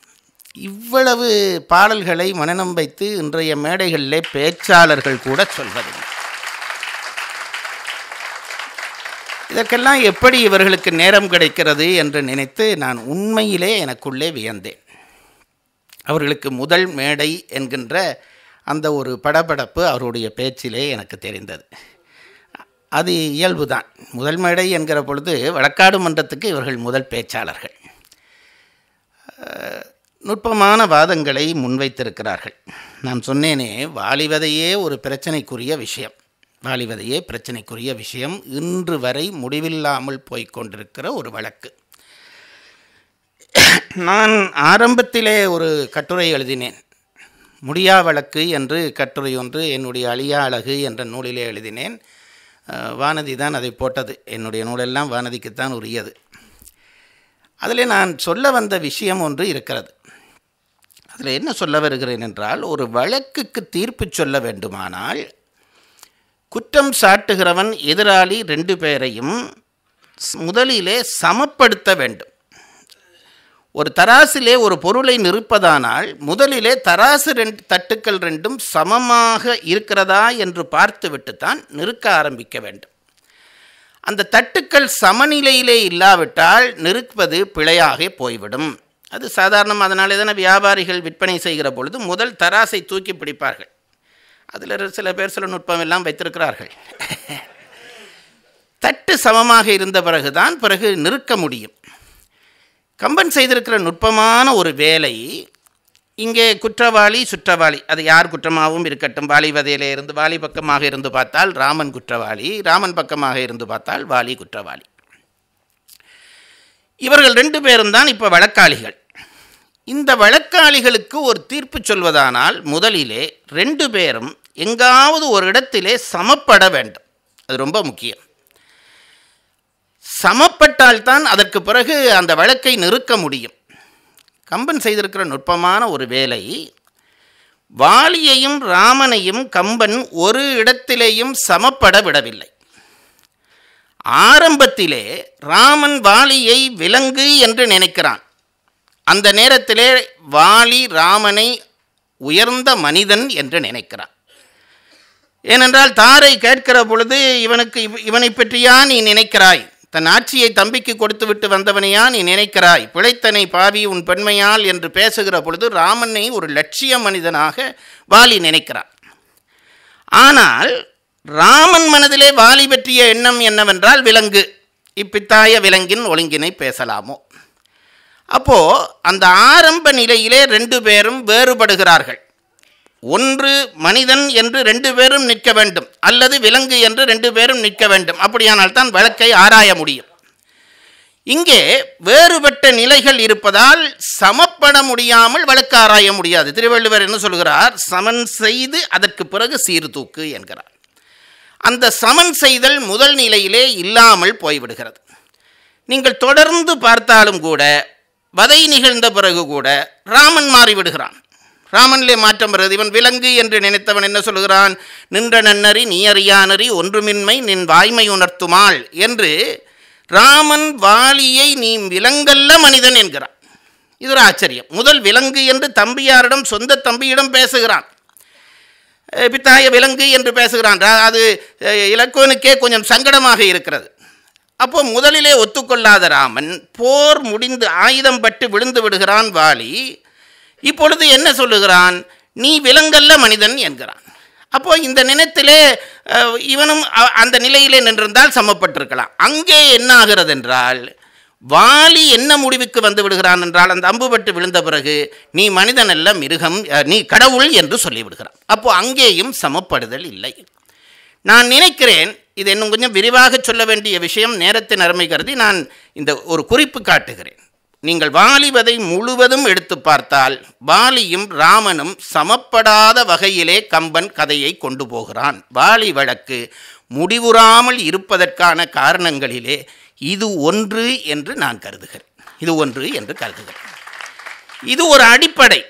இவ்வளவு பாடல்களை மனனம் வைத்து இன்றைய மேடைகளிலே பேச்சாளர்கள் கூட சொல்வதில்லை. இதற்கெல்லாம் எப்படி இவர்களுக்கு நேரம் கிடைக்கிறது என்று நினைத்து நான் உண்மையிலே எனக்குள்ளே வியந்தேன். அவர்களுக்கு முதல் மேடை என்கின்ற அந்த ஒரு படபடப்பு அவருடைய பேச்சிலே எனக்கு தெரிந்தது. அது இயல்புதான். முதல் மேடை என்கிற பொழுது வழக்காடு மன்றத்துக்கு இவர்கள் முதல் பேச்சாளர்கள். நுட்பமான வாதங்களை முன்வைத்திருக்கிறார்கள். நான் சொன்னேனே, வாலிவதையே ஒரு பிரச்சனைக்குரிய விஷயம், இன்று வரை முடிவில்லாமல் போய்கொண்டிருக்கிற ஒரு வழக்கு. நான் ஆரம்பத்திலே ஒரு கட்டுரை எழுதினேன். முடியா வழக்கு என்று கட்டுரை ஒன்று என்னுடைய அழியா அழகு என்ற நூலிலே எழுதினேன். வானதி தான் அதை போட்டது. என்னுடைய நூலெல்லாம் வானதிக்குத்தான் உரியது. அதில் நான் சொல்ல வந்த விஷயம் ஒன்று இருக்கிறது. அதில் என்ன சொல்ல வருகிறேன் என்றால், ஒரு வழக்குக்கு தீர்ப்பு சொல்ல வேண்டுமானால் குற்றம் சாட்டுகிறவன் எதிராளி 2 பேரையும் முதலிலே சமப்படுத்த வேண்டும். ஒரு தராசிலே ஒரு பொருளை நிறுப்பதானால் முதலிலே தராசு தட்டுக்கள் 2ம் சமமாக இருக்கிறதா என்று பார்த்துவிட்டுத்தான் நிறுக்க ஆரம்பிக்க வேண்டும். அந்த தட்டுக்கள் சமநிலையிலே இல்லாவிட்டால் நிறுப்பது பிழையாக போய்விடும். அது சாதாரணம். அதனாலே தானே வியாபாரிகள் விற்பனை செய்கிற பொழுது முதல் தராசை தூக்கி பிடிப்பார்கள். அதில் சில பேர் சில நுட்பம் எல்லாம் வைத்திருக்கிறார்கள். தட்டு சமமாக இருந்த பிறகு நிறுக்க முடியும். கம்பன் செய்திருக்கிற நுட்பமான ஒரு வேலை. இங்கே குற்றவாளி சுற்றவாளி, அது யார் குற்றமாகவும் இருக்கட்டும். வாலி வதையிலே இருந்து வாலி பக்கமாக இருந்து பார்த்தால் ராமன் குற்றவாளி, ராமன் பக்கமாக இருந்து பார்த்தால் வாலி குற்றவாளி. இவர்கள் 2 பேரும் தான் இப்போ வழக்காளிகள். இந்த வழக்காளிகளுக்கு ஒரு தீர்ப்பு சொல்வதானால் முதலிலே 2 பேரும் எங்காவது ஒரு இடத்திலே சமப்பட வேண்டும். அது ரொம்ப முக்கியம். சமப்பட்டால்தான் அதற்கு பிறகு அந்த வழக்கை நிறுக்க முடியும். கம்பன் செய்திருக்கிற நுட்பமான ஒரு வேலை. வாலியையும் ராமனையும் கம்பன் ஒரு இடத்திலேயும் சமப்பட விடவில்லை. ஆரம்பத்திலே ராமன் வாலியை விலங்கு என்று நினைக்கிறான். அந்த நேரத்திலே வாலி ராமனை உயர்ந்த மனிதன் என்று நினைக்கிறான். ஏனென்றால் தாரை கேட்கிற பொழுது இவனை பற்றியா நீ நினைக்கிறாய்? தன் ஆட்சியை தம்பிக்கு கொடுத்து விட்டு வந்தவனையா நீ நினைக்கிறாய்? பிழைத்தனை பாவி உன் பெண்மையால் என்று பேசுகிற பொழுது ராமனை ஒரு லட்சிய மனிதனாக வாலி நினைக்கிறான். ஆனால் ராமன் மனதிலே வாலி பற்றிய எண்ணம் என்னவென்றால் விலங்கு. இப்பித்தாய விலங்கின் ஒழுங்கினை பேசலாமோ? அப்போ அந்த ஆரம்ப நிலையிலே 2 பேரும் வேறுபடுகிறார்கள். ஒன்று மனிதன் என்று 2 பேரும் நிற்க வேண்டும், அல்லது விலங்கு என்று 2 பேரும் நிற்க வேண்டும். அப்படியானால் தான் வழக்கை ஆராய முடியும். இங்கே வேறுபட்ட நிலைகள் இருப்பதால் சமப்பட முடியாமல் வழக்கு ஆராய முடியாது. திருவள்ளுவர் என்ன சொல்கிறார்? சமன் செய்து அதற்கு பிறகு சீர்தூக்கு என்கிறார். அந்த சமன் செய்தல் முதல் நிலையிலே இல்லாமல் போய்விடுகிறது. நீங்கள் தொடர்ந்து பார்த்தாலும் கூட வதை நிகழ்ந்த பிறகு கூட ராமன் மாறிவிடுகிறான். ராமனிலே மாற்றம் வருகிறது. இவன் விலங்கு என்று நினைத்தவன் என்ன சொல்கிறான்? நின்ற நன்னறி நீ அறியானறி ஒன்றுமின்மை நின் வாய்மை உணர்த்துமாள் என்று ராமன் வாலியை நீ விலங்கல்ல மனிதன் என்கிறான். இது ஒரு ஆச்சரியம். முதல் விலங்கு என்று தம்பியாரிடம், சொந்த தம்பியிடம் பேசுகிறான். பித்தாய விலங்கு என்று பேசுகிறான். அது இலக்குவனுக்கே கொஞ்சம் சங்கடமாக இருக்கிறது. அப்போ முதலிலே ஒத்துக்கொள்ளாத ராமன் போர் முடிந்து ஆயுதம் பட்டு விழுந்து விடுகிறான் வாலி. இப்பொழுது என்ன சொல்லுகிறான்? நீ விலங்கல்ல மனிதன் என்கிறான். அப்போ இந்த நினைத்திலே இவனும் அந்த நிலையிலே நின்றிருந்தால் சமப்பட்டிருக்கலாம். அங்கே என்ன ஆகிறது என்றால், வாலி என்ன முடிவுக்கு வந்து விடுகிறான் என்றால், அந்த அம்புபட்டு விழுந்த பிறகு நீ மனிதன் அல்ல மிருகம், நீ கடவுள் என்று சொல்லிவிடுகிறான். அப்போ அங்கேயும் சமப்படுதல் இல்லை. நான் நினைக்கிறேன் இது இன்னும் கொஞ்சம் விரிவாக சொல்ல வேண்டிய விஷயம். நேரத்தின் அருமை கருதி நான் இந்த ஒரு குறிப்பு காட்டுகிறேன். நீங்கள் வாலிவதை முழுவதும் எடுத்து பார்த்தால் வாலியும் ராமனும் சமப்படாத வகையிலே கம்பன் கதையை கொண்டு போகிறான். வாலி வழக்கு முடிவுறாமல் இருப்பதற்கான காரணங்களிலே இது ஒன்று என்று நான் கருதுகிறேன். இது ஒரு அடிப்படை.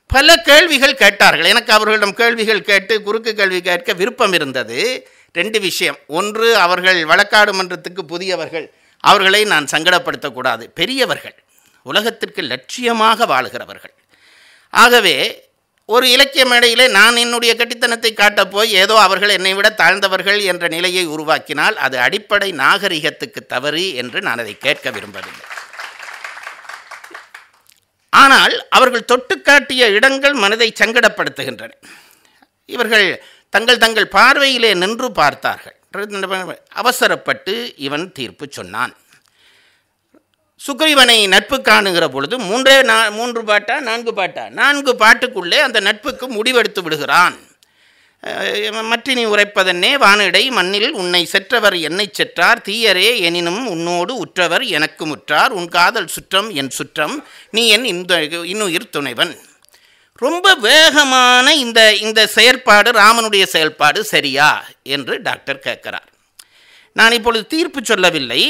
பல கேள்விகள் கேட்டார்கள். எனக்கு அவர்களிடம் கேள்விகள் கேட்டு குறுக்கு கேள்வி கேட்க விருப்பம் இருந்தது. 2 விஷயம். ஒன்று, அவர்கள் வழக்காடு மன்றத்துக்கு புதியவர்கள், அவர்களை நான் சங்கடப்படுத்தக்கூடாது. பெரியவர்கள், உலகத்திற்கு லட்சியமாக வாழுகிறவர்கள். ஆகவே ஒரு இலக்கிய மேடையிலே நான் என்னுடைய கட்டித்தனத்தை காட்டப் போய் ஏதோ அவர்கள் என்னை விட தாழ்ந்தவர்கள் என்ற நிலையை உருவாக்கினால் அது அடிப்படை நாகரிகத்துக்கு தவறு என்று நான் அதை கேட்க விரும்பவில்லை. ஆனால் அவர்கள் தொட்டு காட்டிய இடங்கள் மனதை சங்கடப்படுத்துகின்றன. இவர்கள் தங்கள் பார்வையிலே நின்று பார்த்தார்கள். அவசரப்பட்டு இவன் தீர்ப்பு சொன்னான். சுக்ரீவனை நட்பு காணுகிற பொழுது 3 பாட்டா 4 பாட்டுக்குள்ளே அந்த நட்புக்கு முடிவெடுத்து விடுகிறான். மற்றினி உரைப்பதன்னே வானிடை மண்ணில் உன்னை செற்றவர் என்னை செற்றார் தீயரே எனினும் உன்னோடு உற்றவர் எனக்கு முற்றார் உன் காதல் சுற்றம் என் சுற்றம் நீ என் இன்னுயிர் துணைவன். ரொம்ப வேகமான இந்த செயற்பாடு ராமனுடைய செயல்பாடு சரியா என்று டாக்டர் கேட்கிறார். நான் இப்பொழுது தீர்ப்பு சொல்லவில்லை,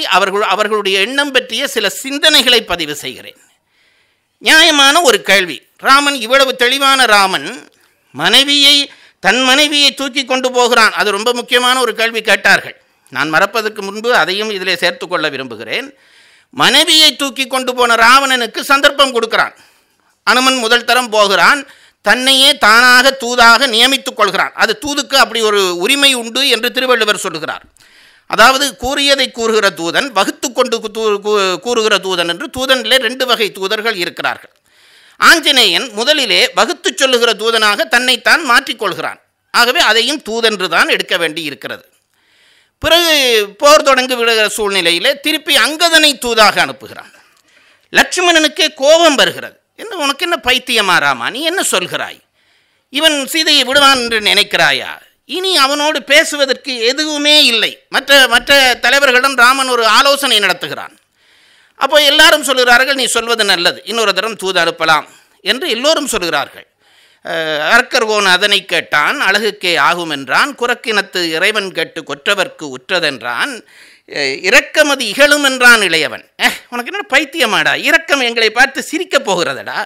அவர்களுடைய எண்ணம் பற்றிய சில சிந்தனைகளை பதிவு செய்கிறேன். நியாயமான ஒரு கேள்வி. ராமன் இவ்வளவு தெளிவான ராமன் தன் மனைவியை தூக்கி கொண்டு போகிறான். அது ரொம்ப முக்கியமான ஒரு கேள்வி கேட்டார்கள். நான் மறப்பதற்கு முன்பு அதையும் இதிலே சேர்த்து கொள்ள விரும்புகிறேன். மனைவியை தூக்கி கொண்டு போன ராவணனுக்கு சந்தர்ப்பம் கொடுக்கிறான். அனுமன் முதல் தரம் போகிறான், தன்னையே தானாக தூதாக நியமித்துக் கொள்கிறான். அது தூதுக்கு அப்படி ஒரு உரிமை உண்டு என்று திருவள்ளுவர் சொல்லுகிறார். அதாவது கூறியதை கூறுகிற தூதன், வகுத்து கொண்டு கூறுகிற தூதன் என்று தூதனிலே 2 வகை தூதர்கள் இருக்கிறார்கள். ஆஞ்சநேயன் முதலிலே வகுத்து சொல்லுகிற தூதனாக தன்னைத்தான் மாற்றிக்கொள்கிறான். ஆகவே அதையும் தூதென்று தான் எடுக்க வேண்டி இருக்கிறது. பிறகு போர் தொடங்கி விடுகிற சூழ்நிலையிலே திருப்பி அங்கதனை தூதாக அனுப்புகிறான். லட்சுமணனுக்கே கோபம் வருகிறது. என்ன உனக்கு என்ன பைத்தியமா ராமா, நீ என்ன சொல்கிறாய்? இவன் சீதையை விடுவான் என்று நினைக்கிறாயா? இனி அவனோடு பேசுவதற்கு எதுவுமே இல்லை. மற்ற தலைவர்களிடம் ராமன் ஒரு ஆலோசனை நடத்துகிறான். அப்போ எல்லாரும் சொல்கிறார்கள், நீ சொல்வது நல்லது, இன்னொரு தரம் தூது அனுப்பலாம் என்று எல்லோரும் சொல்கிறார்கள். அரக்கர்கோன் அதனை கேட்டான், அழகுக்கே ஆகும் என்றான், குரக்கினத்து இறைவன் கேட்டு கொற்றவர்க்கு உற்றதென்றான், இரக்கமது இகழும் என்றான் இளையவன். உனக்கு என்ன பைத்தியமாடா, இரக்கம் எங்களை பார்த்து சிரிக்கப் போகிறதடா.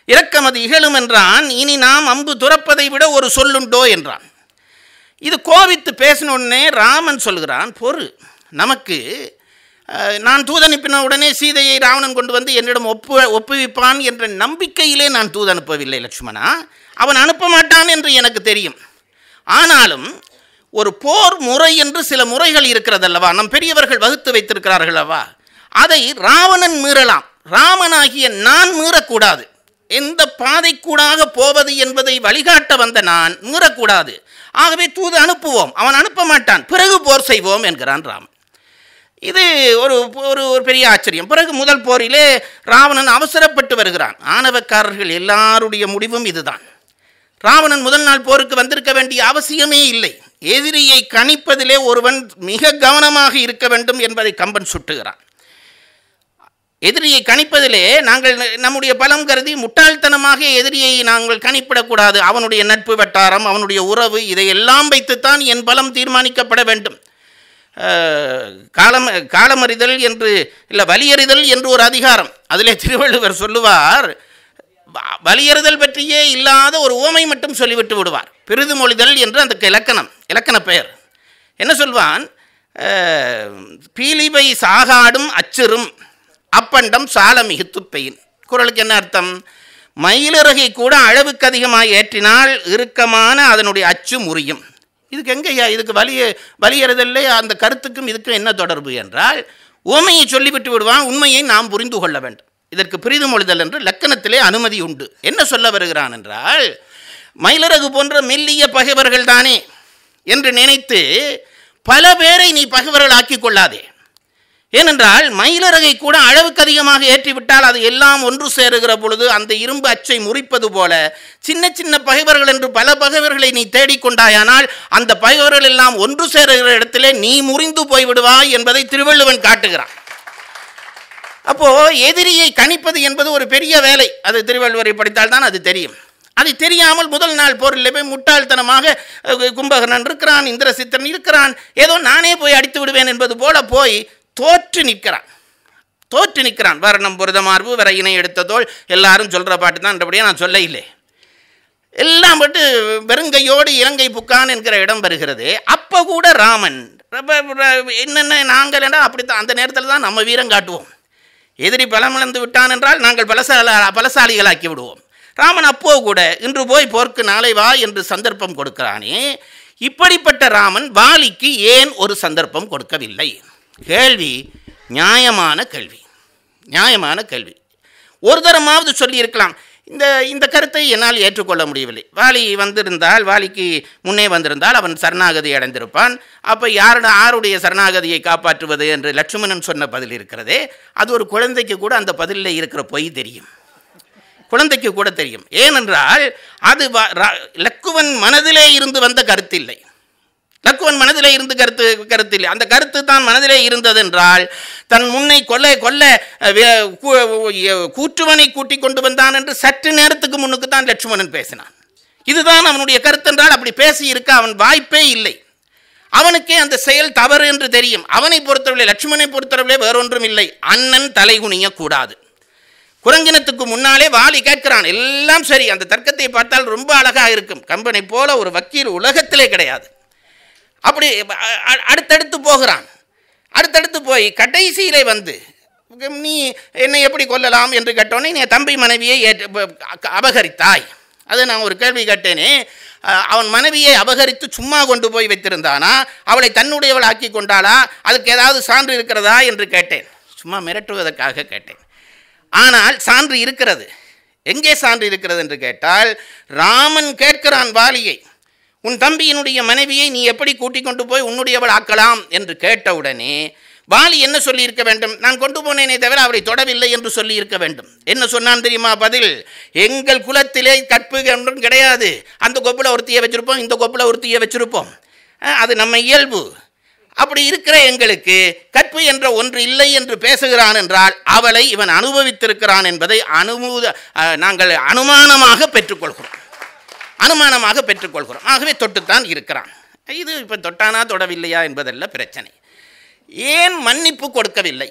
இரக்கமது இகழும் என்றான், இனி நாம் அம்பு துறப்பதை விட ஒரு சொல்லுண்டோ என்றான். இது கோபித்து பேசினோடனே ராமன் சொல்கிறான், பொறு, நமக்கு நான் தூதனுப்பின உடனே சீதையை ராவணன் கொண்டு வந்து என்னிடம் ஒப்புவிப்பான் என்ற நம்பிக்கையிலே நான் தூது அனுப்பவில்லை லட்சுமணா. அவன் அனுப்ப மாட்டான் என்று எனக்கு தெரியும். ஆனாலும் ஒரு போர் முறை என்று சில முறைகள் இருக்கிறது அல்லவா, நம் பெரியவர்கள் வகுத்து வைத்திருக்கிறார்கள் அல்லவா, அதை ராவணன் மீறலாம், ராமனாகிய நான் மீறக்கூடாது. எந்த பாதைக்கூடாக போவது என்பதை வழிகாட்ட வந்த நான் மீறக்கூடாது. ஆகவே தூது அனுப்புவோம், அவன் அனுப்ப மாட்டான், பிறகு போர் செய்வோம் என்கிறான் ராமன். இது ஒரு ஒரு பெரிய ஆச்சரியம். பிறகு முதல் போரிலே ராவணன் அவசரப்பட்டு வருகிறான். ஆணவக்காரர்கள் எல்லாருடைய முடிவும் இதுதான். ராவணன் முதல் நாள் போருக்கு வந்திருக்க வேண்டிய அவசியமே இல்லை. எதிரியை கணிப்பதிலே ஒருவன் மிக கவனமாக இருக்க வேண்டும் என்பதை கம்பன் சுட்டுகிறான். எதிரியை கணிப்பதிலே நாங்கள் நம்முடைய பலம் கருதி முட்டாள்தனமாக எதிரியை நாங்கள் கணிப்பிடக்கூடாது. அவனுடைய நட்பு வட்டாரம், அவனுடைய உறவு, இதையெல்லாம் வைத்துத்தான் என் பலம் தீர்மானிக்கப்பட வேண்டும். காலமறிதல் என்று இல்லை, வலியறிதல் என்று ஒரு அதிகாரம், அதிலே திருவள்ளுவர் சொல்லுவார், வலியறிதல் பற்றியே இல்லாத ஒரு உவமை மட்டும் சொல்லிவிட்டு விடுவார். பிரிது மொழிதல் என்று அந்த இலக்கண பெயர். என்ன சொல்வான், பீலிபை சாகாடும் அச்சிறும் அப்பண்டம் சால மிகுத்து பெயின். குறளுக்கு என்ன அர்த்தம்? மயிலிறகை கூட அளவுக்கு அதிகமாக ஏற்றினால் இறுக்கமான அதனுடைய அச்சு முறியும். இதுக்கு எங்கேயா, இதுக்கு வலியறிதல்லே அந்த கருத்துக்கும் இதுக்கும் என்ன தொடர்பு என்றால், உவமையை சொல்லிவிட்டு விடுவான், உண்மையை நாம் புரிந்து கொள்ள வேண்டும். இதற்கு பிரிது மொழிதல் என்று லக்கணத்திலே அனுமதி உண்டு. என்ன சொல்ல வருகிறான் என்றால், மயிலிறகு போன்ற மெல்லிய பகைவர்கள் தானே என்று நினைத்து பல பேரை நீ பகைவர்கள் ஆக்கிக் கொள்ளாதே. ஏனென்றால் மயிலிறகை கூட அளவுக்கு அதிகமாக ஏற்றிவிட்டால் அது எல்லாம் ஒன்று சேருகிற பொழுது அந்த இரும்பு அச்சை முறிப்பது போல சின்ன சின்ன பகைவர்கள் என்று பல பகைவர்களை நீ தேடிக்கொண்டாயானால் அந்த பகைவர்கள் எல்லாம் ஒன்று சேருகிற இடத்திலே நீ முறிந்து போய்விடுவாய் என்பதை திருவள்ளுவன் காட்டுகிறான். அப்போ எதிரியை கணிப்பது என்பது ஒரு பெரிய வேலை. அது திருவள்ளுவரை படித்தால்தான் அது தெரியும். அது தெரியாமல் முதல் நாள் போரில் போய் முட்டாள்தனமாக கும்பகர்ணன் இருக்கிறான், இந்திரசித்தன் இருக்கிறான், ஏதோ நானே போய் அடித்து விடுவேன் என்பது போல போய் தோற்று நிற்கிறான். வர்ணம் புரத மார்பு வர இணை எடுத்த தோள் எல்லாரும் சொல்கிற பாட்டு தான், என்றபடியே நான் சொல்ல இல்லை. எல்லாம் பட்டு வெறுங்கையோடு இலங்கை புக்கான் என்கிற இடம் வருகிறது. அப்போ கூட ராமன் என்னென்ன நாங்கள் என்றால் அப்படித்தான், அந்த நேரத்தில் தான் நம்ம வீரம் காட்டுவோம். எதிரி பலமிழந்து விட்டான் என்றால் நாங்கள் பலசாலிகளாக்கி விடுவோம். ராமன் அப்போ கூட இன்று போய் போர்க்கு நாளை வா என்று சந்தர்ப்பம் கொடுக்கிறானே, இப்படிப்பட்ட ராமன் வாலிக்கு ஏன் ஒரு சந்தர்ப்பம் கொடுக்கவில்லை? கேள்வி நியாயமான கேள்வி. ஒரு தரமாவது சொல்லியிருக்கலாம். இந்த கருத்தை என்னால் ஏற்றுக்கொள்ள முடியவில்லை. வாலி வந்திருந்தால், வாலிக்கு முன்னே வந்திருந்தால் அவன் சரணாகதி அடைந்திருப்பான். அப்போ யாருடைய சரணாகதியை காப்பாற்றுவது என்று லட்சுமணன் சொன்ன பதில் இருக்கிறதே, அது ஒரு குழந்தைக்கு கூட அந்த பதிலில் இருக்கிற பொய் தெரியும். குழந்தைக்கு கூட தெரியும். ஏனென்றால் அது லக்குவன் மனதிலே இருந்து வந்த கருத்தில்லை. லக்குவன் மனதிலே இருந்து கருத்தில்லை. அந்த கருத்து தான் மனதிலே இருந்ததென்றால் தன் முன்னை கொல்ல கூற்றுவனை கூட்டிக் கொண்டு வந்தான் என்று சற்று நேரத்துக்கு முன்னுக்கு தான் லட்சுமணன் பேசினான். இதுதான் அவனுடைய கருத்தென்றால் அப்படி பேசி இருக்க அவன் வாய்ப்பே இல்லை. அவனுக்கே அந்த செயல் தவறு என்று தெரியும். அவனை பொறுத்தவரை, லட்சுமணனை பொறுத்தவரை வேறொன்றும் இல்லை, அண்ணன் தலைகுனிய கூடாது. குரங்கினத்துக்கு முன்னாலே வாலி கேட்கிறான், எல்லாம் சரி. அந்த தர்க்கத்தை பார்த்தால் ரொம்ப அழகாக இருக்கும். கம்பனை போல ஒரு வக்கீல் உலகத்திலே கிடையாது. அப்படி அடுத்தடுத்து போகிறான். அடுத்தடுத்து போய் கடைசியிலே வந்து நீ என்னை எப்படி கொல்லலாம் என்று கேட்டோன்னே நீ தம்பி மனைவியை அபகரித்தாய். அது நான் ஒரு கேள்வி கேட்டேனே, அவன் மனைவியை அபகரித்து சும்மா கொண்டு போய் வைத்திருந்தானா, அவளை தன்னுடையவள் ஆக்கி கொண்டாளா, அதுக்கு ஏதாவது சான்று இருக்கிறதா என்று கேட்டேன். சும்மா மிரட்டுவதற்காக கேட்டேன். ஆனால் சான்று இருக்கிறது. எங்கே சான்று இருக்கிறது என்று கேட்டால், ராமன் கேட்கிறான் வாலியை, உன் தம்பியினுடைய மனைவியை நீ எப்படி கூட்டிக் கொண்டு போய் உன்னுடையவள் ஆக்கலாம் என்று கேட்டவுடனே வாலி என்ன சொல்லியிருக்க வேண்டும்? நான் கொண்டு போனேனே தவிர அவரை தொடவில்லை என்று சொல்லியிருக்க வேண்டும். என்ன சொன்னான் தெரியுமா பதில்? எங்கள் குலத்திலே கற்பு ஒன்றும் கிடையாது. அந்த கொப்பில் ஒருத்தியை வச்சிருப்போம், இந்த கொப்பில் ஒருத்தியை வச்சிருப்போம், அது நம்ம இயல்பு. அப்படி இருக்கிற எங்களுக்கு கற்பு என்ற ஒன்று இல்லை என்று பேசுகிறான் என்றால் அவளை இவன் அனுபவித்திருக்கிறான் என்பதை நாங்கள் அனுமானமாக பெற்றுக்கொள்கிறோம். ஆகவே தொட்டுத்தான் இருக்கிறான். இது இப்போ தொட்டானா தொடவில்லையா என்பதல்ல பிரச்சனை. ஏன் மன்னிப்பு கொடுக்கவில்லை?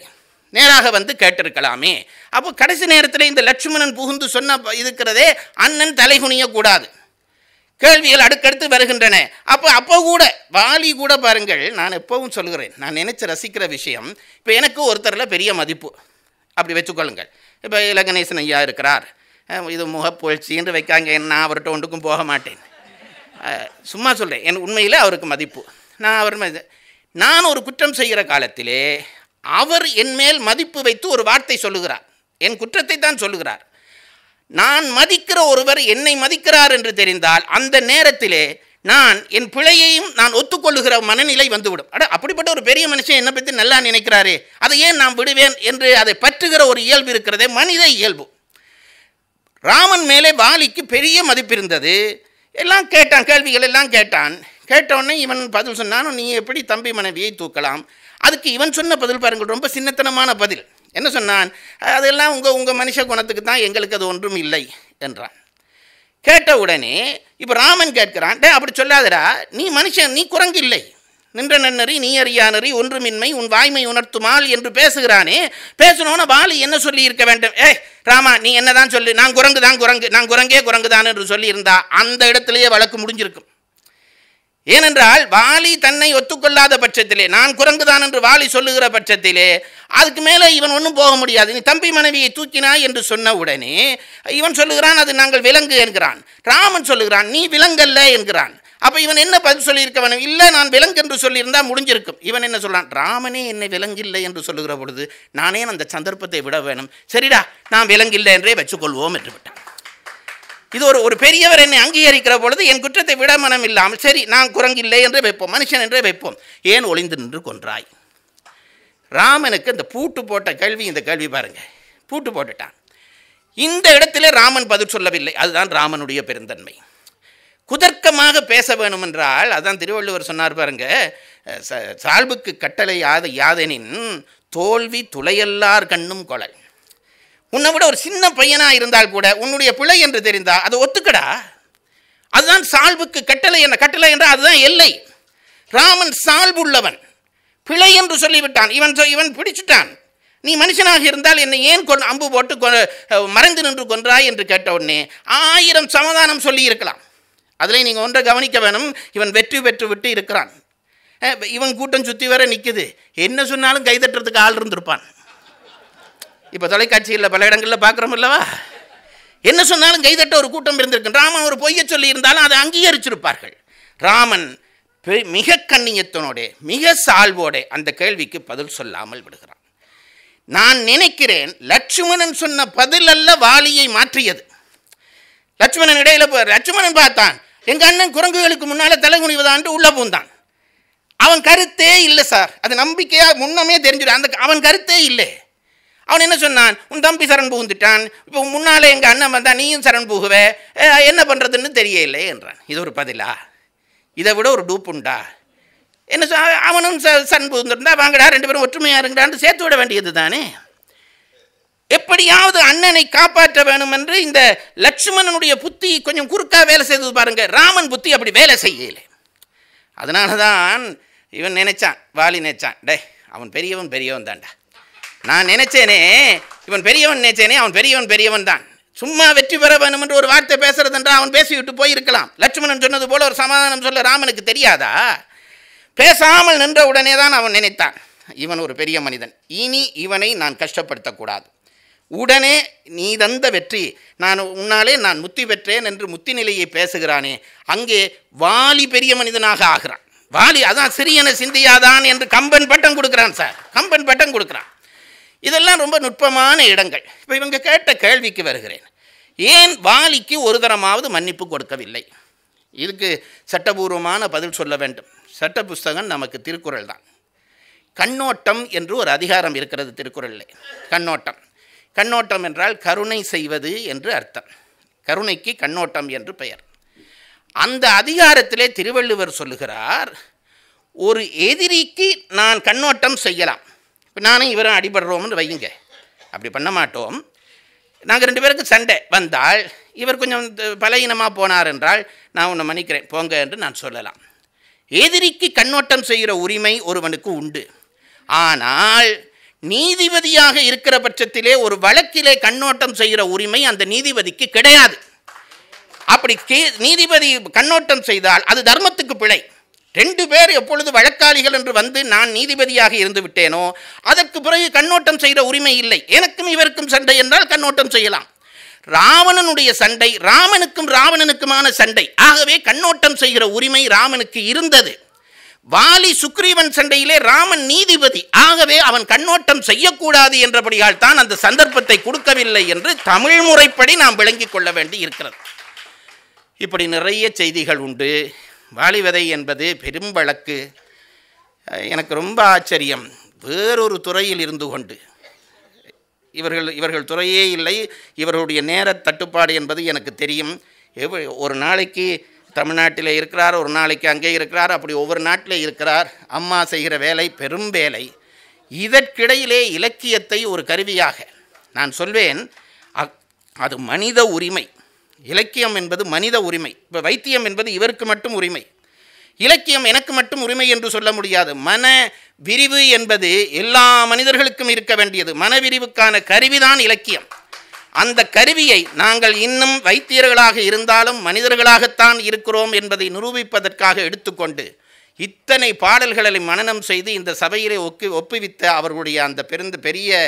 நேராக வந்து கேட்டிருக்கலாமே. அப்போ கடைசி நேரத்தில் இந்த லட்சுமணன் புகுந்து சொன்ன இருக்கிறதே, அண்ணன் தலைகுனிய கூடாது. கேள்விகள் அடுக்கடுத்து வருகின்றன. அப்போ கூட வாலி கூட பாருங்கள், நான் எப்பவும் சொல்கிறேன், நான் நினைச்சு ரசிக்கிற விஷயம், இப்போ எனக்கு ஒருத்தரில் பெரிய மதிப்பு அப்படி வச்சுக்கொள்ளுங்கள். இப்போ இலகணேசன் ஐயா இருக்கிறார், இது முகப்புகழ்ச்சி என்று வைக்காங்க, நான் அவர்கிட்ட ஒன்றுக்கும் போக மாட்டேன், சும்மா சொல்கிறேன். என் உண்மையில் அவருக்கு மதிப்பு. நான் ஒரு குற்றம் செய்கிற காலத்திலே அவர் என் மேல் மதிப்பு வைத்து ஒரு வார்த்தை சொல்லுகிறார், என் குற்றத்தை தான் சொல்லுகிறார். நான் மதிக்கிற ஒருவர் என்னை மதிக்கிறார் என்று தெரிந்தால் அந்த நேரத்திலே நான் என் பிழையையும் நான் ஒத்துக்கொள்ளுகிற மனநிலை வந்துவிடும். அப்படிப்பட்ட ஒரு பெரிய மனுஷன் என்னை பற்றி நல்லா நினைக்கிறாரே, அதை ஏன் நான் விடுவேன் என்று அதை பற்றுகிற ஒரு இயல்பு இருக்கிறதே, மனித இயல்பு. ராமன் மேலே வாலிக்கு பெரிய மதிப்பு இருந்தது. எல்லாம் கேட்டான், கேள்விகள் எல்லாம் கேட்டவுடனே இவன் பதில் சொன்னான், நீ எப்படி தம்பி மனைவியை தூக்கலாம்? அதுக்கு இவன் சொன்ன பதில் பாருங்கள், ரொம்ப சின்னத்தனமான பதில். என்ன சொன்னான்? அதெல்லாம் உங்கள் மனுஷ குணத்துக்கு தான், எங்களுக்கு அது ஒன்றும் இல்லை என்றான். கேட்ட உடனே இப்போ ராமன் கேட்கிறான், அப்படி சொல்லாதடா, நீ மனுஷன், நீ குரங்கு இல்லை, நின்ற நன்னறி நீ அறியானறி ஒன்றுமின்மை உன் வாய்மை உணர்த்துமால் என்று பேசுகிறானே. பேசணும்னா வாலி என்ன சொல்லி இருக்க வேண்டும்? ராமா, நீ என்ன தான் சொல்லு, நான் குரங்கு தான், நான் குரங்கே குரங்கு தான் என்று சொல்லியிருந்தா அந்த இடத்திலேயே வழக்கு முடிஞ்சிருக்கும். ஏனென்றால் வாலி தன்னை ஒத்துக்கொள்ளாத பட்சத்திலே, நான் குரங்குதான் என்று வாலி சொல்லுகிற பட்சத்திலே அதுக்கு மேலே இவன் ஒன்றும் போக முடியாது. நீ தம்பி மனைவியை தூக்கினாய் என்று சொன்ன உடனே இவன் சொல்லுகிறான், அது நாங்கள் விலங்கு என்கிறான். ராமன் சொல்லுகிறான், நீ விலங்கல்ல என்கிறான். அப்போ இவன் என்ன பதில் சொல்லியிருக்க வேணும்? இல்லை, நான் விலங்கு என்று சொல்லியிருந்தால் முடிஞ்சிருக்கும். இவன் என்ன சொல்கிறான்? ராமனே என்னை விலங்கில்லை என்று சொல்லுகிற பொழுது நானே அந்த சந்தர்ப்பத்தை விட வேணும். சரிடா, நான் விலங்கில்லை என்றே வச்சுக்கொள்வோம் என்று விட்டான். இது ஒரு பெரியவர் என்னை அங்கீகரிக்கிற பொழுது என் குற்றத்தை விட மனம் இல்லாமல், சரி நான் குரங்கில்லை என்றே வைப்போம், மனுஷன் என்றே வைப்போம். ஏன் ஒளிந்து நின்று கொன்றாய்? ராமனுக்கு இந்த பூட்டு போட்ட கேள்வி, இந்த கேள்வி பாருங்க, பூட்டு போட்டுட்டான். இந்த இடத்திலே ராமன் பதில் சொல்லவில்லை. அதுதான் ராமனுடைய பெருந்தன்மை. குதர்க்கமாக பேச வேணும் என்றால், அதான் திருவள்ளுவர் சொன்னார் பாருங்க, சால்புக்கு கட்டளை யாதெனின் தோல்வி துளையல்லார் கண்ணும் கொளல். உன்னை விட ஒரு சின்ன பையனாக இருந்தால் கூட உன்னுடைய பிழை என்று தெரிந்தால் அதை ஒத்துக்கடா. அதுதான் சால்புக்கு கட்டளை. என்ன கட்டளை என்றால் அதுதான் எல்லை. ராமன் சால்புள்ளவன், பிழை என்று சொல்லிவிட்டான். இவன் பிடிச்சிட்டான். நீ மனுஷனாக இருந்தால் என்னை ஏன் அம்பு போட்டு மறைந்து நின்று கொன்றாய் என்று கேட்ட உடனே 1000 சமாதானம் சொல்லி இருக்கலாம். அதில் நீங்கள் ஒன்றை கவனிக்க வேணும், இவன் வெற்றி பெற்று விட்டு இருக்கிறான். இவன் கூட்டம் சுற்றி வர நிற்குது, என்ன சொன்னாலும் கைதட்டுறதுக்கு ஆள் இருந்திருப்பான். இப்போ தொலைக்காட்சிகளில் பல இடங்களில் பார்க்குறோம் இல்லவா, என்ன சொன்னாலும் கைதட்ட ஒரு கூட்டம் இருந்திருக்கு. ராமன் ஒரு பொய்யை சொல்லி இருந்தாலும் அதை அங்கீகரிச்சிருப்பார்கள். ராமன் மிக கண்ணியத்தனோட மிக சால்வோட அந்த கேள்விக்கு பதில் சொல்லாமல் விடுகிறான். நான் நினைக்கிறேன் லட்சுமணன் சொன்ன பதில் அல்ல வாலியை மாற்றியது. லட்சுமணன் இடையில லட்சுமணன் பார்த்தான், எங்கள் அண்ணன் குரங்குகளுக்கு முன்னால் தலைகுனிவதான்ட்டு உள்ளே பூந்தான். அவன் கருத்தே இல்லை சார், அது நம்பிக்கையாக முன்னமே தெரிஞ்சிடும். அவன் கருத்தே இல்லை. அவன் என்ன சொன்னான், உன் தம்பி சரண் புகுந்துட்டான், இப்போ முன்னாலே எங்கள் அண்ணன் வந்தா நீயும் சரண் புகுவே, என்ன பண்ணுறதுன்னு தெரியலை என்றான். இது ஒரு பதிலா? இதை விட ஒரு டூப்புண்டா? என்ன அவனும் சரண் புகுந்துருந்தா வாங்கடா 2 பேரும் ஒற்றுமையாக இருங்கடான்னு சேர்த்து விட வேண்டியது தானே. எப்படியாவது அண்ணனை காப்பாற்ற வேணும் என்று இந்த லட்சுமணனுடைய புத்தி கொஞ்சம் குறுக்கா வேலை செய்தது பாருங்க. ராமன் புத்தி அப்படி வேலை செய்யலை. அதனால தான் இவன் நினைச்சான், வாலி நினைச்சான், டே அவன் பெரியவன் தான்டா. நான் நினைச்சேனே இவன் பெரியவன், நினைச்சேனே அவன் பெரியவன் தான். சும்மா வெற்றி பெற வேணும் என்று ஒரு வார்த்தை பேசுறதுன்றா அவன் பேசிவிட்டு போயிருக்கலாம். லட்சுமணன் சொன்னது போல ஒரு சமாதானம் சொல்ல ராமனுக்கு தெரியாதா? பேசாமல் நின்ற உடனே தான் அவன் நினைத்தான், இவன் ஒரு பெரிய மனிதன், இனி இவனை நான் கஷ்டப்படுத்தக்கூடாது. உடனே நீ தந்த வெற்றி, உன்னாலே நான் முத்தி பெற்றேன் என்று முத்தி நிலையை பேசுகிறானே, அங்கே வாலி பெரிய மனிதனாக ஆகிறான். வாலி அதான் சிறியன சிந்தியாதான் என்று கம்பன் பட்டம் கொடுக்குறான் சார், கம்பன் பட்டம் கொடுக்குறான். இதெல்லாம் ரொம்ப நுட்பமான இடங்கள். இப்போ இவங்க கேட்ட கேள்விக்கு வருகிறேன். ஏன் வாலிக்கு ஒரு தரமாவது மன்னிப்பு கொடுக்கவில்லை? இதுக்கு சட்டபூர்வமான பதில் சொல்ல வேண்டும். சட்ட புஸ்தகம் நமக்கு திருக்குறள் தான். கண்ணோட்டம் என்று ஒரு அதிகாரம் இருக்கிறது திருக்குறளில். கண்ணோட்டம் என்றால் கருணை செய்வது என்று அர்த்தம். கருணைக்கு கண்ணோட்டம் என்று பெயர். அந்த அதிகாரத்திலே திருவள்ளுவர் சொல்லுகிறார், ஒரு எதிரிக்கு நான் கண்ணோட்டம் செய்யலாம். இப்போ நானும் இவரும் அடிபடுறோம்னு வையுங்க, அப்படி பண்ண மாட்டோம். நாங்கள் 2 பேருக்கு சண்டை வந்தால் இவர் கொஞ்சம் பலகீனமாக போனார் என்றால் நான் உன்னை மன்னிக்கிறேன் போங்க என்று நான் சொல்லலாம். எதிரிக்கு கண்ணோட்டம் செய்கிற உரிமை ஒருவனுக்கு உண்டு. ஆனால் நீதிபதியாக இருக்கிற பட்சத்திலே ஒரு வழக்கிலே கண்ணோட்டம் செய்கிற உரிமை அந்த நீதிபதிக்கு கிடையாது. அப்படி நீதிபதி கண்ணோட்டம் செய்தால் அது தர்மத்துக்கு பிழை. 2 பேர் எப்பொழுது வழக்காளிகள் என்று வந்து நான் நீதிபதியாக இருந்து விட்டேனோ அதற்கு பிறகு கண்ணோட்டம் செய்கிற உரிமை இல்லை. எனக்கும் இவருக்கும் சண்டை என்றால் கண்ணோட்டம் செய்யலாம். ராவணனுடைய சண்டை ராவணனுக்குமான சண்டை. ஆகவே கண்ணோட்டம் செய்கிற உரிமை ராமனுக்கு இருந்தது. வாலி சுக்ரீவன் சண்டையிலே ராமன் நீதிபதி, ஆகவே அவன் கண்ணோட்டம் செய்யக்கூடாது என்றபடியால் தான் அந்த சந்தர்ப்பத்தை கொடுக்கவில்லை என்று தமிழ் முறைப்படி நாம் விளங்கிக் கொள்ள வேண்டி இருக்கிறது. இப்படி நிறைய செய்திகள் உண்டு. வாலிவதை என்பது பெரும் வழக்கு. எனக்கு ரொம்ப ஆச்சரியம், வேறொரு துறையில் இருந்து கொண்டு இவர்கள் துறையே இல்லை, இவர்களுடைய நேர தட்டுப்பாடு என்பது எனக்கு தெரியும். ஒரு நாளைக்கு தமிழ்நாட்டில் இருக்கிறார், ஒரு நாளைக்கு அங்கே இருக்கிறார், அப்படி ஒவ்வொரு நாட்டில் இருக்கிறார். அம்மா செய்கிற வேலை பெரும் வேலை. இதற்கிடையிலே இலக்கியத்தை ஒரு கருவியாக நான் சொல்வேன், அது மனித உரிமை. இலக்கியம் என்பது மனித உரிமை. இப்போ வைத்தியம் என்பது இவருக்கு மட்டும் உரிமை, இலக்கியம் எனக்கு மட்டும் உரிமை என்று சொல்ல முடியாது. மன விரிவு என்பது எல்லா மனிதர்களுக்கும் இருக்க வேண்டியது. மனவிரிவுக்கான கருவிதான் இலக்கியம். அந்த கருவியை நாங்கள் இன்னும் வைத்தியர்களாக இருந்தாலும் மனிதர்களாகத்தான் இருக்கிறோம் என்பதை நிரூபிப்பதற்காக எடுத்துக்கொண்டு இத்தனை பாடல்களை மனனம் செய்து இந்த சபையிலே ஒப்புவித்த அவர்களுடைய அந்த பெரிய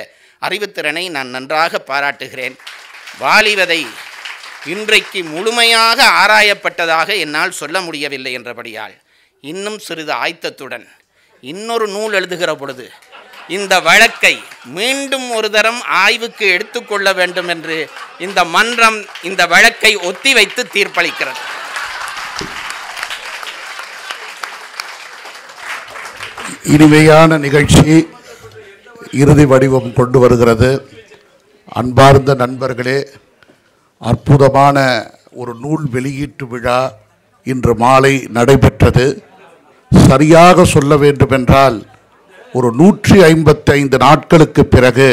அறிவுத்திறனை நான் நன்றாக பாராட்டுகிறேன். வாலிவதை இன்றைக்கு முழுமையாக ஆராயப்பட்டதாக என்னால் சொல்ல முடியவில்லை என்றபடியால் இன்னும் சிறிது ஆயத்தத்துடன் இன்னொரு நூல் எழுதுகிற பொழுது இந்த வழக்கை மீண்டும் ஒரு தரம் ஆய்வுக்கு எடுத்துக்கொள்ள வேண்டும் என்று இந்த மன்றம் இந்த வழக்கை ஒத்திவைத்து தீர்ப்பளிக்கிறது. இனிமையான நிகழ்ச்சி இறுதி வடிவம் கொண்டு வருகிறது. அன்பார்ந்த நண்பர்களே, அற்புதமான ஒரு நூல் வெளியீட்டு விழா இன்று மாலை நடைபெற்றது. சரியாக சொல்ல வேண்டுமென்றால் ஒரு 155 நாட்களுக்கு பிறகு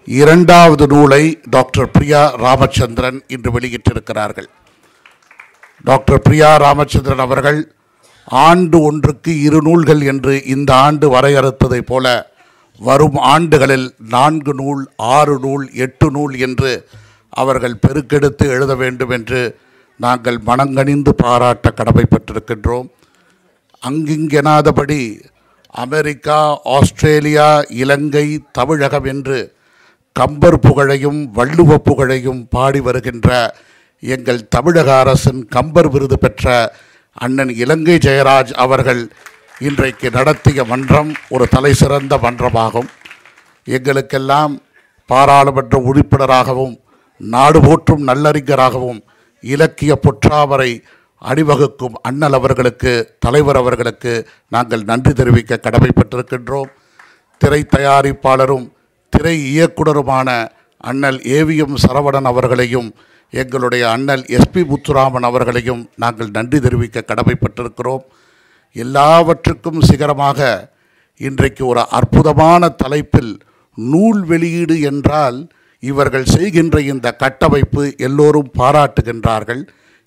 2வது நூலை டாக்டர் பிரியா ராமச்சந்திரன் இன்று வெளியிட்டிருக்கிறார்கள். டாக்டர் பிரியா ராமச்சந்திரன் அவர்கள் ஆண்டு ஒன்றுக்கு 2 நூல்கள் என்று இந்த ஆண்டு வரையறுத்ததைப் போல வரும் ஆண்டுகளில் 4 நூல், 6 நூல், 8 நூல் என்று அவர்கள் பெருக்கெடுத்து எழுத வேண்டும் என்று நாங்கள் மனங்கனிந்து பாராட்ட கடமைப்பட்டிருக்கின்றோம். அங்கிங்கெனாதபடி அமெரிக்கா, ஆஸ்திரேலியா, இலங்கை, தமிழகம் என்று கம்பர் புகழையும் வள்ளுவ புகழையும் பாடி வருகின்ற எங்கள் தமிழக அரசின் கம்பர் விருது பெற்ற அண்ணன் இலங்கை ஜெயராஜ் அவர்கள் இன்றைக்கு நடத்திய மன்றம் ஒரு தலை சிறந்த மன்றமாகும். எங்களுக்கெல்லாம் பாராளுமன்ற உறுப்பினராகவும் நாடு போற்றும் நல்லறிஞராகவும் இலக்கிய பொற்றாமரை அணிவகுக்கும் அண்ணல் அவர்களுக்கு, தலைவர் அவர்களுக்கு நாங்கள் நன்றி தெரிவிக்க கடமைப்பட்டிருக்கின்றோம். திரை தயாரிப்பாளரும் திரை இயக்குனருமான அண்ணல் ஏவிஎம் சரவணன் அவர்களையும் எங்களுடைய அண்ணல் எஸ்பி முத்துராமன் அவர்களையும் நாங்கள் நன்றி தெரிவிக்க கடமைப்பட்டிருக்கிறோம். எல்லாவற்றுக்கும் சிகரமாக இன்றைக்கு ஒரு அற்புதமான தலைப்பில் நூல் வெளியீடு என்றால் இவர்கள் செய்கின்ற இந்த கட்டமைப்பு எல்லோரும் பாராட்டுகின்றார்கள்.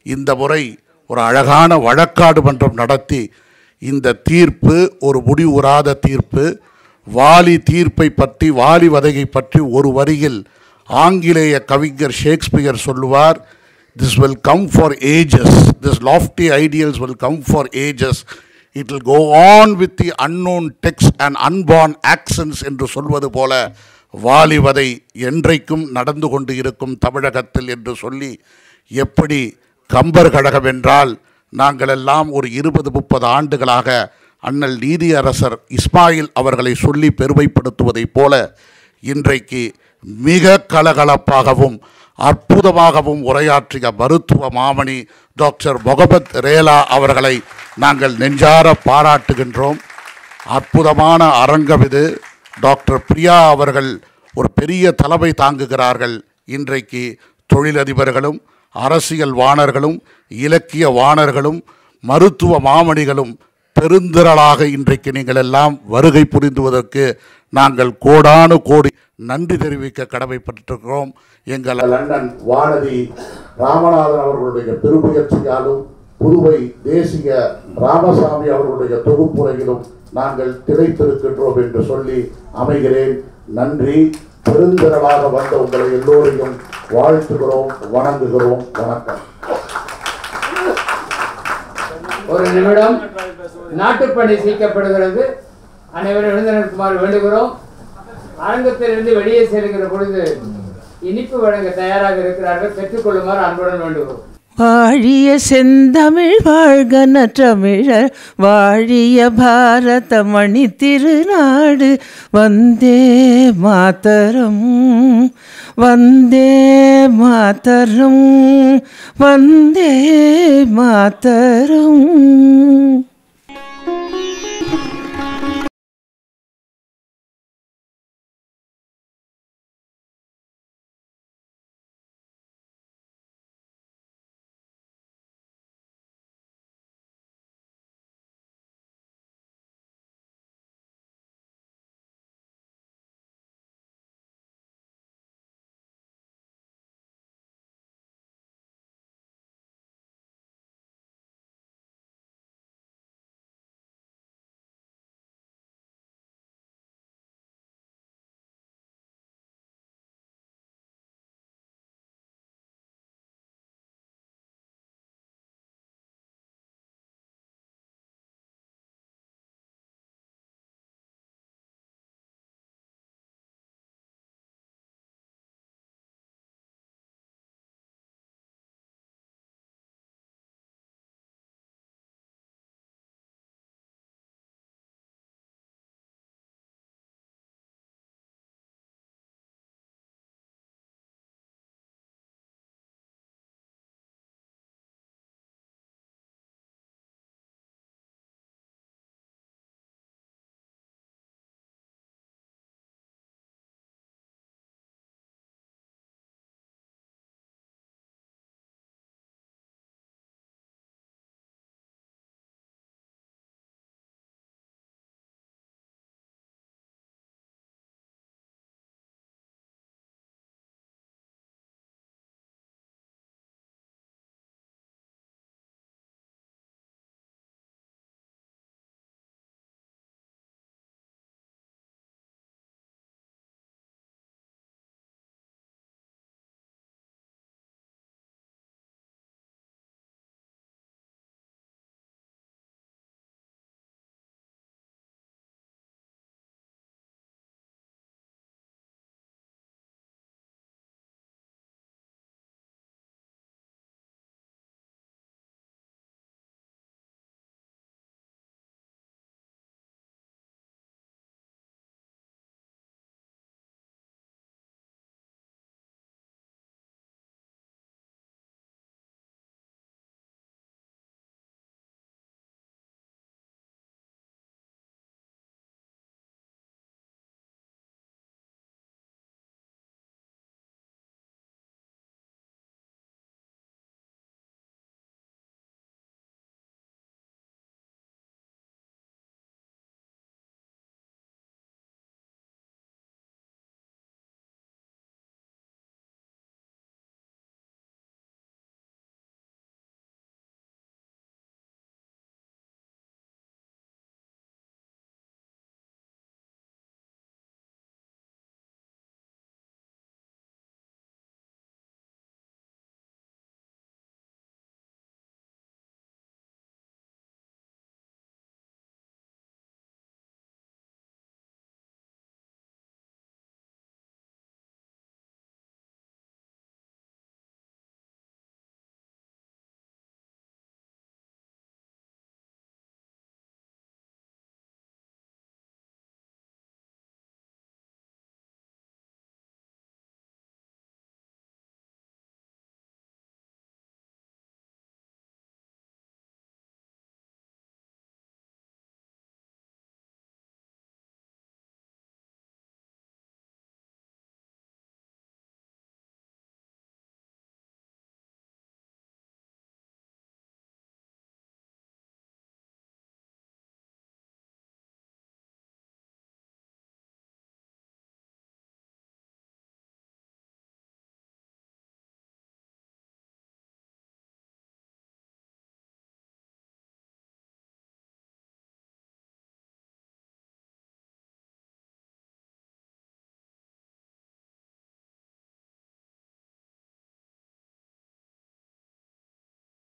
இந்த முறை ஒரு அழகான வழக்காடு மன்றம் நடத்தி இந்த தீர்ப்பு ஒரு முடிவுறாத தீர்ப்பு. வாலி தீர்ப்பை பற்றி, வாலி வதையை பற்றி ஒரு வரியில் ஆங்கிலேய கவிஞர் ஷேக்ஸ்பியர் சொல்லுவார், "This will come for ages. This lofty ideals will come for ages. It will go on with the unknown texts and unborn accents" என்று சொல்வது போல வாலி வதை என்றைக்கும் நடந்து கொண்டு இருக்கும் தமிழகத்தில் என்று சொல்லி, எப்படி கம்பர் கழகம் என்றால் நாங்களெல்லாம் ஒரு 20-30 ஆண்டுகளாக அண்ணல் நீதியரசர் இஸ்மாயில் அவர்களை சொல்லி பெருமைப்படுத்துவதைப் போல இன்றைக்கு மிக கலகலப்பாகவும் அற்புதமாகவும் உரையாற்றிய மருத்துவ மாமணி டாக்டர் முகமத் ரேலா அவர்களை நாங்கள் நெஞ்சார பாராட்டுகின்றோம். அற்புதமான அரங்கம் இது. டாக்டர் பிரியா அவர்கள் ஒரு பெரிய தலைமை தாங்குகிறார்கள். இன்றைக்கு தொழிலதிபர்களும் அரசியல் வாணர்களும் இலக்கிய வாணர்களும் மருத்துவ மாமணிகளும் பெருந்திரளாக இன்றைக்கு நீங்கள் எல்லாம் வருகை புரிந்துவதற்கு நாங்கள் கோடானு கோடி நன்றி தெரிவிக்க கடமைப்பட்டிருக்கிறோம். எங்கள் அண்ணன் வானதி ராமநாதன் அவர்களுடைய பெருமுயற்சியாலும் புதுவை தேசிய ராமசாமி அவர்களுடைய தொகுப்புரையிலும் நாங்கள் திளைத்திருக்கின்றோம் என்று சொல்லி அமைகிறேன். நன்றி. பெருந்திரளாக வந்த உங்களை எல்லோரையும் வாழ்த்துகிறோம், வணங்குகிறோம். வணக்கம். ஒரு நிமிடம் நாட்டுப்பணி சீக்கப்படுகிறது. அனைவரும் எழுந்து நிற்குமாறு வேண்டுகிறோம். அரங்கத்திலிருந்து வெளியே செல்கிற பொழுது இனிப்பு வழங்க தயாராக இருக்கிறார்கள், பெற்றுக்கொள்ளுமாறு அன்புடன் வேண்டுகிறோம். வாழிய செந்தமிழ் வாழ்க நற்றமிழர், வாழிய பாரத மணி திருநாடு, வந்தே மாதரம் வந்தே மாதரம் வந்தே மாதரம்.